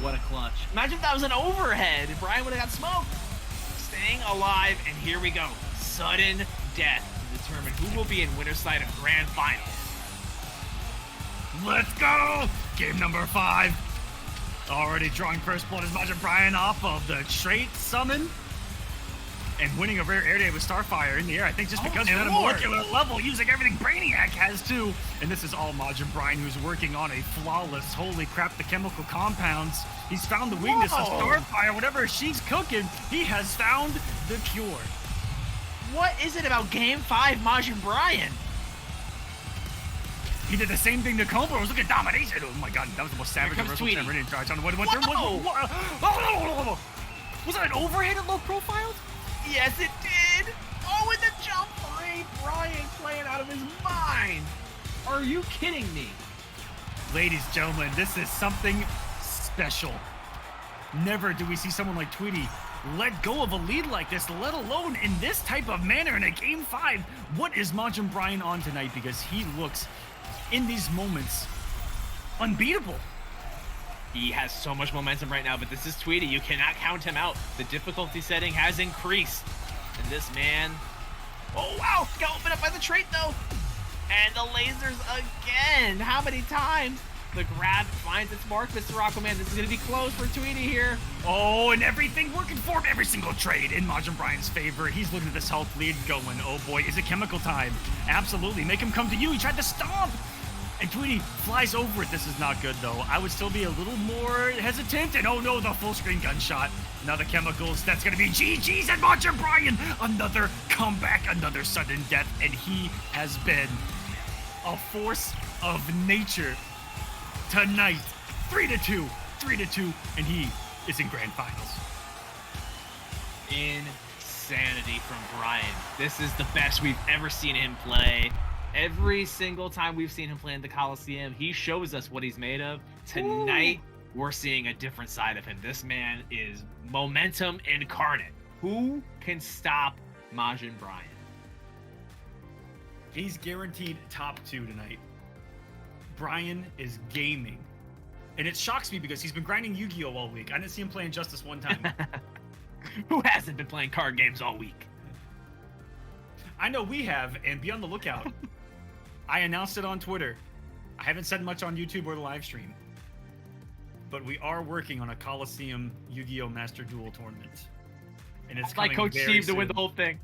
What a clutch. Imagine if that was an overhead and Brian would have got smoked. Staying alive, and here we go. Sudden death to determine who will be in winner's side of grand finals. Let's go! Game number 5. Already drawing first blood as Majin Brian off of the trait summon. And winning a rare air day with Starfire in the air, I think just because of that molecular level, using everything Brainiac has too. And this is all Majin Brian, who's working on a flawless, holy crap, the chemical compounds. He's found the weakness of Starfire, whatever she's cooking, he has found the cure. What is it about Game 5 Majin Brian? He did the same thing to Combo. Look at domination. Oh my god, that was the most savage comes reversal Tweety. ever in charge on what went through. Was that an overhead at low profiled? Yes, it did. Oh, and the jump 3. Brian playing out of his mind. Are you kidding me? Ladies and gentlemen, this is something special. Never do we see someone like Tweety let go of a lead like this, let alone in this type of manner in a Game 5. What is Majin Brian on tonight? Because he looks, in these moments, unbeatable. He has so much momentum right now, but this is Tweety. You cannot count him out. The difficulty setting has increased. And this man... Oh, wow! Got opened up by the trait, though. And the lasers again. How many times The grab finds its mark, Mr. Aquaman. This is going to be close for Tweety here. Oh, and everything working for him. Every single trade in Majin Brian's favor. He's looking at this health lead going, oh boy, is it chemical time? Absolutely. Make him come to you. He tried to stomp. And Tweety flies over it. This is not good, though. I would still be a little more hesitant. And oh no, the full screen gunshot. Now the chemicals. That's going to be GG's and Majin Brian. Another comeback, another sudden death. And he has been a force of nature tonight. 3-2, 3-2, and he is in grand finals. Insanity from Brian. This is the best we've ever seen him play. Every single time we've seen him play in the Kolosseum, he shows us what he's made of. Tonight, we're seeing a different side of him. This man is momentum incarnate. Who can stop Majin Brian? He's guaranteed top 2 tonight. Brian is gaming. And it shocks me because he's been grinding Yu-Gi-Oh! All week. I didn't see him play Injustice one time. Who hasn't been playing card games all week? I know we have, and be on the lookout. I announced it on Twitter. I haven't said much on YouTube or the live stream. But we are working on a Kolosseum Yu-Gi-Oh! Master Duel tournament. And it's like coming Coach very Steve to win soon. the whole thing.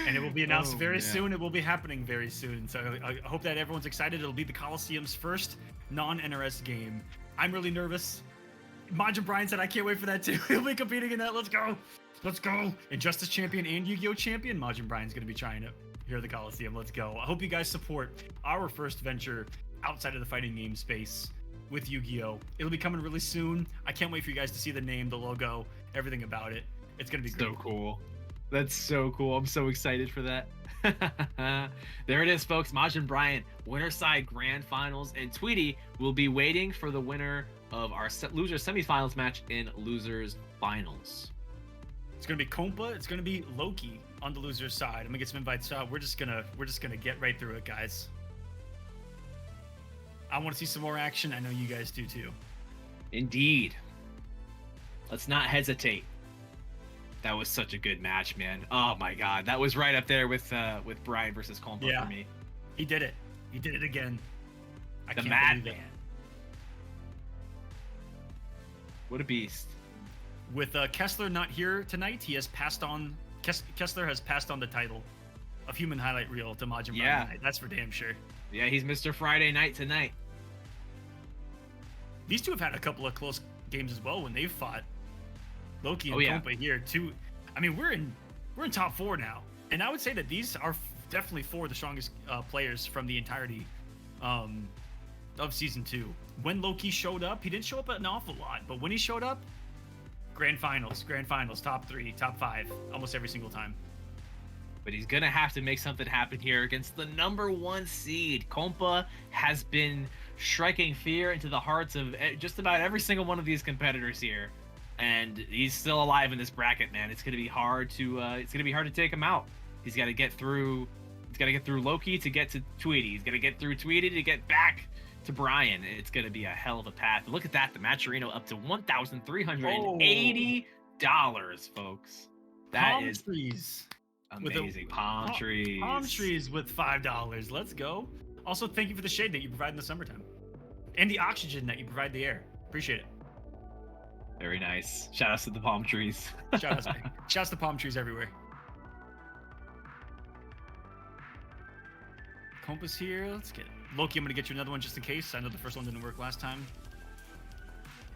And it will be announced Oh, very man. soon. It will be happening very soon. So I hope that everyone's excited. It'll be the Kolosseum's first non-NRS game. I'm really nervous. Majin Brian said I can't wait for that too. He'll be competing in that. Let's go. Let's go. Injustice champion and Yu-Gi-Oh! Champion. Majin Brian's going to be trying it here at the Kolosseum. Let's go. I hope you guys support our first venture outside of the fighting game space with Yu-Gi-Oh! It'll be coming really soon. I can't wait for you guys to see the name, the logo, everything about it. It's going to be great. So cool. That's so cool. I'm so excited for that. There it is, folks. Majin Brian, winner side grand finals, and Tweety will be waiting for the winner of our loser semifinals match in losers finals. It's gonna be Kompa. It's gonna be Loki on the loser's side. I'm gonna get some invites out. We're just gonna get right through it, guys. I want to see some more action. I know you guys do too. Indeed. Let's not hesitate. That was such a good match, man. Oh my god, that was right up there with Brian versus Kompa for me. He did it. He did it again. I The can't madman. believe it. What a beast. With Kessler not here tonight, he has passed on. Kessler has passed on the title of Human Highlight Reel to Majin Brian Yeah. tonight. That's for damn sure. Yeah, he's Mr. Friday Night tonight. These two have had a couple of close games as well when they've fought. Loki and Oh, yeah. Kompa here too. I mean, we're in top 4 now, and I would say that these are definitely 4 of the strongest players from the entirety of season 2. When Loki showed up, he didn't show up an awful lot, but when he showed up, grand finals, top 3, top 5, almost every single time. But he's gonna have to make something happen here against the #1 seed. Kompa has been striking fear into the hearts of just about every single one of these competitors here, and he's still alive in this bracket, man. It's gonna be hard to take him out. He's got to get through. He's got to get through Loki to get to Tweety. He's got to get through Tweety to get back to Brian. It's gonna be a hell of a path. But look at that, the Matcherino up to $1,380, folks. That Palm is trees. amazing. Palm trees. Palm trees with $5. Let's go. Also, thank you for the shade that you provide in the summertime, and the oxygen that you provide the air. Appreciate it. Very nice. Shout outs to the palm trees. Shout outs to palm trees everywhere. Compass here. Let's get Loki. I'm gonna get you another one just in case. I know the first one didn't work last time.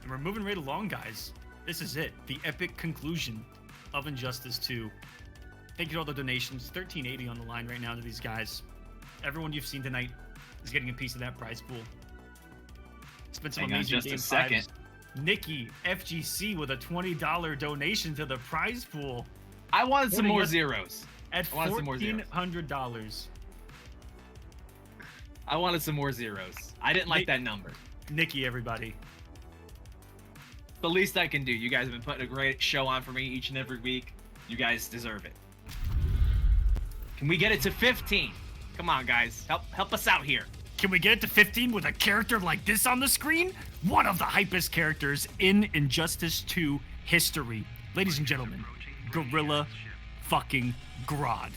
And we're moving right along, guys. This is it. The epic conclusion of Injustice 2. Thank you to all the donations. $13.80 on the line right now to these guys. Everyone you've seen tonight is getting a piece of that prize pool. It's been some Hang on amazing just a game second. fives. Nikki FGC with a $20 donation to the prize pool I wanted some more Yes. zeros. at I wanted some more zeros. $1,400. I wanted some more zeros. I didn't like Nick- that number. Nikki, everybody. The least I can do. You guys have been putting a great show on for me each and every week. You guys deserve it. Can we get it to 15? Come on, guys. Help us out here. Can we get it to 15 with a character like this on the screen? One of the hypest characters in Injustice 2 history. Ladies and gentlemen, Gorilla fucking Grodd.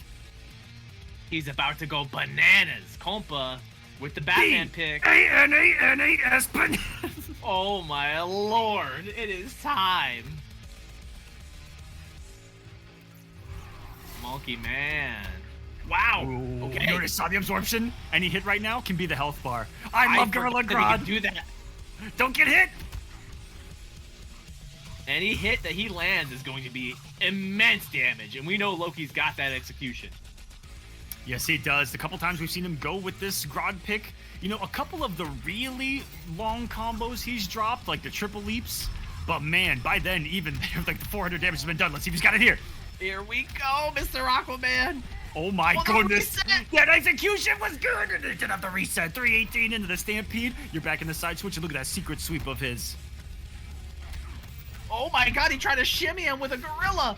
He's about to go bananas. Kompa With the Batman pick. Aspen. Oh my lord, it is time. Monkey man. Wow. Ooh, Okay. You notice saw the absorption? Any hit right now can be the health bar. I love Gorilla forgot that Grodd. he can do that. Don't get hit. Any hit that he lands is going to be immense damage, and we know Loki's got that execution. Yes, he does. The couple times we've seen him go with this Grodd pick, you know, a couple of the really long combos he's dropped, like the triple leaps. But man, by then, even like the 400 damage has been done. Let's see if he's got it here. Here we go, Mr. Aquaman. Oh my Well, goodness. reset. That execution was good. And it did have the reset. 318 into the Stampede. You're back in the side switch. And look at that secret sweep of his. Oh my god, he tried to shimmy him with a gorilla.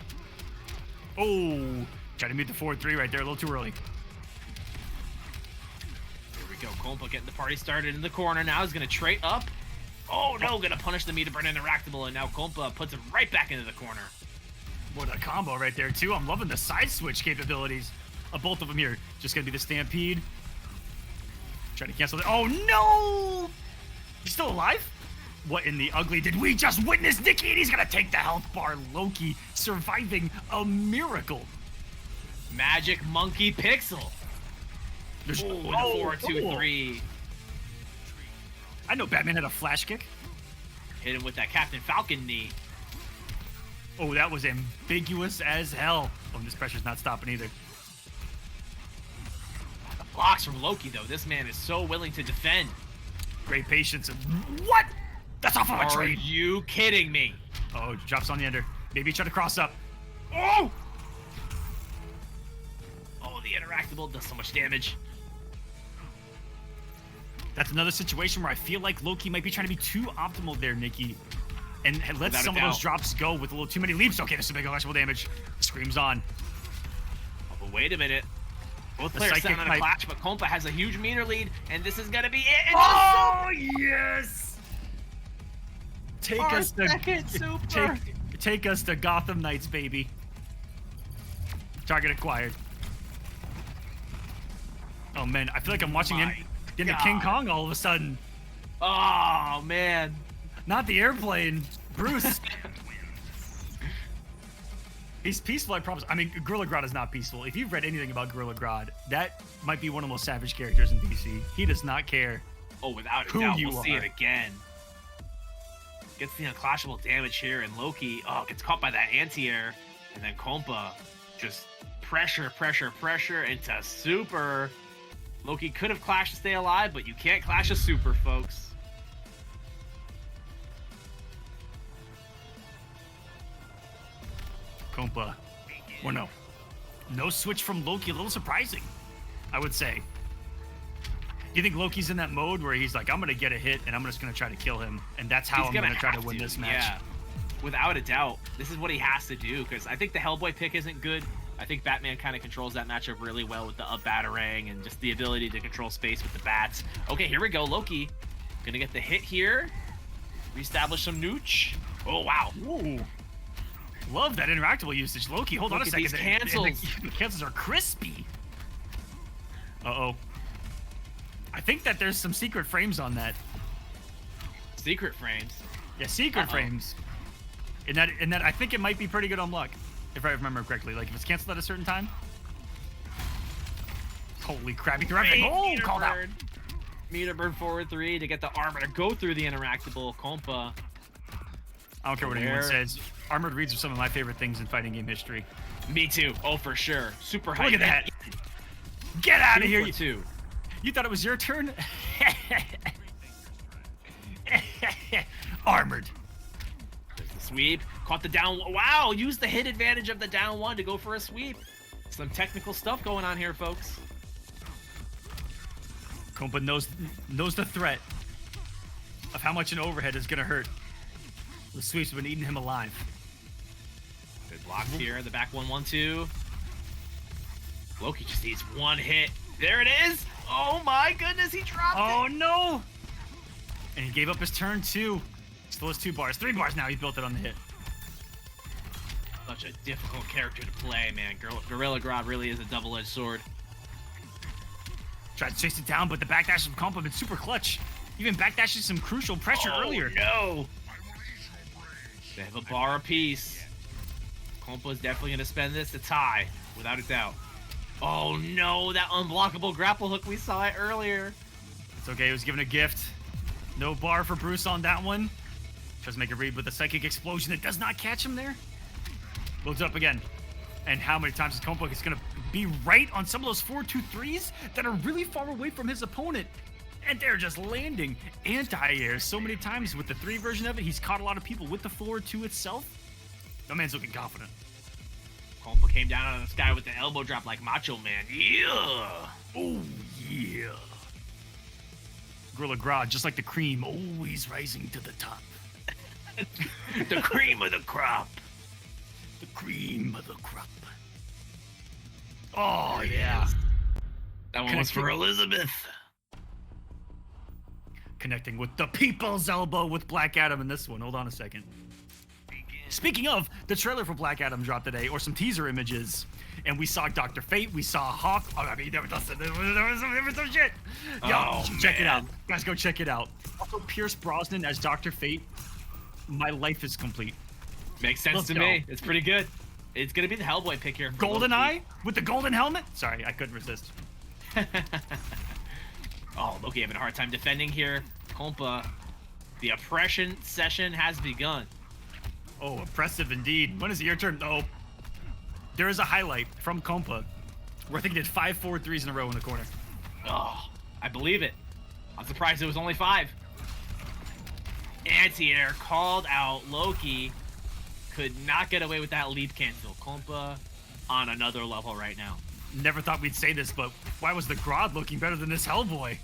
Oh, tried to meet the 4-3 right there. A little too early. Here we go, Kompa getting the party started in the corner. Now he's going to trade up. Oh no, going to punish the meter burn interactable. And now Kompa puts him right back into the corner. What a combo right there, too. I'm loving the side switch capabilities of both of them here. Just going to be the Stampede. Trying to cancel that. Oh, no! He's still alive? What in the ugly did we just witness? Nikki, and he's going to take the health bar. Loki surviving a miracle. Magic Monkey Pixel. There's Ooh, with a 4-2-3. I know Batman had a flash kick. Hit him with that Captain Falcon knee. Oh, that was ambiguous as hell. Oh, this pressure's not stopping either. The blocks from Loki, though. This man is so willing to defend. Great patience. What? That's off of a Are trade. you kidding me? Oh, drops on the ender. Maybe try to cross up. Oh! Oh, the interactable does so much damage. That's another situation where I feel like Loki might be trying to be too optimal there, Nikki. And let Without a some of those doubt. drops go with a little too many leaps. Okay, this is big electrical damage. Screams on. Oh, but wait a minute. Both The players psychic sound on a might- clash, but Kompa has a huge meter lead, and this is gonna be it. And Oh, yes! Take Our us to second super. take us to Gotham Knights, baby. Target acquired. Oh man, I feel like I'm watching him My get into King God. Kong all of a sudden. Oh man. Not the airplane, Bruce. He's peaceful, I promise. I mean, Gorilla Grodd is not peaceful. If you've read anything about Gorilla Grodd, that might be one of the most savage characters in DC. He does not care. Oh, without a Who doubt, you we'll see are. it again. Gets the unclashable damage here, and Loki, gets caught by that anti-air, and then Kompa just pressure into super. Loki could have clashed to stay alive, but you can't clash a super, folks. Kompa. Well, no switch from Loki. A little surprising, I would say. Do you think Loki's in that mode where he's like, I'm going to get a hit and I'm just going to try to kill him, and that's how He's I'm going to gonna try to have win to, this match? Yeah, without a doubt. This is what he has to do, because I think the Hellboy pick isn't good. I think Batman kind of controls that matchup really well with the up batarang and just the ability to control space with the bats. Okay, here we go. Loki gonna get the hit here. Reestablish some nooch. Oh, wow. Ooh. Love that interactable usage. Loki, hold on Look a at second. these The- cancels. The cancels are crispy. Uh-oh. I think that there's some secret frames on that. Secret frames. Yeah, secret Uh-oh. frames. And that I think it might be pretty good on luck, if I remember correctly. Like if it's canceled at a certain time. Holy crap! You can Great oh, meter called out. burn. Meter burn forward 3 to get the armor to go through the interactable. Kompa. I don't care what anyone There. says. Armored reads are some of my favorite things in fighting game history. Me too. Oh, for sure. Super hype. Look at that! Get out of here! You, 2. you thought it was your turn? Armored. There's the sweep. Caught the down. Wow, use the hit advantage of the down one to go for a sweep. Some technical stuff going on here, folks. Kompa knows the threat of how much an overhead is gonna hurt. The sweeps have been eating him alive. Good blocks here. The back 1-1-2. Loki just needs one hit. There it is. Oh my goodness, he dropped Oh it. no! And he gave up his turn too. Still has 2 bars, 3 bars now. He built it on the hit. Such a difficult character to play, man. Gorilla Grodd really is a double-edged sword. Tried to chase it down, but the backdash from Kompa been super clutch. Even backdashing some crucial pressure earlier. No! They have a bar apiece. Kompa is definitely going to spend this to tie, without a doubt. Oh no, that unblockable grapple hook, we saw it earlier. It's okay, he was given a gift. No bar for Bruce on that one. Tries to make a read with a psychic explosion that does not catch him there. Loads up again. And how many times is Kompa is going to be right on some of those 4-2-3s that are really far away from his opponent? And they're just landing anti-air so many times with the 3 version of it. He's caught a lot of people with the 4-2 itself. No man's looking confident. Kompa came down on the sky with the elbow drop like Macho Man. Yeah! Oh, yeah. Gorilla Grodd, just like the cream, always rising to the top. The cream of the crop. The cream of the crop. Oh, yeah. That one was for Elizabeth. Connecting with the People's Elbow with Black Adam in this one. Hold on a second. Speaking of, the trailer for Black Adam dropped today, or some teaser images, and we saw Dr. Fate, we saw Hawk. Oh, I mean, there was some shit. Yo, check it out. Guys, go check it out. Also, Pierce Brosnan as Dr. Fate. My life is complete. Makes sense to me. It's pretty good. It's going to be the Hellboy pick here. GoldenEye with the golden helmet? Sorry, I couldn't resist. Oh, Loki having a hard time defending here. Kompa, the oppression session has begun. Oh, impressive indeed. When is it your turn? Oh, there is a highlight from Kompa where I think he did 5 4-3s in a row in the corner. Oh, I believe it. I'm surprised it was only 5. Anti-air called out. Loki could not get away with that leap cancel. Kompa on another level right now. Never thought we'd say this, but why was the Grodd looking better than this Hellboy?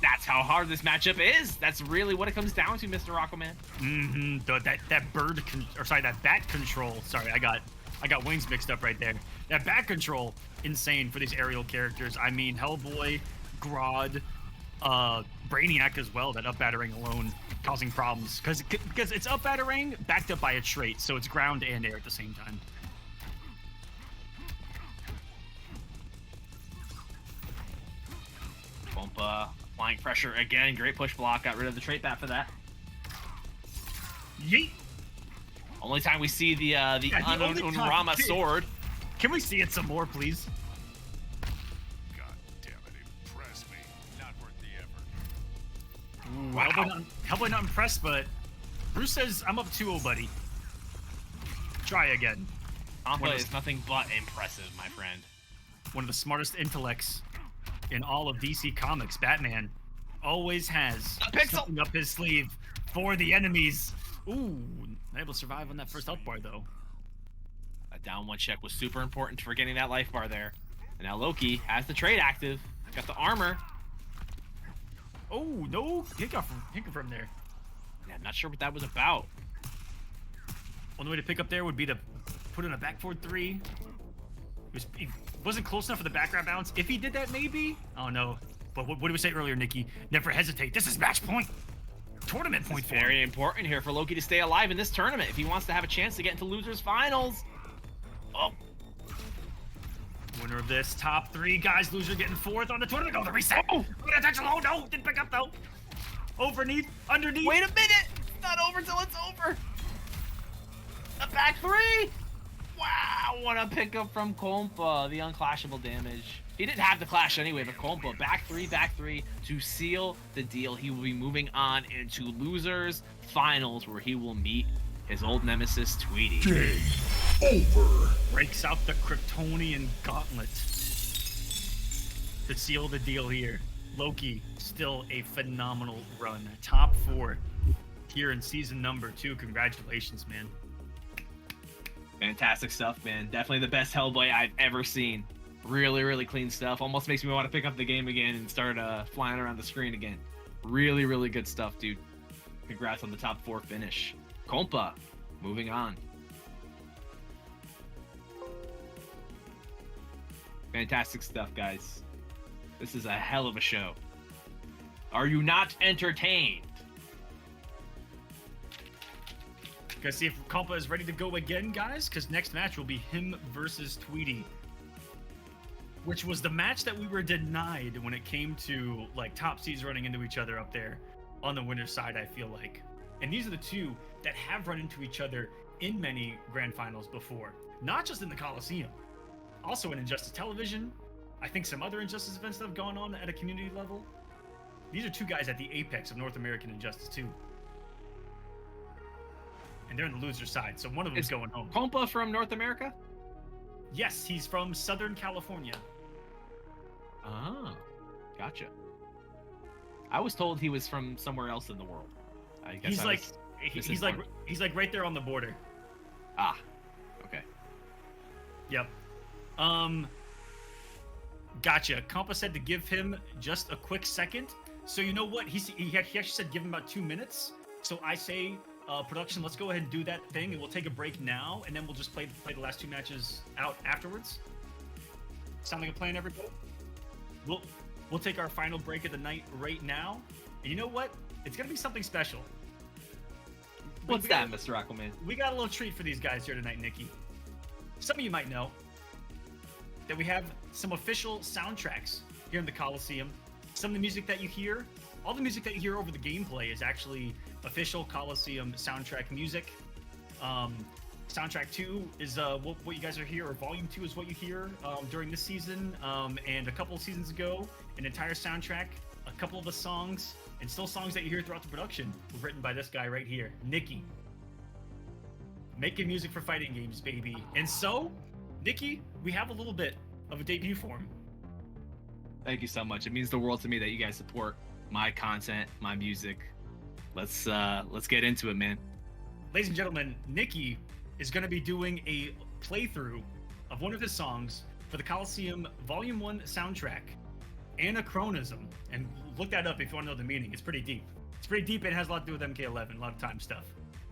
That's how hard this matchup is. That's really what it comes down to, Mr. Aquaman. Mm-hmm. That bat control. Sorry, I got wings mixed up right there. That bat control, insane for these aerial characters. I mean, Hellboy, Grodd, Brainiac as well. That up battering alone causing problems because it's up battering backed up by a trait, so it's ground and air at the same time. Kompa applying pressure again. Great push block. Got rid of the trait bat for that. Yeet. Only time we see the Unrama sword. Can we see it some more, please? God damn it, impress me. Not worth the effort. Ooh, Wow. Hellboy not impressed, but Bruce says I'm up 2-0, buddy. Try again. Kompa is nothing but impressive, my friend. One of the smartest intellects in all of DC Comics. Batman always has something up his sleeve for the enemies. Ooh, able to survive on that first health bar, though. A down 1 check was super important for getting that life bar there. And now Loki has the trait active. Got the armor. Oh, no. Hiccup from there. Yeah, I'm not sure what that was about. Only way to pick up there would be to put in a back forward 3. He wasn't close enough for the background bounce. If he did that, maybe? Oh, no. But what did we say earlier, Nikki? Never hesitate. This is match point. Tournament point for him. Very important here for Loki to stay alive in this tournament if he wants to have a chance to get into losers finals. Oh. Winner of this top 3 guys. Loser getting 4th on the tournament. Oh, the reset. Oh, attention. Oh, no. Didn't pick up, though. Overneath. Underneath. Wait a minute. It's not over till it's over. A back 3. Wow, what a pickup from Kompa. The unclashable damage. He didn't have the clash anyway, but Kompa, back 3 to seal the deal. He will be moving on into losers finals where he will meet his old nemesis, Tweety. Game over. Breaks out the Kryptonian gauntlet to seal the deal here. Loki, still a phenomenal run. Top 4 here in season number 2. Congratulations, man. Fantastic stuff, man. Definitely the best Hellboy I've ever seen. Really, really clean stuff. Almost makes me want to pick up the game again and start flying around the screen again. Really, really good stuff, dude. Congrats on the top 4 finish. Kompa, moving on. Fantastic stuff, guys. This is a hell of a show. Are you not entertained? Gotta see if Kompa is ready to go again, guys, because next match will be him versus Tweety. which was the match that we were denied when it came to like top seeds running into each other up there on the winner's side, I feel like. And these are the two that have run into each other in many grand finals before, not just in the Kolosseum, also in Injustice Television. I think some other Injustice events that have gone on at a community level. These are two guys at the apex of North American Injustice 2. And they're on the loser side, so one of them is going home. Compa from North America? Yes, he's from Southern California. Ah, gotcha. I was told he was from somewhere else in the world. I guess he's like right there on the border. Ah, okay. Yep. Gotcha. Compa said to give him just a quick second. So you know what? He actually said give him about 2 minutes. So I say, production, let's go ahead and do that thing, and we'll take a break now, and then we'll just play the last 2 matches out afterwards. Sound like a plan, everybody? We'll take our final break of the night right now. And you know what? It's gonna be something special. What's that, Mr. Aquaman? We got a little treat for these guys here tonight, Nikki. Some of you might know that we have some official soundtracks here in the Kolosseum. Some of the music that you hear, all the music that you hear over the gameplay is actually official Kolosseum soundtrack music. Soundtrack 2 is what you guys are here, or Volume 2 is what you hear during this season. And a couple of seasons ago, an entire soundtrack, a couple of the songs, and still songs that you hear throughout the production were written by this guy right here, Nikki. Making music for fighting games, baby. And so, Nikki, we have a little bit of a debut for him. Thank you so much. It means the world to me that you guys support my content, my music. Let's get into it, man. Ladies and gentlemen, Nikki is going to be doing a playthrough of one of his songs for the Kolosseum Volume 1 soundtrack, Anachronism. And look that up if you want to know the meaning. It's pretty deep. It's pretty deep. It has a lot to do with MK11, a lot of time stuff.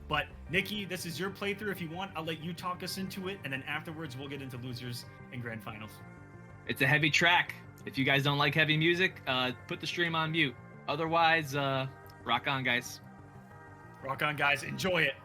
But Nikki, this is your playthrough. If you want, I'll let you talk us into it, and then afterwards we'll get into losers and grand finals. It's a heavy track. If you guys don't like heavy music, put the stream on mute. Otherwise, rock on, guys. Rock on, guys. Enjoy it.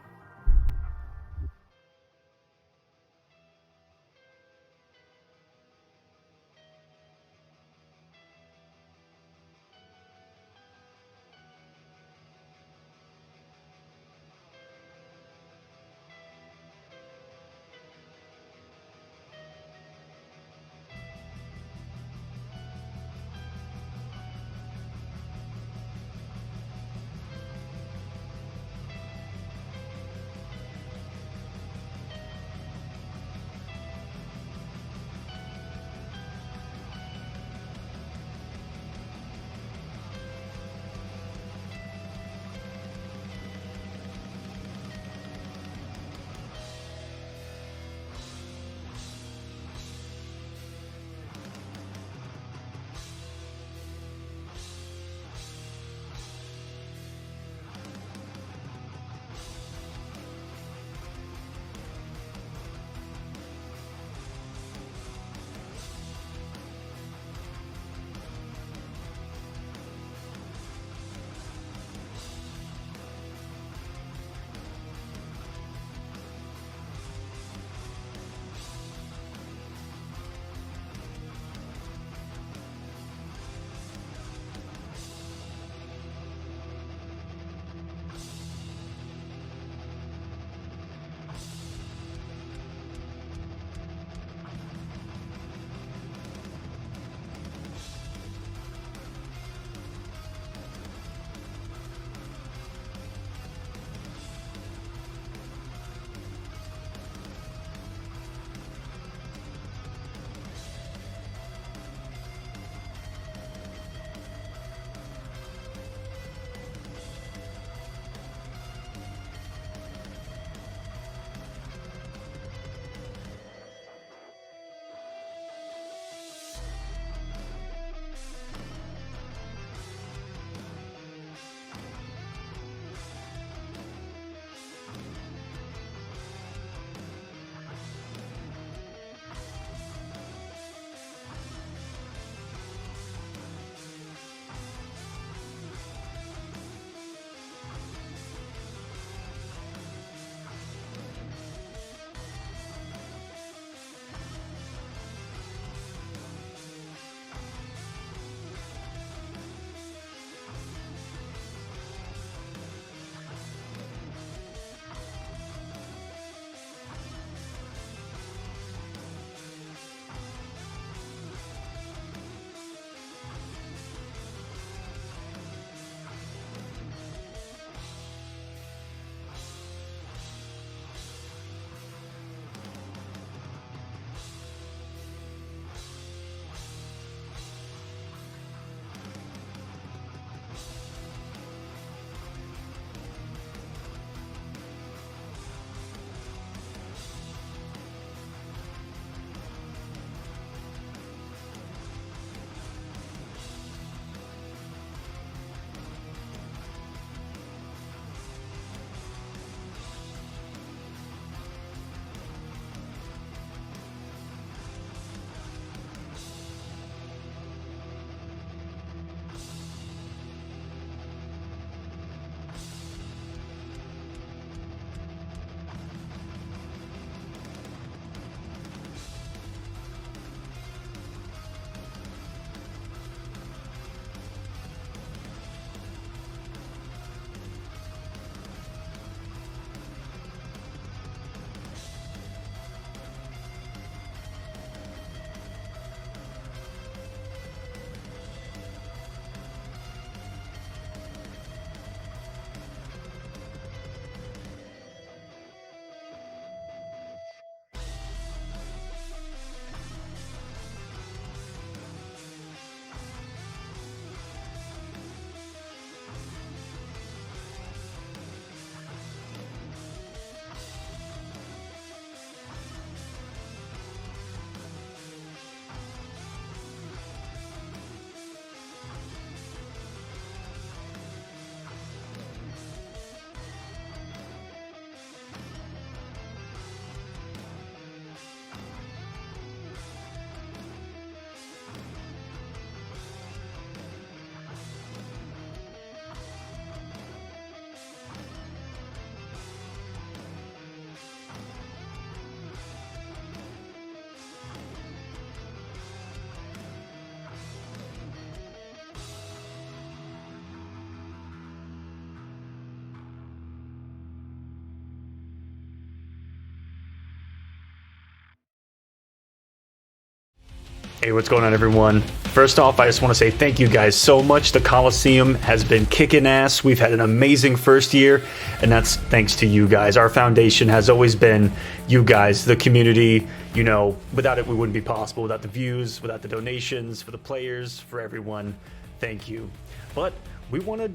Hey, what's going on, everyone? First off, I just want to say thank you guys so much. The Kolosseum has been kicking ass. We've had an amazing first year, and that's thanks to you guys. Our foundation has always been you guys, the community. You know, without it, we wouldn't be possible. Without the views, without the donations, for the players, for everyone, thank you. But we want to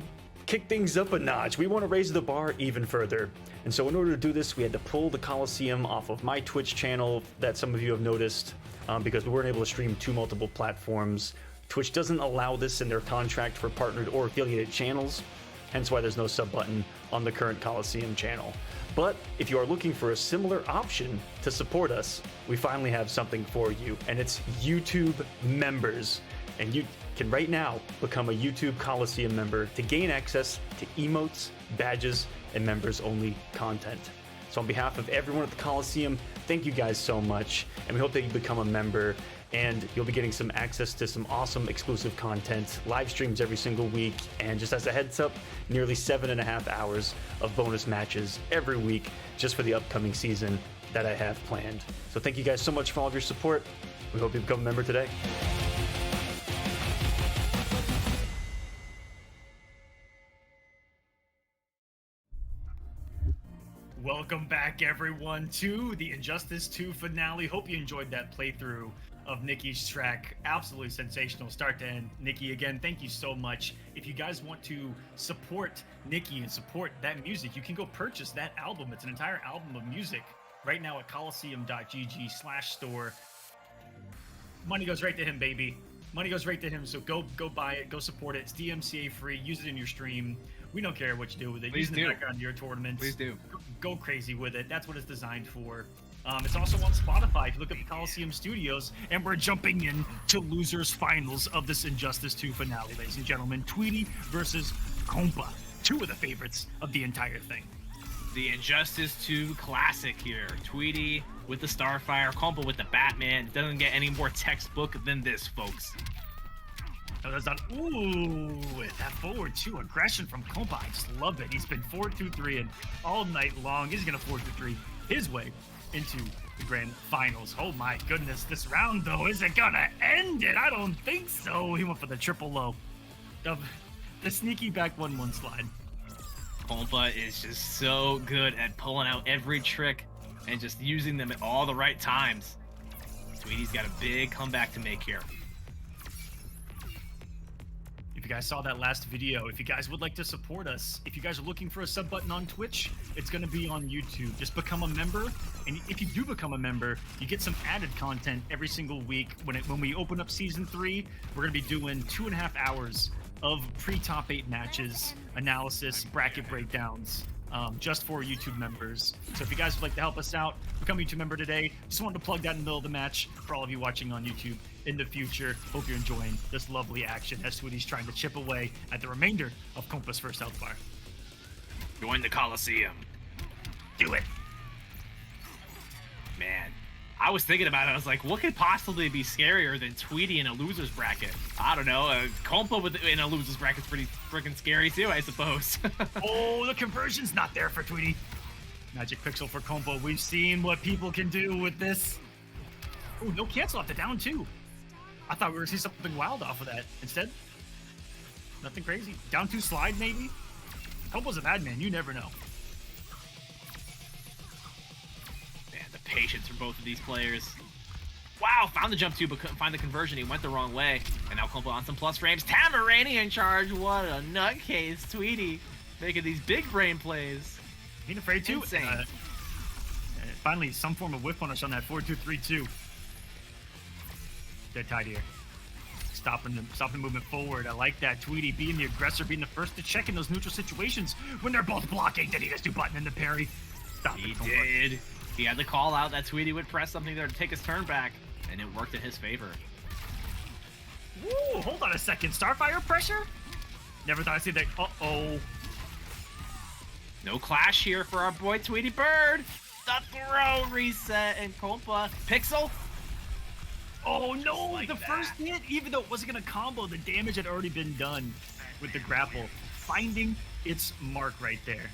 kick things up a notch. We want to raise the bar even further. And so in order to do this, we had to pull the Kolosseum off of my Twitch channel that some of you have noticed. Because we weren't able to stream to multiple platforms. Twitch doesn't allow this in their contract for partnered or affiliated channels, hence why there's no sub button on the current Kolosseum channel. But if you are looking for a similar option to support us, we finally have something for you, and it's YouTube members. And you can right now become a YouTube Kolosseum member to gain access to emotes, badges, and members only content. So on behalf of everyone at the Kolosseum, thank you guys so much, and we hope that you become a member, and you'll be getting some access to some awesome exclusive content, live streams every single week, and just as a heads up, nearly 7.5 hours of bonus matches every week just for the upcoming season that I have planned. So thank you guys so much for all of your support. We hope you become a member today. Welcome back, everyone, to the Injustice 2 finale. Hope you enjoyed that playthrough of Nikki's track. Absolutely sensational start to end. Nikki, again, thank you so much. If you guys want to support Nikki and support that music, you can go purchase that album. It's an entire album of music right now at Kolosseum.gg/store. Money goes right to him, baby. Money goes right to him, so go buy it, go support it. It's DMCA free. Use it in your stream. We don't care what you do with it. Please Use it in the background of your tournaments. Please do. Go crazy with it. That's what it's designed for. It's also on Spotify. If you look at the Kolosseum Studios, and we're jumping in to losers finals of this Injustice 2 finale, ladies and gentlemen. Tweety versus Kompa. Two of the favorites of the entire thing. The Injustice 2 classic here. Tweety with the Starfire, Kompa with the Batman. It doesn't get any more textbook than this, folks. No, that's not. Ooh, that forward 2 aggression from Kompa. I just love it. He's been 4-2-3 and all night long. He's going to 4-2-3 his way into the grand finals. Oh my goodness. This round, though, is it going to end it? I don't think so. He went for the triple low. The sneaky back 1-1 slide. Kompa is just so good at pulling out every trick and just using them at all the right times. Tweety's got a big comeback to make here. If you guys saw that last video, if you guys would like to support us, if you guys are looking for a sub button on Twitch, it's going to be on YouTube. Just become a member, and if you do become a member, you get some added content every single week. When we open up Season 3, we're going to be doing 2.5 hours of pre-top 8 matches, analysis, bracket breakdowns, just for YouTube members. So if you guys would like to help us out, become a YouTube member today. Just wanted to plug that in the middle of the match for all of you watching on YouTube in the future. Hope you're enjoying this lovely action as Tweety's trying to chip away at the remainder of Kompa's first Hellfire. Join the Kolosseum. Do it. Man, I was thinking about it. I was like, what could possibly be scarier than Tweety in a loser's bracket? I don't know. Kompa in a loser's bracket is pretty freaking scary too, I suppose. Oh, the conversion's not there for Tweety. Magic Pixel for Kompa. We've seen what people can do with this. Oh, no cancel off the down 2. I thought we were going to see something wild off of that. Instead, nothing crazy. Down 2 slide, maybe? Kompa's a madman. You never know. Man, the patience for both of these players. Wow, found the jump 2, but couldn't find the conversion. He went the wrong way. And now Kompa on some plus frames. Tamarani in charge. What a nutcase. Tweety making these big brain plays. Ain't afraid to. Insane. Finally, some form of whip punish on that 4-2-3-2. Dead tied here. Stopping the movement forward. I like that. Tweety being the aggressor, being the first to check in those neutral situations when they're both blocking. Did he just do button in the parry? Stop it. He did. He had to call out that Tweety would press something there to take his turn back, and it worked in his favor. Woo! Hold on a second. Starfire pressure? Never thought I'd see that. Uh-oh. No clash here for our boy Tweety Bird. The throw reset and Kompa. Pixel. Oh no, Like the that. first hit, even though it wasn't going to combo, the damage had already been done with the grapple. Finding its mark right there.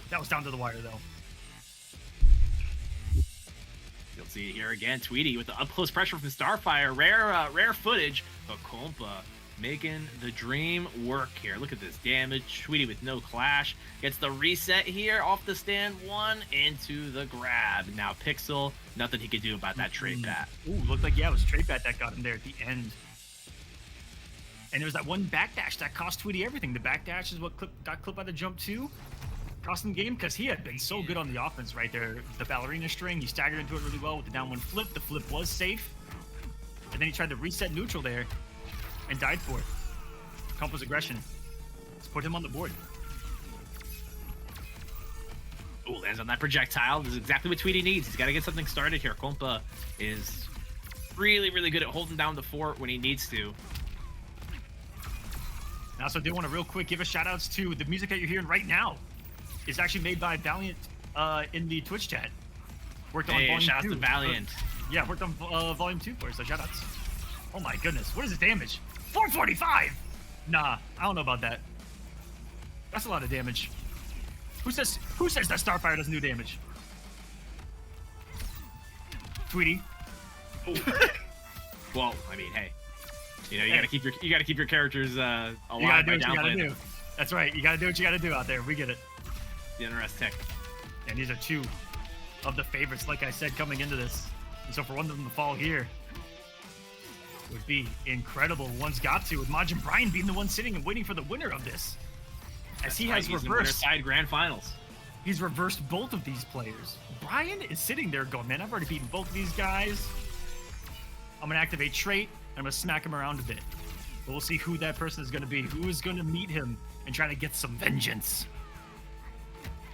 That was down to the wire though. You'll see it here again. Tweety with the up close pressure from Starfire. Rare footage, but Compa making the dream work here. Look at this damage. Tweety with no clash. Gets the reset here off the stand one into the grab. Now Pixel, nothing he could do about that trade bat. Ooh, looked like, yeah, it was trade bat that got him there at the end. And there was that one backdash that cost Tweety everything. The backdash is what got clipped by the jump too. Cost him game because he had been so good on the offense right there. The ballerina string, he staggered into it really well with the down one flip. The flip was safe. And then he tried to reset neutral there and died for it. Compa's aggression. Let's put him on the board. Ooh, lands on that projectile. This is exactly what Tweety needs. He's got to get something started here. Compa is really, really good at holding down the fort when he needs to. I also do want to real quick give a shout outs to the music that you're hearing right now. Is actually made by Valiant in the Twitch chat. Worked on Volume 2. Shout out to Valiant. Yeah, worked on Volume 2 for us, so shout outs. Oh my goodness, what is his damage? 445! Nah, I don't know about that. That's a lot of damage. Who says that Starfire doesn't do damage? Tweety. Well, I mean, hey. You know, you gotta keep your characters alive You gotta do by what you gotta downplaying do. them. That's right, you gotta do what you gotta do out there. We get it. The NRS tech. And these are two of the favorites, like I said, coming into this. And so for one of them to fall here would be incredible. One's got to, with Majin Brian being the one sitting and waiting for the winner of this. As he has reversed side grand finals. He's reversed both of these players. Brian is sitting there going, man, I've already beaten both of these guys. I'm gonna activate trait, and I'm gonna smack him around a bit. But we'll see who that person is gonna be. Who is gonna meet him and try to get some vengeance?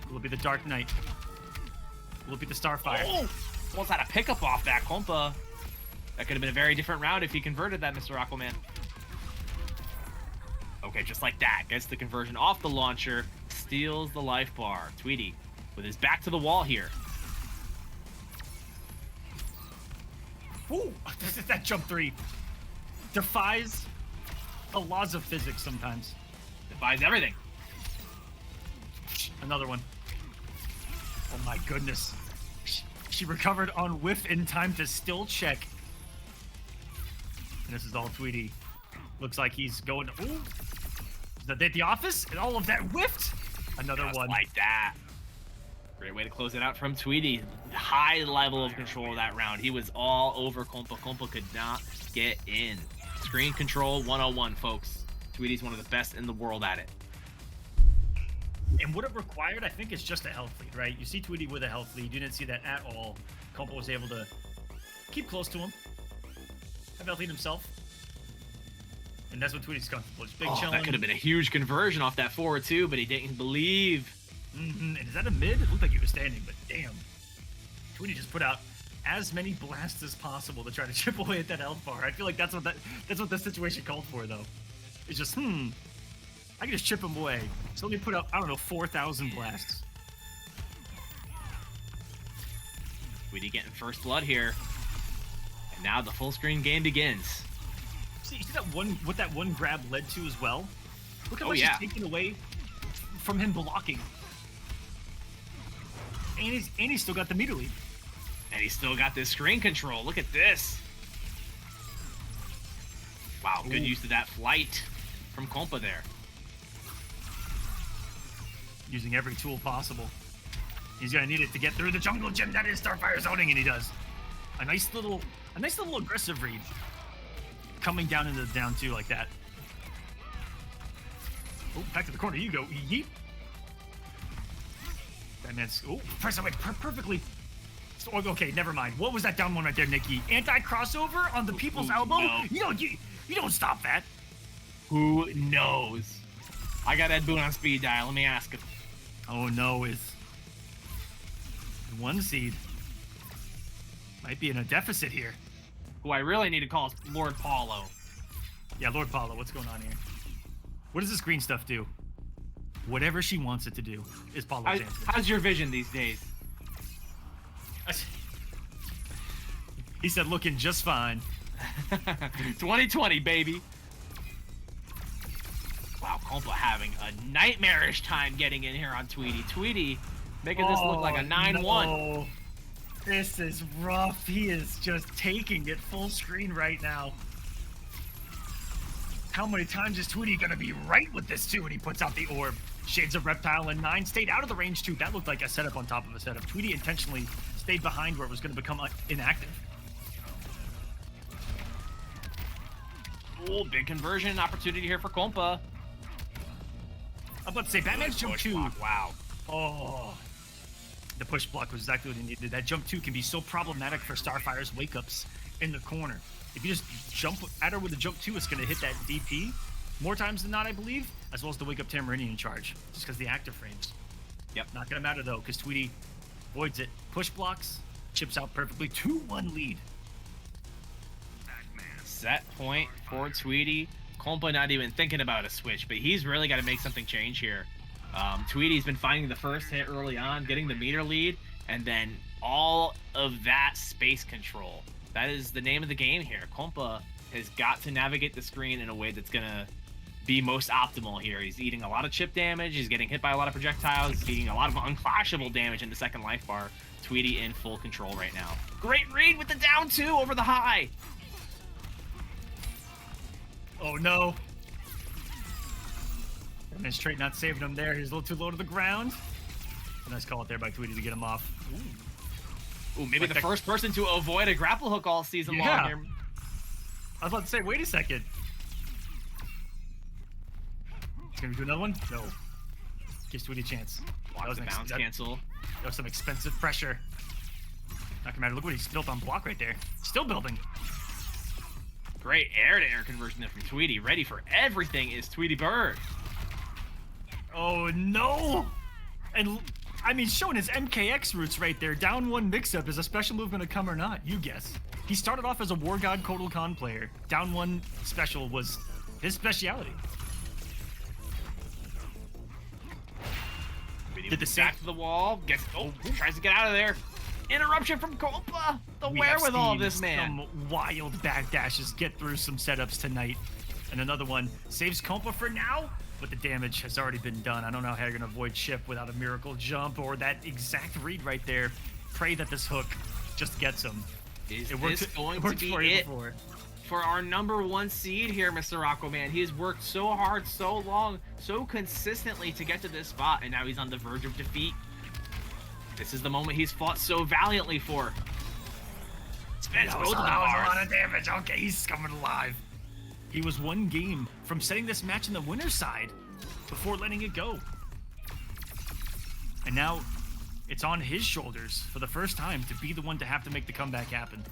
Will it be the Dark Knight? Will it be the Starfire? Oh! Almost had a pickup off that Compa. That could have been a very different round if he converted that, Mr. Aquaman. Okay, just like that. Gets the conversion off the launcher. Steals the life bar. Tweety with his back to the wall here. Ooh, that jump three defies the laws of physics sometimes. Defies everything. Another one. Oh my goodness. She recovered on whiff in time to still check. And this is all Tweety. Looks like he's going to... Ooh! Is that at the office? And all of that whiffed? Another Just one. like that. Great way to close it out from Tweety. High level of control of that round. He was all over Compa. Compa could not get in. Screen control 101, folks. Tweety's one of the best in the world at it. And what it required, I think, is just a health lead, right? You see Tweety with a health lead. You didn't see that at all. Compa was able to keep close to him. Have health lead himself. And that's what Tweety's comfortable. Just big chilling. That could have been a huge conversion off that forward two, but he didn't believe. And is that a mid? It looked like he was standing, but damn. Tweety just put out as many blasts as possible to try to chip away at that health bar. I feel like that's what the situation called for, though. It's just, I can just chip him away. So let me put out, I don't know, 4,000 blasts. Tweety getting first blood here. And now the full screen game begins. See, you see that what that one grab led to as well? Look how much yeah. he's taken away from him blocking. And he's still got the meter lead. And he's still got this screen control. Look at this. Wow, good use of that flight from Compa there. Using every tool possible. He's gonna need it to get through the jungle gym that is Starfire zoning, and he does. A nice little aggressive read. Coming down into the down two like that. Oh, back to the corner you go. Yeet. That man's press away perfectly. Okay, never mind. What was that down one right there, Nikki? Anti-crossover on the people's elbow? No. You don't stop that. Who knows? I got Ed Boon on speed dial. Let me ask him. Oh no, is one seed might be in a deficit here. Who I really need to call is Lord Paulo. Yeah, Lord Paulo, what's going on here? What does this green stuff do? Whatever she wants it to do is Paulo's answer. How's your vision these days? He said looking just fine. 2020, baby. Wow, Compa having a nightmarish time getting in here on Tweety. Tweety making this look like a 9-1. No. This is rough. He is just taking it full screen right now. How many times is Tweety gonna be right with this too when he puts out the orb? Shades of Reptile and 9 stayed out of the range too. That looked like a setup on top of a setup. Tweety intentionally stayed behind where it was gonna become inactive. Oh, big conversion opportunity here for Kompa. I'm about to say, Batman's jump 2. Wow. Oh. The push block was exactly what he needed. That jump 2 can be so problematic for Starfire's wake-ups in the corner. If you just jump at her with a jump 2, it's going to hit that DP more times than not, I believe, as well as the wake-up Tamaridian charge, just because the active frames. Yep. Not going to matter, though, because Tweety avoids it. Push blocks, chips out perfectly. 2-1 lead. Set point for Tweety. Kompa not even thinking about a switch, but he's really got to make something change here. Tweety's been finding the first hit early on, getting the meter lead, and then all of that space control. That is the name of the game here. Kompa has got to navigate the screen in a way that's going to be most optimal here. He's eating a lot of chip damage. He's getting hit by a lot of projectiles. He's eating a lot of unclashable damage in the second life bar. Tweety in full control right now. Great read with the down 2 over the high. Oh, no. And straight not saving him there. He's a little too low to the ground. Nice call out there by Tweety to get him off. Ooh, maybe the first person to avoid a grapple hook all season long here. I was about to say, wait a second. He's gonna do another one? No. Gives Tweety a chance. That was a bounce cancel. That was some expensive pressure. Not gonna matter. Look what he's built on block right there. Still building. Great air-to-air conversion there from Tweety. Ready for everything is Tweety Bird. Oh, no! And, I mean, showing his MKX roots right there. Down 1 mix-up. Is a special move going to come or not? You guess. He started off as a War God Kotal Khan player. Down 1 special was his speciality. Did the same back to the wall. Tries to get out of there. Interruption from Kompa. The wherewithal of this man. Some wild backdashes get through some setups tonight. And another one saves Kompa for now, but the damage has already been done. I don't know how you're going to avoid chip without a miracle jump or that exact read right there. Pray that this hook just gets him. Is this going to be it for our number 1 seed here, Mr. Aquaman? He has worked so hard, so long, so consistently to get to this spot, and now he's on the verge of defeat. This is the moment he's fought so valiantly for. Spends both of the bars. A lot of damage. Okay, he's coming alive. He was 1 game from setting this match in the winner's side before letting it go. And now it's on his shoulders for the first time to be the one to have to make the comeback happen.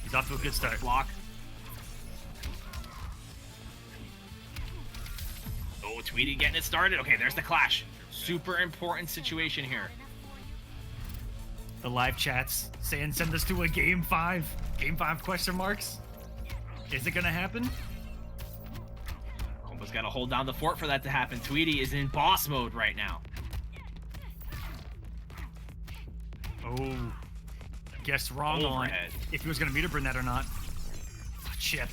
He's off to a good start. Block. Oh, Tweety getting it started. Okay, there's the clash. Super important situation here. The live chats saying send us to a game 5. Game 5 question marks. Is it gonna happen? Kompa's got to hold down the fort for that to happen. Tweety is in boss mode right now. Oh, guessed wrong on if he was gonna meter burn that or not. Chip.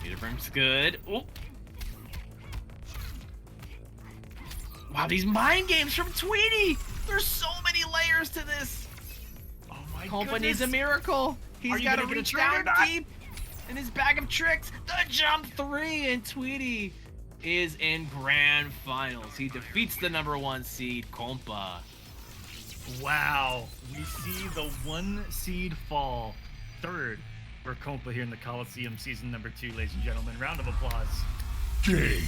Meter burn's good. Oh. Wow, these mind games from Tweety! There's so many layers to this. Oh my Kompa needs a miracle. He's got to reach down deep in his bag of tricks. The jump 3, and Tweety is in grand finals. He defeats the number 1 seed, Kompa. Wow, we see the 1 seed fall. 3rd for Kompa here in the Kolosseum season number 2, ladies and gentlemen. Round of applause. Game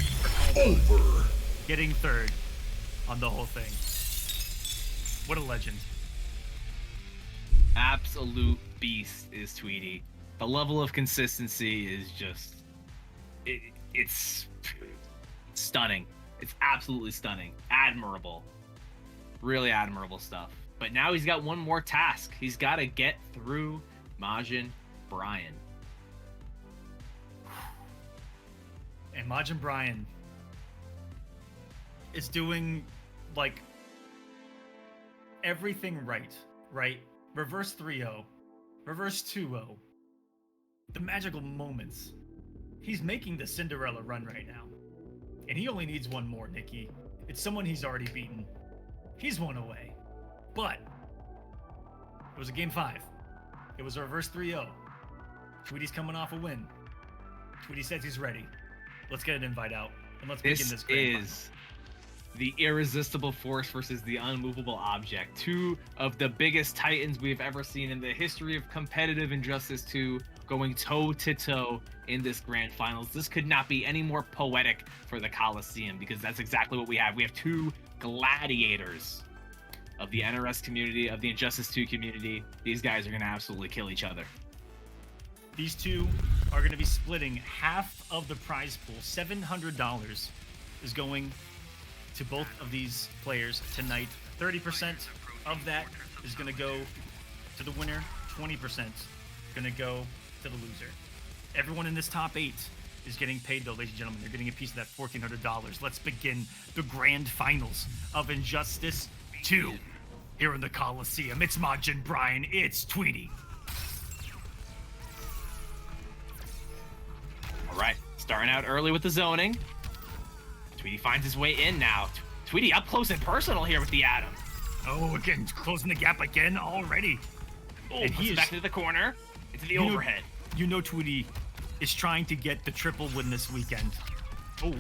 over. Getting 3rd on the whole thing. What a legend. Absolute beast is Tweety. The level of consistency is just... It's stunning. It's absolutely stunning. Admirable. Really admirable stuff. But now he's got one more task. He's got to get through Majin Brian. And Majin Brian is doing, like, everything right? Reverse 3-0. Reverse 2-0. The magical moments. He's making the Cinderella run right now. And he only needs one more, Nikki. It's someone he's already beaten. He's one away. But it was a game 5. It was a reverse 3-0. Tweety's coming off a win. Tweety says he's ready. Let's get an invite out and let's begin this grand final. The irresistible force versus the unmovable object. Two of the biggest titans we've ever seen in the history of competitive Injustice 2 going toe-to-toe in this grand finals. This could not be any more poetic for the Kolosseum, because that's exactly what we have. We have two gladiators of the NRS community, of the Injustice 2 community. These guys are going to absolutely kill each other. These two are going to be splitting half of the prize pool. $700 is going to both of these players tonight. 30% of that is going to go to the winner. 20% going to go to the loser. Everyone in this top 8 is getting paid, though, ladies and gentlemen. They're getting a piece of that $1,400. Let's begin the grand finals of Injustice 2 here in the Kolosseum. It's Majin Brian. It's Tweety. All right, starting out early with the zoning. Tweety finds his way in now. Tweety up close and personal here with the Atom. Oh, again, closing the gap again already. Oh, and he is back into the corner, into the overhead. You know Tweety is trying to get the triple win this weekend. Oh,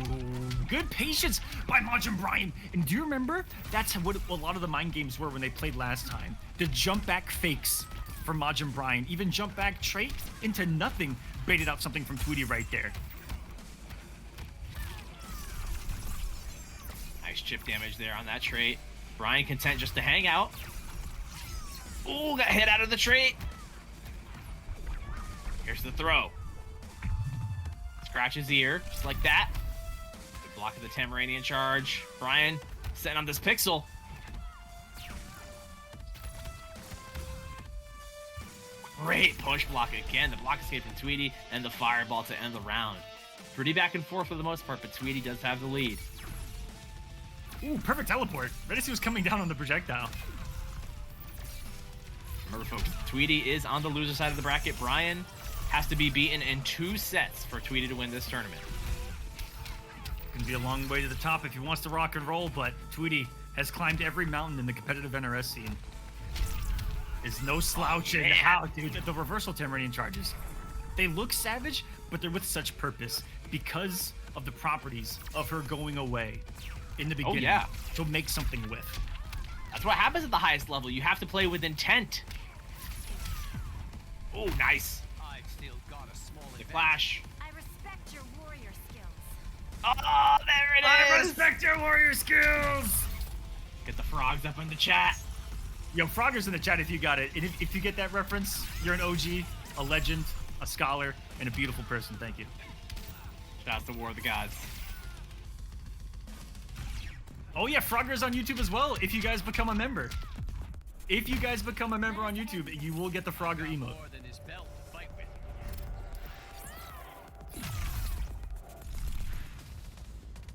good patience by Majin Brian. And do you remember? That's what a lot of the mind games were when they played last time. The jump back fakes from Majin Brian. Even jump back trait into nothing. Baited out something from Tweety right there. Nice chip damage there on that trait. Brian content just to hang out. Ooh, got hit out of the trait. Here's the throw. Scratch his ear, just like that. Good block of the Tamaranian charge. Brian setting on this pixel. Great push block again. The block escape from Tweety and the fireball to end the round. Pretty back and forth for the most part, but Tweety does have the lead. Ooh, perfect teleport. Ready to see what's coming down on the projectile. Remember, folks, Tweety is on the loser side of the bracket. Brian has to be beaten in 2 sets for Tweety to win this tournament. Gonna be a long way to the top if he wants to rock and roll, but Tweety has climbed every mountain in the competitive NRS scene. Is no slouching. How, dude? The reversal Tamaranian charges. They look savage, but they're with such purpose because of the properties of her going away in the beginning. Oh, yeah. To make something with. That's what happens at the highest level. You have to play with intent. Oh, nice. I've still got a small The advantage. flash. I respect your warrior skills. Oh, there it I is. respect your warrior skills! Get the frogs up in the chat. Yo, Frogger's in the chat if you got it. And if you get that reference, you're an OG, a legend, a scholar, and a beautiful person. Thank you. Shout out to War of the Gods. Oh yeah, Frogger's on YouTube as well if you guys become a member. If you guys become a member on YouTube, you will get the Frogger emote. More than his belt to fight with.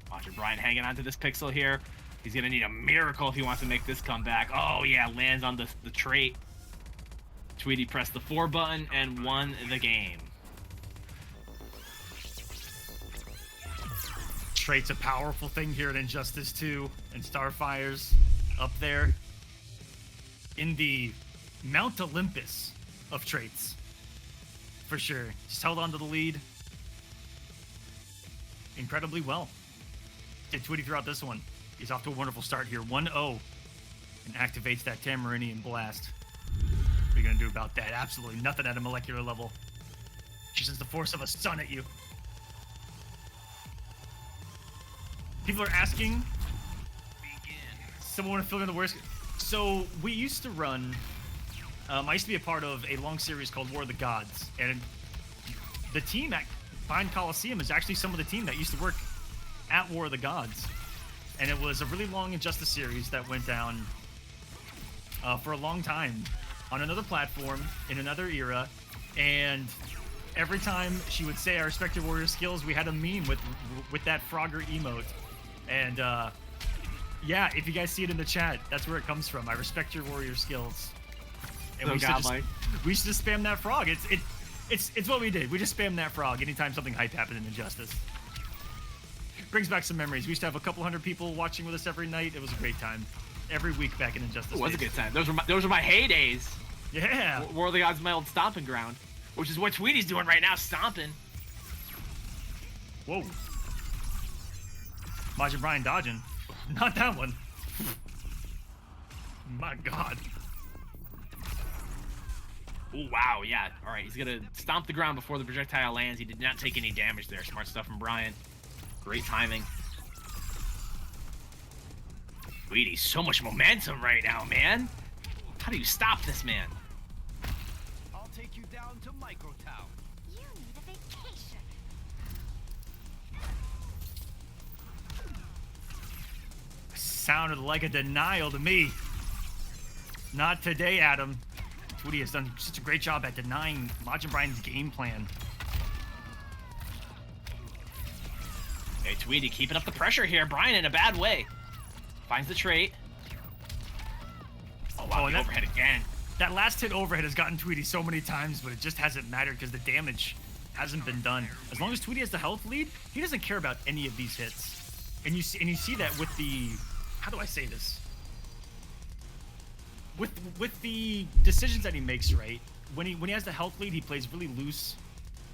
Watching Brian hanging onto this pixel here. He's gonna need a miracle if he wants to make this comeback. Oh yeah, lands on the trait. Tweety pressed the 4 button and won the game. Trait's a powerful thing here in Injustice 2, and Starfire's up there in the Mount Olympus of traits. For sure. Just held on to the lead incredibly well. Did Tweety throughout this one. He's off to a wonderful start here. 1-0. And activates that Tamaranian blast. What are you going to do about that? Absolutely nothing at a molecular level. She sends the force of a sun at you. People are asking, someone want to fill in the worst. So we used to run, I used to be a part of a long series called War of the Gods. And the team at behind Kolosseum is actually some of the team that used to work at War of the Gods. And it was a really long Injustice series that went down for a long time on another platform in another era. And every time she would say, "I respect your warrior skills," we had a meme with that Frogger emote. And yeah, if you guys see it in the chat, that's where it comes from. I respect your warrior skills. And So we used to just spam that frog. It's what we did. We just spam that frog anytime something hype happened in Injustice. Brings back some memories. We used to have a couple hundred people watching with us every night. It was a great time. every week back in Injustice. It was a days. good time. Those were my heydays. Yeah. What are the odds of my old stomping ground? Which is what Tweety's doing right now, stomping. Whoa. Majin Brian dodging. Not that one. My God. Oh, wow, yeah. All right, he's going to stomp the ground before the projectile lands. He did not take any damage there. Smart stuff from Brian. Great timing. Tweety, so much momentum right now, man. How do you stop this man? I'll take you down to Microtown. You need a vacation. Sounded like a denial to me. Not today, Adam. Tweety has done such a great job at denying Majin Brian's game plan. Hey, Tweety, keeping up the pressure here. Brian in a bad way. Finds the trait. Oh, wow, and the overhead again. That last hit overhead has gotten Tweety so many times, but it just hasn't mattered because the damage hasn't been done. As long as Tweety has the health lead, he doesn't care about any of these hits. And you see that with the, how do I say this? With the decisions that he makes, right? When he has the health lead, he plays really loose,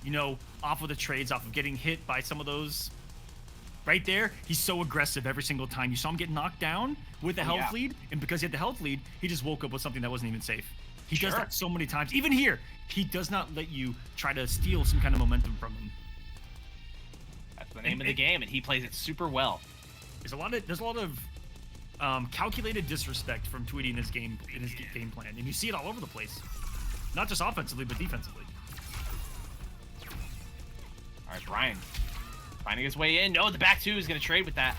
you know, off of the trades, off of getting hit by some of those. Right there, he's so aggressive every single time. You saw him get knocked down with the health lead, and because he had the health lead, he just woke up with something that wasn't even safe. He does that so many times. Even here, he does not let you try to steal some kind of momentum from him. That's the name of the game, and he plays it super well. There's a lot of calculated disrespect from Tweety in his game game plan, and you see it all over the place, not just offensively but defensively. All right, Brian finding his way in. No, the back two is going to trade with that.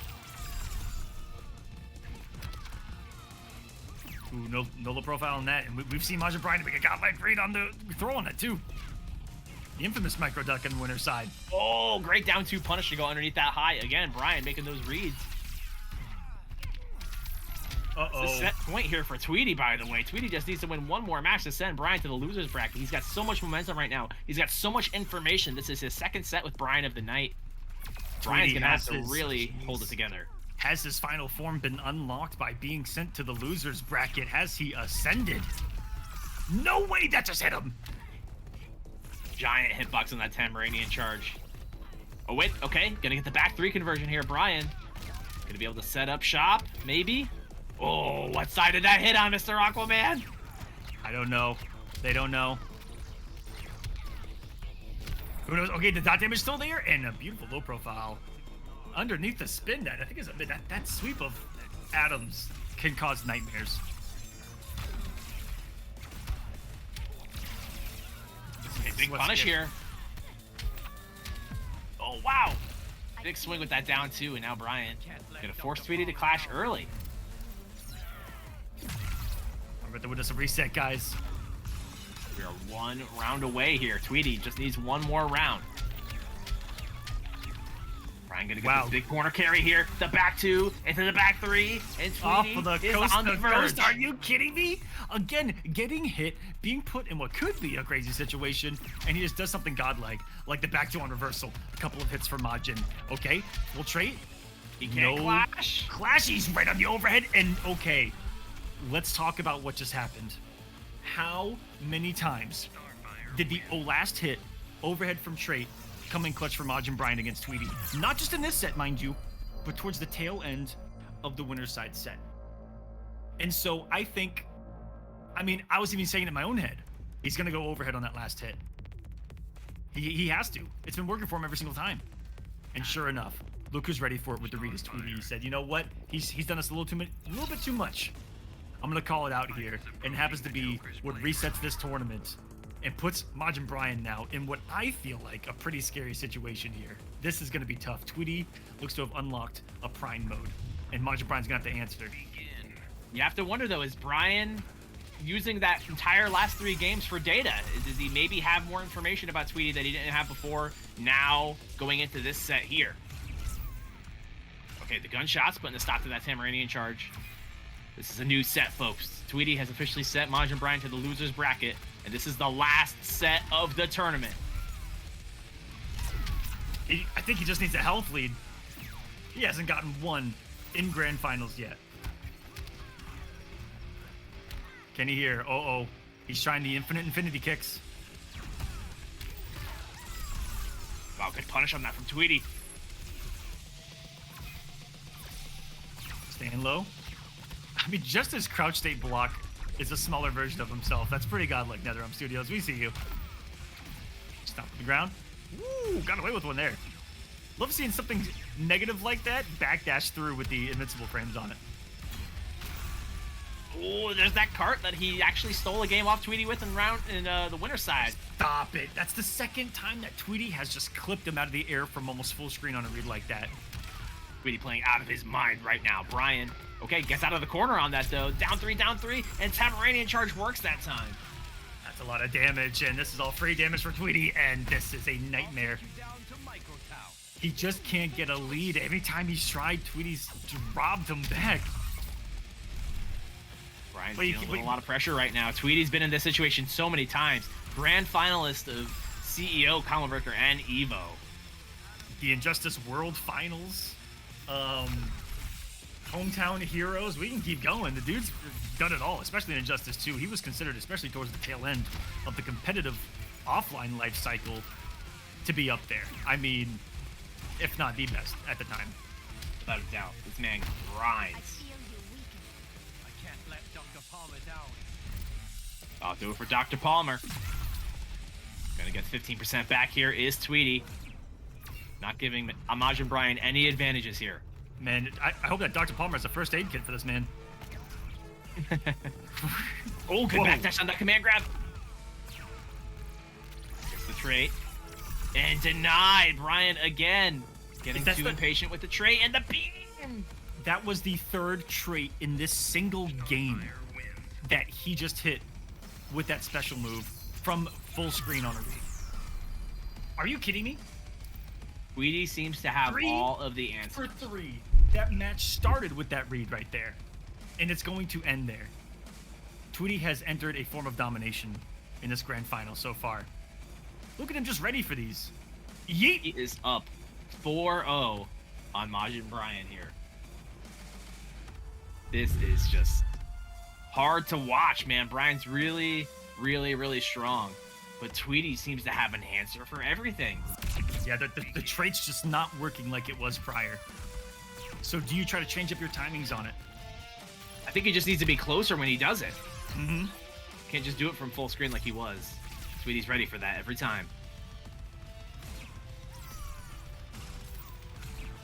Ooh, no low profile on that, and we've seen Majin Brian make a godlike read on the throw on it too. The infamous micro duck on the winner's side. Oh, great down two punish to go underneath that high. Again, Brian making those reads. Uh-oh. It's a set point here for Tweety, by the way. Tweety just needs to win one more match to send Brian to the loser's bracket. He's got so much momentum right now. He's got so much information. This is his second set with Brian of the night. Brian's going to have to really hold it together. Has his final form been unlocked by being sent to the loser's bracket? Has he ascended? No way, that just hit him. Giant hitbox on that Tamaranian charge. Oh, wait. Okay. Gonna get the back three conversion here, Brian. Gonna be able to set up shop, maybe. Oh, what side did that hit on, Mr. Aquaman? I don't know. They don't know. Who knows? Okay, the dot damage still there, and a beautiful low profile underneath the spin net. I think it's that sweep of Adams can cause nightmares. Okay, big punish here. Oh, wow. Big swing with that down two, and now Brian gonna force Tweety to clash early. I'm going to win us a reset, guys. We are one round away here. Tweety just needs one more round. Brian gonna get this big corner carry here. The back two into the back three, and Off Tweety of the is coast on the verge. Are you kidding me? Again, getting hit, being put in what could be a crazy situation, and he just does something godlike, like the back two on reversal. A couple of hits for Majin. Okay, full trait. He can't clash. Clash, he's right on the overhead, and okay. Let's talk about what just happened. How many times did the last hit, overhead from trait, come in clutch for Majin Brian against Tweety? Not just in this set, mind you, but towards the tail end of the winner's side set. And so I think, I was even saying it in my own head, he's going to go overhead on that last hit. He has to. It's been working for him every single time. And sure enough, look who's ready for it with the read is Tweety. He said, you know what? He's done us a little bit too much. I'm going to call it out here. And it happens to be what resets this tournament and puts Majin Brian now in what I feel like a pretty scary situation here. This is going to be tough. Tweety looks to have unlocked a prime mode, and Majin Brian's going to have to answer. You have to wonder, though, is Brian using that entire last three games for data? Does he maybe have more information about Tweety that he didn't have before, now going into this set here? Okay, the gunshots putting a stop to that Tamaranian charge. This is a new set, folks. Tweety has officially set Majin Brian to the loser's bracket, and this is the last set of the tournament. I think he just needs a health lead. He hasn't gotten one in grand finals yet. Can he hear? Oh. He's trying the infinity kicks. Wow, good punish on that from Tweety. Staying low. I mean, just his crouch state block is a smaller version of himself. That's pretty godlike, NetherRealm Studios. We see you. Stop to the ground. Ooh, got away with one there. Love seeing something negative like that backdash through with the invincible frames on it. Oh, there's that cart that he actually stole a game off Tweety with in the winner side. Stop it. That's the second time that Tweety has just clipped him out of the air from almost full screen on a read like that. Tweety playing out of his mind right now. Brian, okay, gets out of the corner on that though. Down three, and Tamaranian charge works that time. That's a lot of damage, and this is all free damage for Tweety, and this is a nightmare. He just can't get a lead. Every time he's tried, Tweety's robbed him back. Brian's feeling with a lot of pressure right now. Tweety's been in this situation so many times. Grand finalist of CEO, Colin Breaker, and Evo. The Injustice World Finals. Hometown heroes. We can keep going. The dude's done it all, especially in Injustice 2. He was considered, especially towards the tail end of the competitive offline life cycle, to be up there. I mean, if not the best at the time. Without a doubt. This man I grinds. feel you weaken. I can't let Dr. Palmer down. I'll do it for Dr. Palmer. Gonna get 15% back here is Tweety. Not giving Amajin Brian any advantages here. Man, I hope that Dr. Palmer has a first aid kit for this man. Oh, good Whoa. backdash on that command grab. Gets the trait. And denied. Brian again. Getting That's too the- impatient with the trait and the beam. That was the third trait in this single game that he just hit with that special move from full screen on a read. Are you kidding me? Tweety seems to have Three all of the answers. For 3. That match started with that read right there. And it's going to end there. Tweety has entered a form of domination in this grand final so far. Look at him just ready for these. Yeet! He is up 4-0 on Majin Brian here. This is just hard to watch, man. Brian's really, really strong. But Tweety seems to have an answer for everything. Yeah, the trait's just not working like it was prior. So do you try to change up your timings on it? I think he just needs to be closer when he does it. Mm-hmm. Can't just do it from full screen like he was. Tweety's ready for that every time.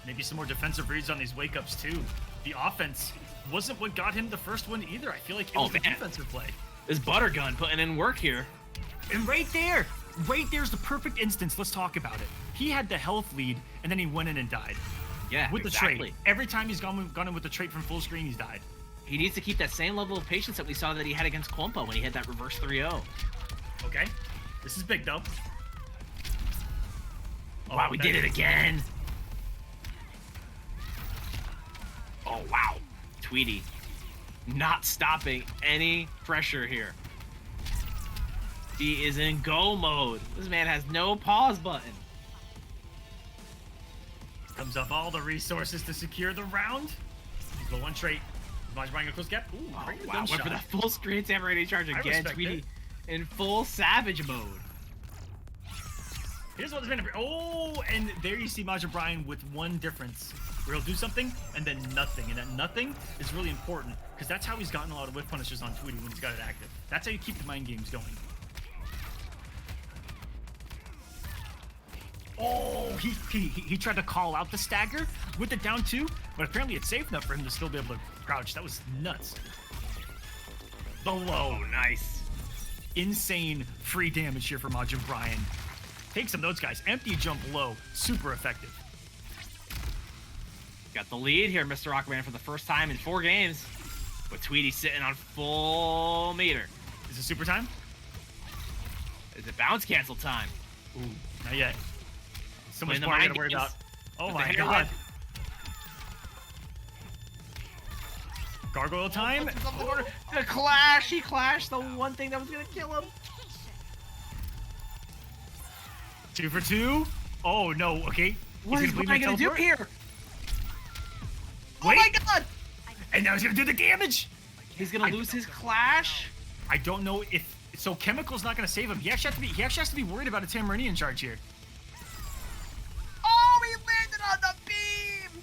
Maybe some more defensive reads on these wake-ups too. The offense wasn't what got him the first one either. I feel like it was the man. defensive play. This Buttergun putting in work here. And right there's the perfect instance. Let's talk about it. He had the health lead, and then he went in and died. Yeah, With the exactly. trait. Every time he's gone in with the trait from full screen, he's died. He needs to keep that same level of patience that we saw that he had against Kwompa when he had that reverse 3-0. Okay? This is big, though. Wow, we did it again. Oh, wow. Tweety not stopping any pressure here. He is in go mode. This man has no pause button. Comes up all the resources to secure the round. The one trait. Majin Brian, a close gap. Ooh, Oh, very good wow, went shot. for that full screen Tamaranian charge I again. respect Tweety it. in full savage mode. Here's what this man. Oh, and there you see Majin Brian with one difference, where he'll do something and then nothing, and that nothing is really important because that's how he's gotten a lot of whip punishes on Tweety when he's got it active. That's how you keep the mind games going. Oh, he tried to call out the stagger with it down 2, but apparently it's safe enough for him to still be able to crouch. That was nuts. The low, nice. Insane free damage here for Majin Brian. Take some notes, guys. Empty jump low, super effective. Got the lead here, Mr. Aquaman, for the first time in 4 games. With Tweety sitting on full meter. Is it super time? Is it bounce cancel time? Ooh, not yet. So much Playing the more I mind gotta worry games about. Oh with my the god. hairline. Gargoyle time. The clash! He clashed the one thing that was gonna kill him. 2 for 2. Oh no, okay. What He's is bleed Brian and gonna do teleport. here? Oh Wait. my god! And now he's gonna do the damage. He's gonna lose his clash. I don't know if so. Chemical's not going to save him. He actually has to be worried about a Tamarian charge here. Oh, he landed on the beam!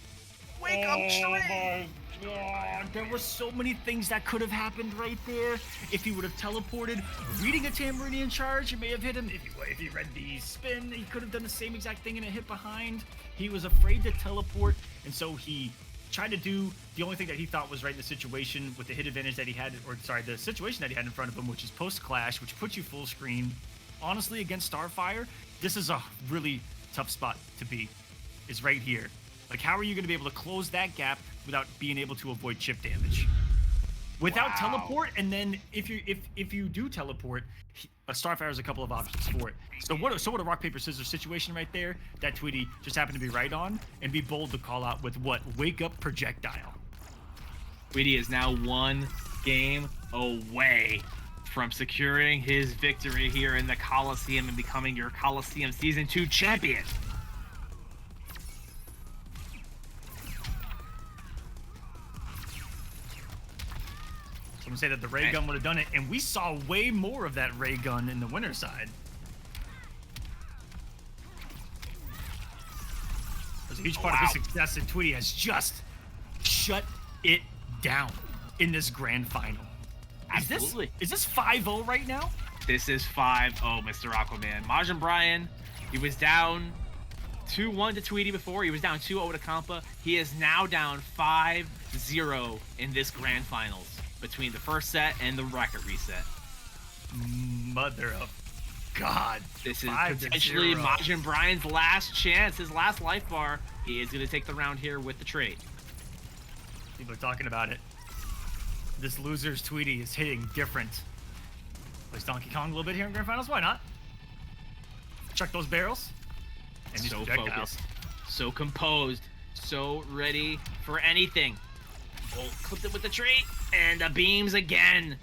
Wake up, Trey! God, there were so many things that could have happened right there. If he would have teleported, reading a Tamarian charge, it may have hit him. If he read the spin, he could have done the same exact thing and it hit behind. He was afraid to teleport, and so he tried to do the only thing that he thought was right in the situation with the hit advantage that he had, or sorry, the situation that he had in front of him, which is post-clash, which puts you full screen. Honestly, against Starfire, this is a really tough spot to be, is right here. Like, how are you going to be able to close that gap without being able to avoid chip damage? Without teleport, and then if you do teleport, Starfire has a couple of options for it. So what a rock paper scissors situation right there that Tweety just happened to be right on, and be bold to call out with what? Wake up projectile. Tweety is now 1 game away from securing his victory here in the Kolosseum and becoming your Kolosseum Season 2 champion. I'm gonna say that the ray gun would have done it, and we saw way more of that ray gun in the winner side. There's a huge part of his success, and Tweety has just shut it down in this grand final. Absolutely. Is this 5-0 right now? This is 5-0, Mr. Aquaman. Majin Brian, he was down 2-1 to Tweety before. He was down 2-0 to Compa. He is now down 5-0 in this grand finals between the first set and the bracket reset. Mother of God. This is potentially Majin Brian's last chance, his last life bar. He is going to take the round here with the trade. People are talking about it. This loser's Tweety is hitting different. Plays Donkey Kong a little bit here in grand finals. Why not? Check those barrels. And these So projectiles. focused, so composed, so ready for anything. Oh, clipped it with the trade, and the beams again.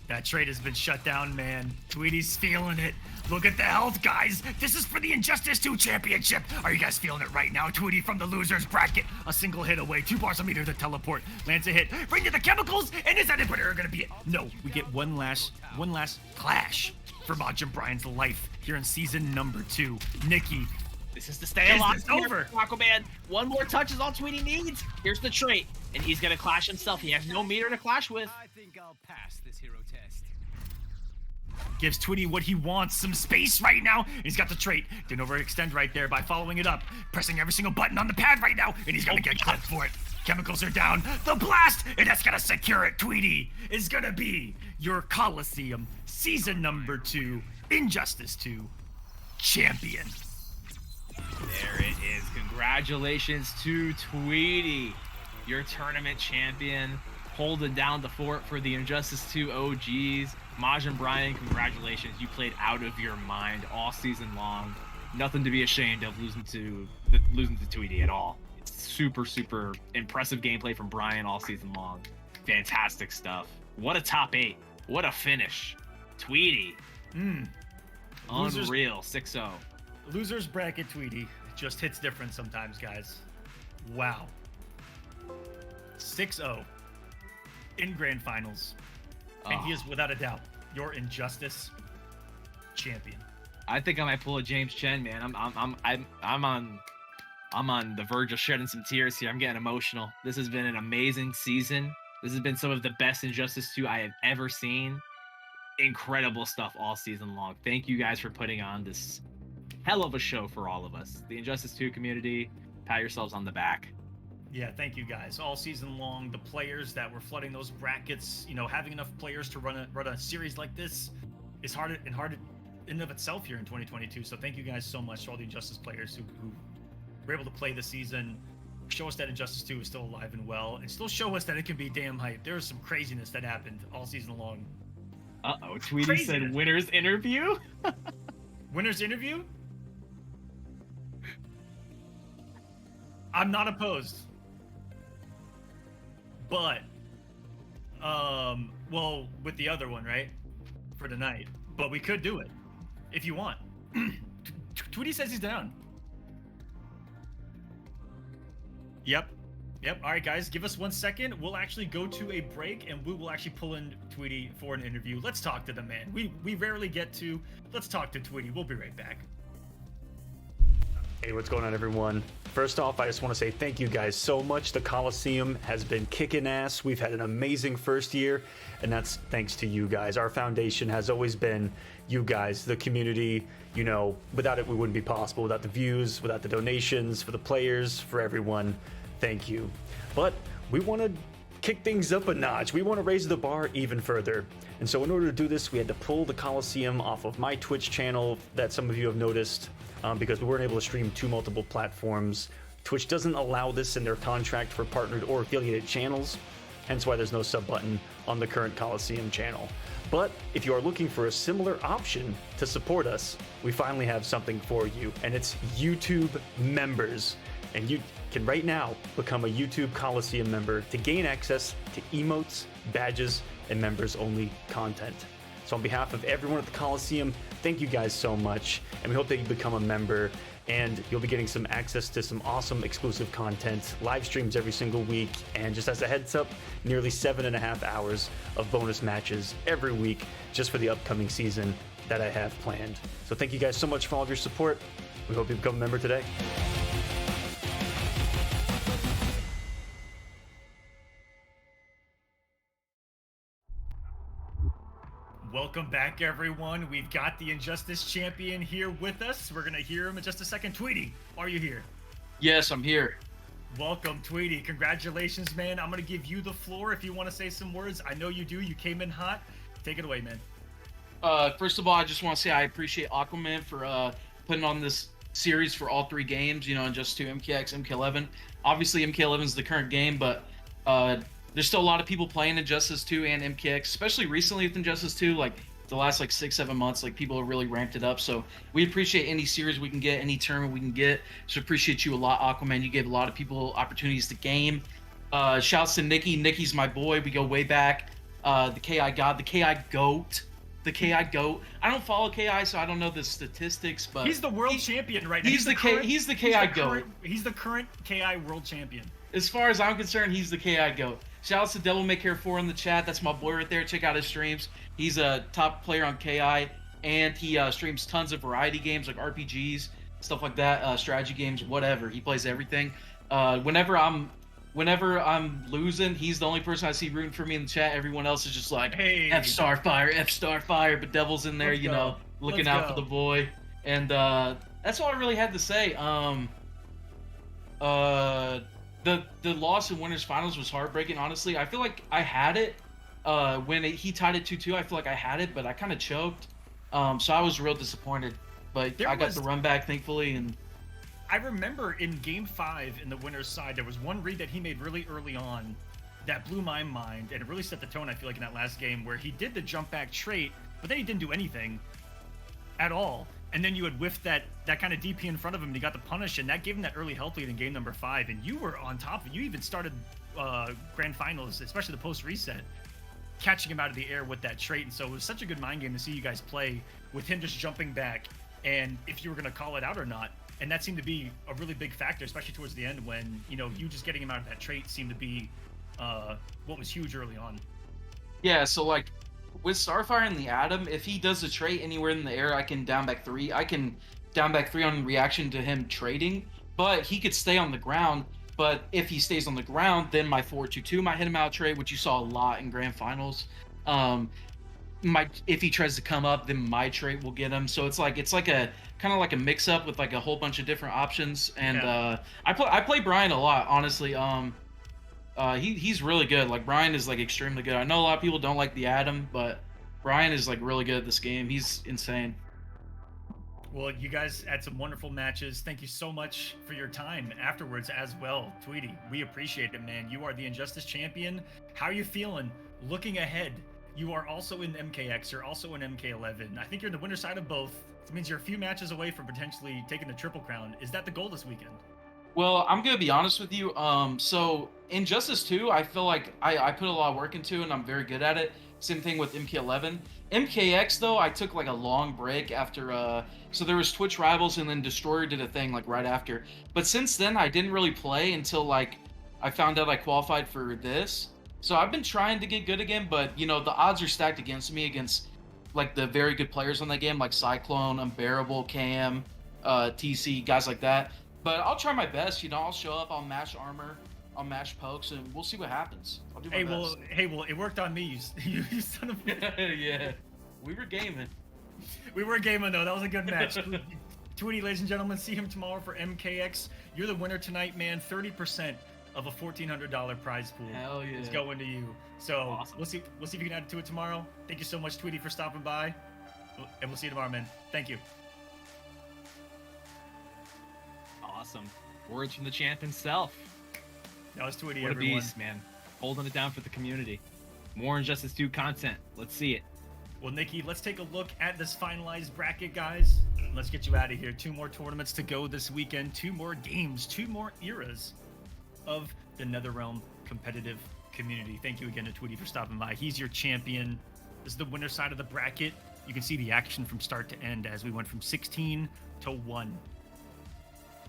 That trade has been shut down, man. Tweety's feeling it. Look at the health, guys. This is for the Injustice 2 championship. Are you guys feeling it right now? Tweety from the loser's bracket. A single hit away. 2 bars a meter to teleport. Lands a hit. Bring to the chemicals. And is that inhibitor gonna be it? No. We get one last clash for Majin Brian's life here in season number 2. Nikki. This is to stay alive. It's over. Aquaman. One more touch is all Tweety needs. Here's the trait, and he's gonna clash himself. He has no meter to clash with. I think I'll pass this hero test. Gives Tweety what he wants, some space right now. He's got the trait. Didn't overextend right there by following it up. Pressing every single button on the pad right now, and he's gonna get clipped for it. Chemicals are down. The blast, and that's gonna secure it. Tweety is gonna be your Kolosseum season number 2 Injustice 2 champion. There it is. Congratulations to Tweety, your tournament champion, holding down the fort for the Injustice 2 OGs. Majin Brian, congratulations. You played out of your mind all season long. Nothing to be ashamed of losing to Tweety at all. It's super, super impressive gameplay from Brian all season long. Fantastic stuff. What a top 8. What a finish. Tweety. Unreal. 6-0. Loser's bracket Tweety just hits different sometimes, guys. Wow. 6-0 in grand finals. And he is without a doubt your Injustice champion. I think I might pull a James Chen, man. I'm on the verge of shedding some tears here. I'm getting emotional. This has been an amazing season. This has been some of the best Injustice 2 I have ever seen. Incredible stuff all season long. Thank you guys for putting on this hell of a show for all of us. The Injustice 2 community, pat yourselves on the back. Yeah, thank you guys. All season long, the players that were flooding those brackets, you know, having enough players to run a series like this is hard in and of itself here in 2022. So thank you guys so much to all the Injustice players who were able to play this season, show us that Injustice 2 is still alive and well, and still show us that it can be damn hype. There was some craziness that happened all season long. Tweety said winner's interview? Winner's interview? I'm not opposed. But, well, with the other one, right? For tonight. But we could do it. If you want. Tweety says he's down. Yep. Yep. All right, guys, give us 1 second. We'll actually go to a break, and we will actually pull in Tweety for an interview. Let's talk to the man. We rarely get to. Let's talk to Tweety. We'll be right back. Hey, what's going on, everyone? First off, I just want to say thank you guys so much. The Kolosseum has been kicking ass. We've had an amazing first year, and that's thanks to you guys. Our foundation has always been you guys, the community. You know, without it, we wouldn't be possible. Without the views, without the donations, for the players, for everyone, thank you. But we want to kick things up a notch. We want to raise the bar even further. And so in order to do this, we had to pull the Kolosseum off of my Twitch channel that some of you have noticed, because we weren't able to stream to multiple platforms. Twitch doesn't allow this in their contract for partnered or affiliated channels, hence why there's no sub button on the current Kolosseum channel. But if you are looking for a similar option to support us, we finally have something for you, and it's YouTube members. And you can right now become a YouTube Kolosseum member to gain access to emotes, badges, and members only content. So on behalf of everyone at the Kolosseum, thank you guys so much, and we hope that you become a member, and you'll be getting some access to some awesome exclusive content, live streams every single week, and just as a heads up, nearly 7.5 hours of bonus matches every week just for the upcoming season that I have planned. So thank you guys so much for all of your support. We hope you become a member today. Welcome back, everyone. We've got the Injustice champion here with us. We're gonna hear him in just a second. Tweety, are you here? Yes, I'm here. Welcome, Tweety. Congratulations, man. I'm gonna give you the floor if you want to say some words. I know you do. You came in hot. Take it away, man. First of all, I just want to say I appreciate Aquaman for putting on this series for all 3 games, you know, Injustice 2, MKX, MK11. Obviously, MK11 is the current game, but there's still a lot of people playing Injustice 2 and MKX, especially recently with Injustice 2, like the last 6-7 months, like people have really ramped it up. So we appreciate any series we can get, any tournament we can get. So appreciate you a lot, Aquaman. You gave a lot of people opportunities to game. Shouts to Nikki. Nikki's my boy. We go way back. The KI God, the KI GOAT. The KI GOAT. I don't follow KI, so I don't know the statistics, but he's the world champion right now. He's the KI GOAT. He's the current KI world champion. As far as I'm concerned, he's the KI GOAT. Shoutouts to Devil May Care 4 in the chat. That's my boy right there. Check out his streams. He's a top player on KI, and he streams tons of variety games like RPGs, stuff like that, strategy games, whatever. He plays everything. Whenever I'm losing, he's the only person I see rooting for me in the chat. Everyone else is just like, hey, F Starfire, but Devil's in there, you know, looking out for the boy. And that's all I really had to say. The loss in Winners Finals was heartbreaking, honestly. I feel like I had it when he tied it 2-2. I feel like I had it, but I kind of choked. So I was real disappointed. But I got the run back, thankfully. And I remember in Game 5 in the winner's side, there was one read that he made really early on that blew my mind, and it really set the tone, I feel like, in that last game, where he did the jump back trait, but then he didn't do anything at all. And then you had whiffed that kind of DP in front of him, and he got the punish, and that gave him that early health lead in game number 5, and you were on top of it. You even started grand finals, especially the post reset, catching him out of the air with that trait. And so it was such a good mind game to see you guys play with him just jumping back, and if you were going to call it out or not. And that seemed to be a really big factor, especially towards the end when, you know, you just getting him out of that trait seemed to be what was huge early on. Yeah, so like with Starfire and the Atom, if he does a trait anywhere in the air, I can down back 3. I can down back 3 on reaction to him trading, but he could stay on the ground. But if he stays on the ground, then my 4-2-2 might hit him out trait, which you saw a lot in grand finals. If he tries to come up, then my trait will get him. So it's like a kind of like a mix up with like a whole bunch of different options. And yeah. I play Brian a lot, honestly. He's really good. Like Brian is like extremely good. I know a lot of people don't like the Atom, but Brian is like really good at this game. He's insane. Well, you guys had some wonderful matches. Thank you so much for your time afterwards as well, Tweety. We appreciate it, man. You are the Injustice champion. How are you feeling looking ahead? You are also in MKX. You're also in MK11. I think you're in the winner side of both. It means you're a few matches away from potentially taking the Triple Crown. Is that the goal this weekend? Well, I'm gonna be honest with you. So Injustice 2, I feel like I put a lot of work into, and I'm very good at it. Same thing with MK11. MKX though, I took like a long break after. So there was Twitch Rivals, and then Destroyer did a thing like right after. But since then, I didn't really play until like I found out I qualified for this. So I've been trying to get good again, but the odds are stacked against me against like the very good players on that game, like Cyclone, Unbearable, Cam, TC, guys like that. But I'll try my best. I'll show up. I'll mash armor. I'll mash pokes, and we'll see what happens. I'll do my best. Well, it worked on me. You son of a... Yeah, we were gaming. We were gaming though. That was a good match. Tweety, ladies and gentlemen, see him tomorrow for MKX. You're the winner tonight, man. 30% of a $1,400 prize pool Hell yeah. is going to you. So Awesome. we'll see if you can add to it tomorrow. Thank you so much, Tweety, for stopping by, and we'll see you tomorrow, man. Thank you. Awesome. Words from the champ himself. That was Tweety, What a everyone. beast, man. Holding it down for the community. More Injustice 2 content. Let's see it. Well, Nikki, let's take a look at this finalized bracket, guys. Let's get you out of here. 2 more tournaments to go this weekend. 2 more games. 2 more eras of the NetherRealm competitive community. Thank you again to Tweety for stopping by. He's your champion. This is the winner side of the bracket. You can see the action from start to end as we went from 16 to 1.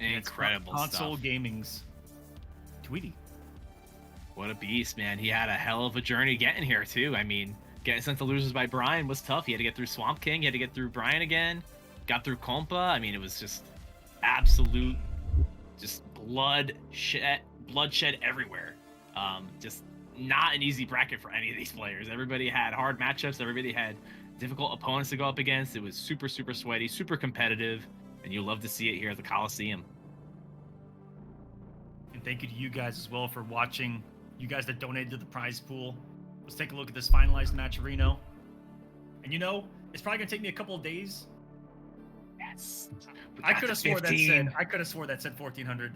And it's Incredible console stuff. gaming's Tweety. What a beast, man. He had a hell of a journey getting here, too. I mean, getting sent to losers by Brian was tough. He had to get through Swamp King. He had to get through Brian again. Got through Compa. I mean, it was just absolute, just bloodshed everywhere. Just not an easy bracket for any of these players. Everybody had hard matchups. Everybody had difficult opponents to go up against. It was super, super sweaty, super competitive, and you love to see it here at the Kolosseum. And thank you to you guys as well for watching. You guys that donated to the prize pool. Let's take a look at this finalized match, Reno. And it's probably gonna take me a couple of days. Yes. I could have swore that said 1400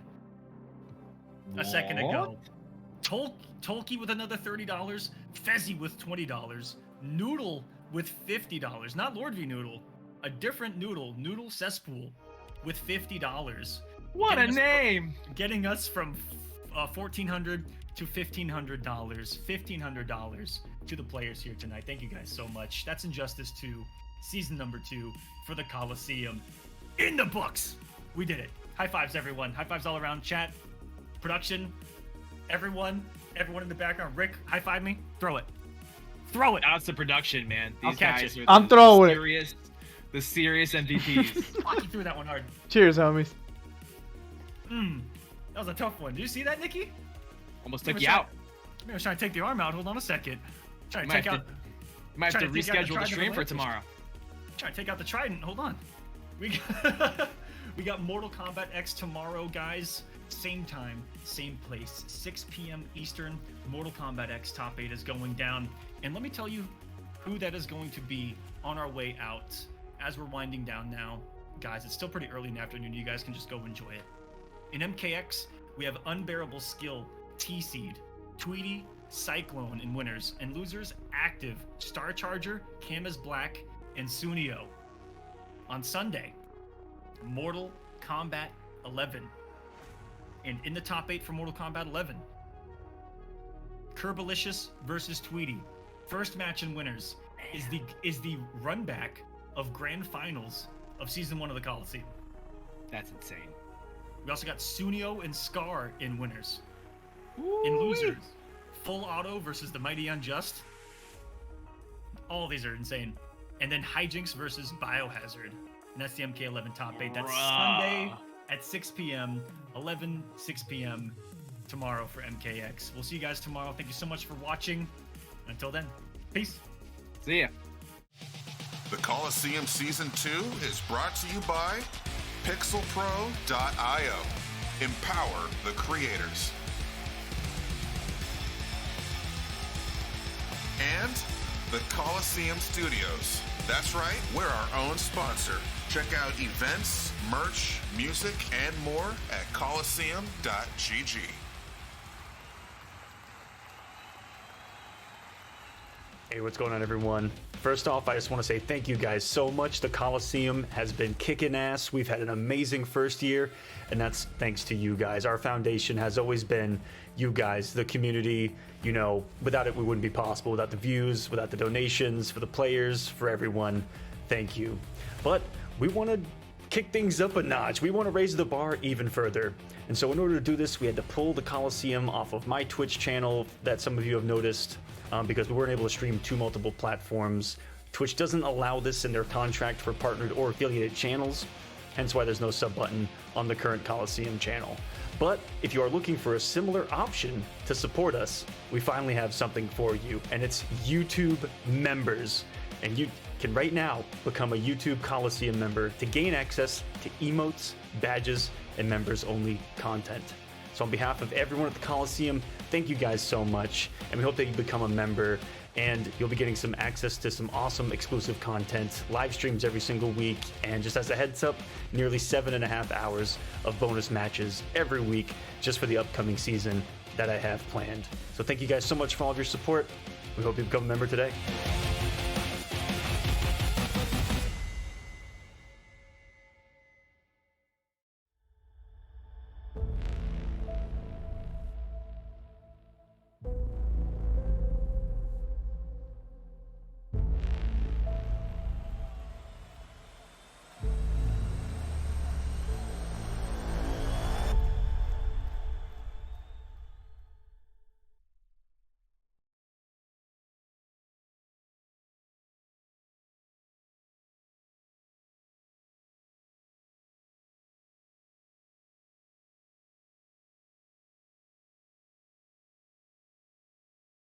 a second ago. Tolkien with another $30, Fezzy with $20, Noodle with $50. Not Lord V Noodle, a different Noodle, Noodle Cesspool with $50. What a name! Getting us from $1,400 to $1,500, $1,500 to the players here tonight. Thank you guys so much. That's Injustice 2, season number 2 for the Kolosseum. In the books! We did it. High fives, everyone. High fives all around. Chat, production, everyone in the background. Rick, high five me. Throw it. Throw it. That's the production, man. I'll These catch guys it. are I'm throwing it. the serious MVPs. Fuck, you threw that one hard. Cheers, homies. That was a tough one. Did you see that, Nikki? Almost Maybe took you out. Maybe I was trying to take the arm out. Hold on a second. Trying to Might take have out. to- Might have to trying to take out the reschedule the Trident stream for of the tomorrow. Trying to take out the Trident. Hold on. We got Mortal Kombat X tomorrow, guys. Same time, same place, 6 p.m. Eastern. Mortal Kombat X Top 8 is going down. And let me tell you who that is going to be on our way out as we're winding down now. Guys, it's still pretty early in the afternoon. You guys can just go enjoy it. In MKX, we have Unbearable Skill, T-Seed, Tweety, Cyclone in winners, and losers active, Star Charger, Cam is Black, and Sunio. On Sunday, Mortal Kombat 11. And in the top 8 for Mortal Kombat 11, Kerbalicious versus Tweety. First match in winners is the run back of grand finals of season 1 of the Kolosseum. That's insane. We also got Sunio and Scar in winners. In losers, Full Auto versus the Mighty Unjust. All of these are insane. And then Hijinks versus Biohazard. And that's the MK11 top 8. That's Sunday at 6 p.m. 6 p.m. tomorrow for MKX. We'll see you guys tomorrow. Thank you so much for watching. Until then, peace. See ya. The Kolosseum Season 2 is brought to you by PixelPro.io. Empower the creators. And the Kolosseum Studios. That's right, we're our own sponsor. Check out events, merch, music, and more at Kolosseum.gg. Hey, what's going on, everyone? First off, I just want to say thank you guys so much. The Kolosseum has been kicking ass. We've had an amazing first year, and that's thanks to you guys. Our foundation has always been you guys, the community. Without it, we wouldn't be possible. Without the views, without the donations, for the players, for everyone, thank you. But we want to kick things up a notch. We want to raise the bar even further. And so in order to do this, we had to pull the Kolosseum off of my Twitch channel that some of you have noticed, because we weren't able to stream to multiple platforms. Twitch doesn't allow this in their contract for partnered or affiliated channels, hence why there's no sub button on the current Kolosseum channel. But if you are looking for a similar option to support us, we finally have something for you, and it's YouTube members. And you can right now become a YouTube Kolosseum member to gain access to emotes, badges, and members-only content. So on behalf of everyone at the Kolosseum, thank you guys so much, and we hope that you become a member, and you'll be getting some access to some awesome exclusive content, live streams every single week, and just as a heads up, nearly 7.5 hours of bonus matches every week just for the upcoming season that I have planned. So thank you guys so much for all of your support. We hope you become a member today.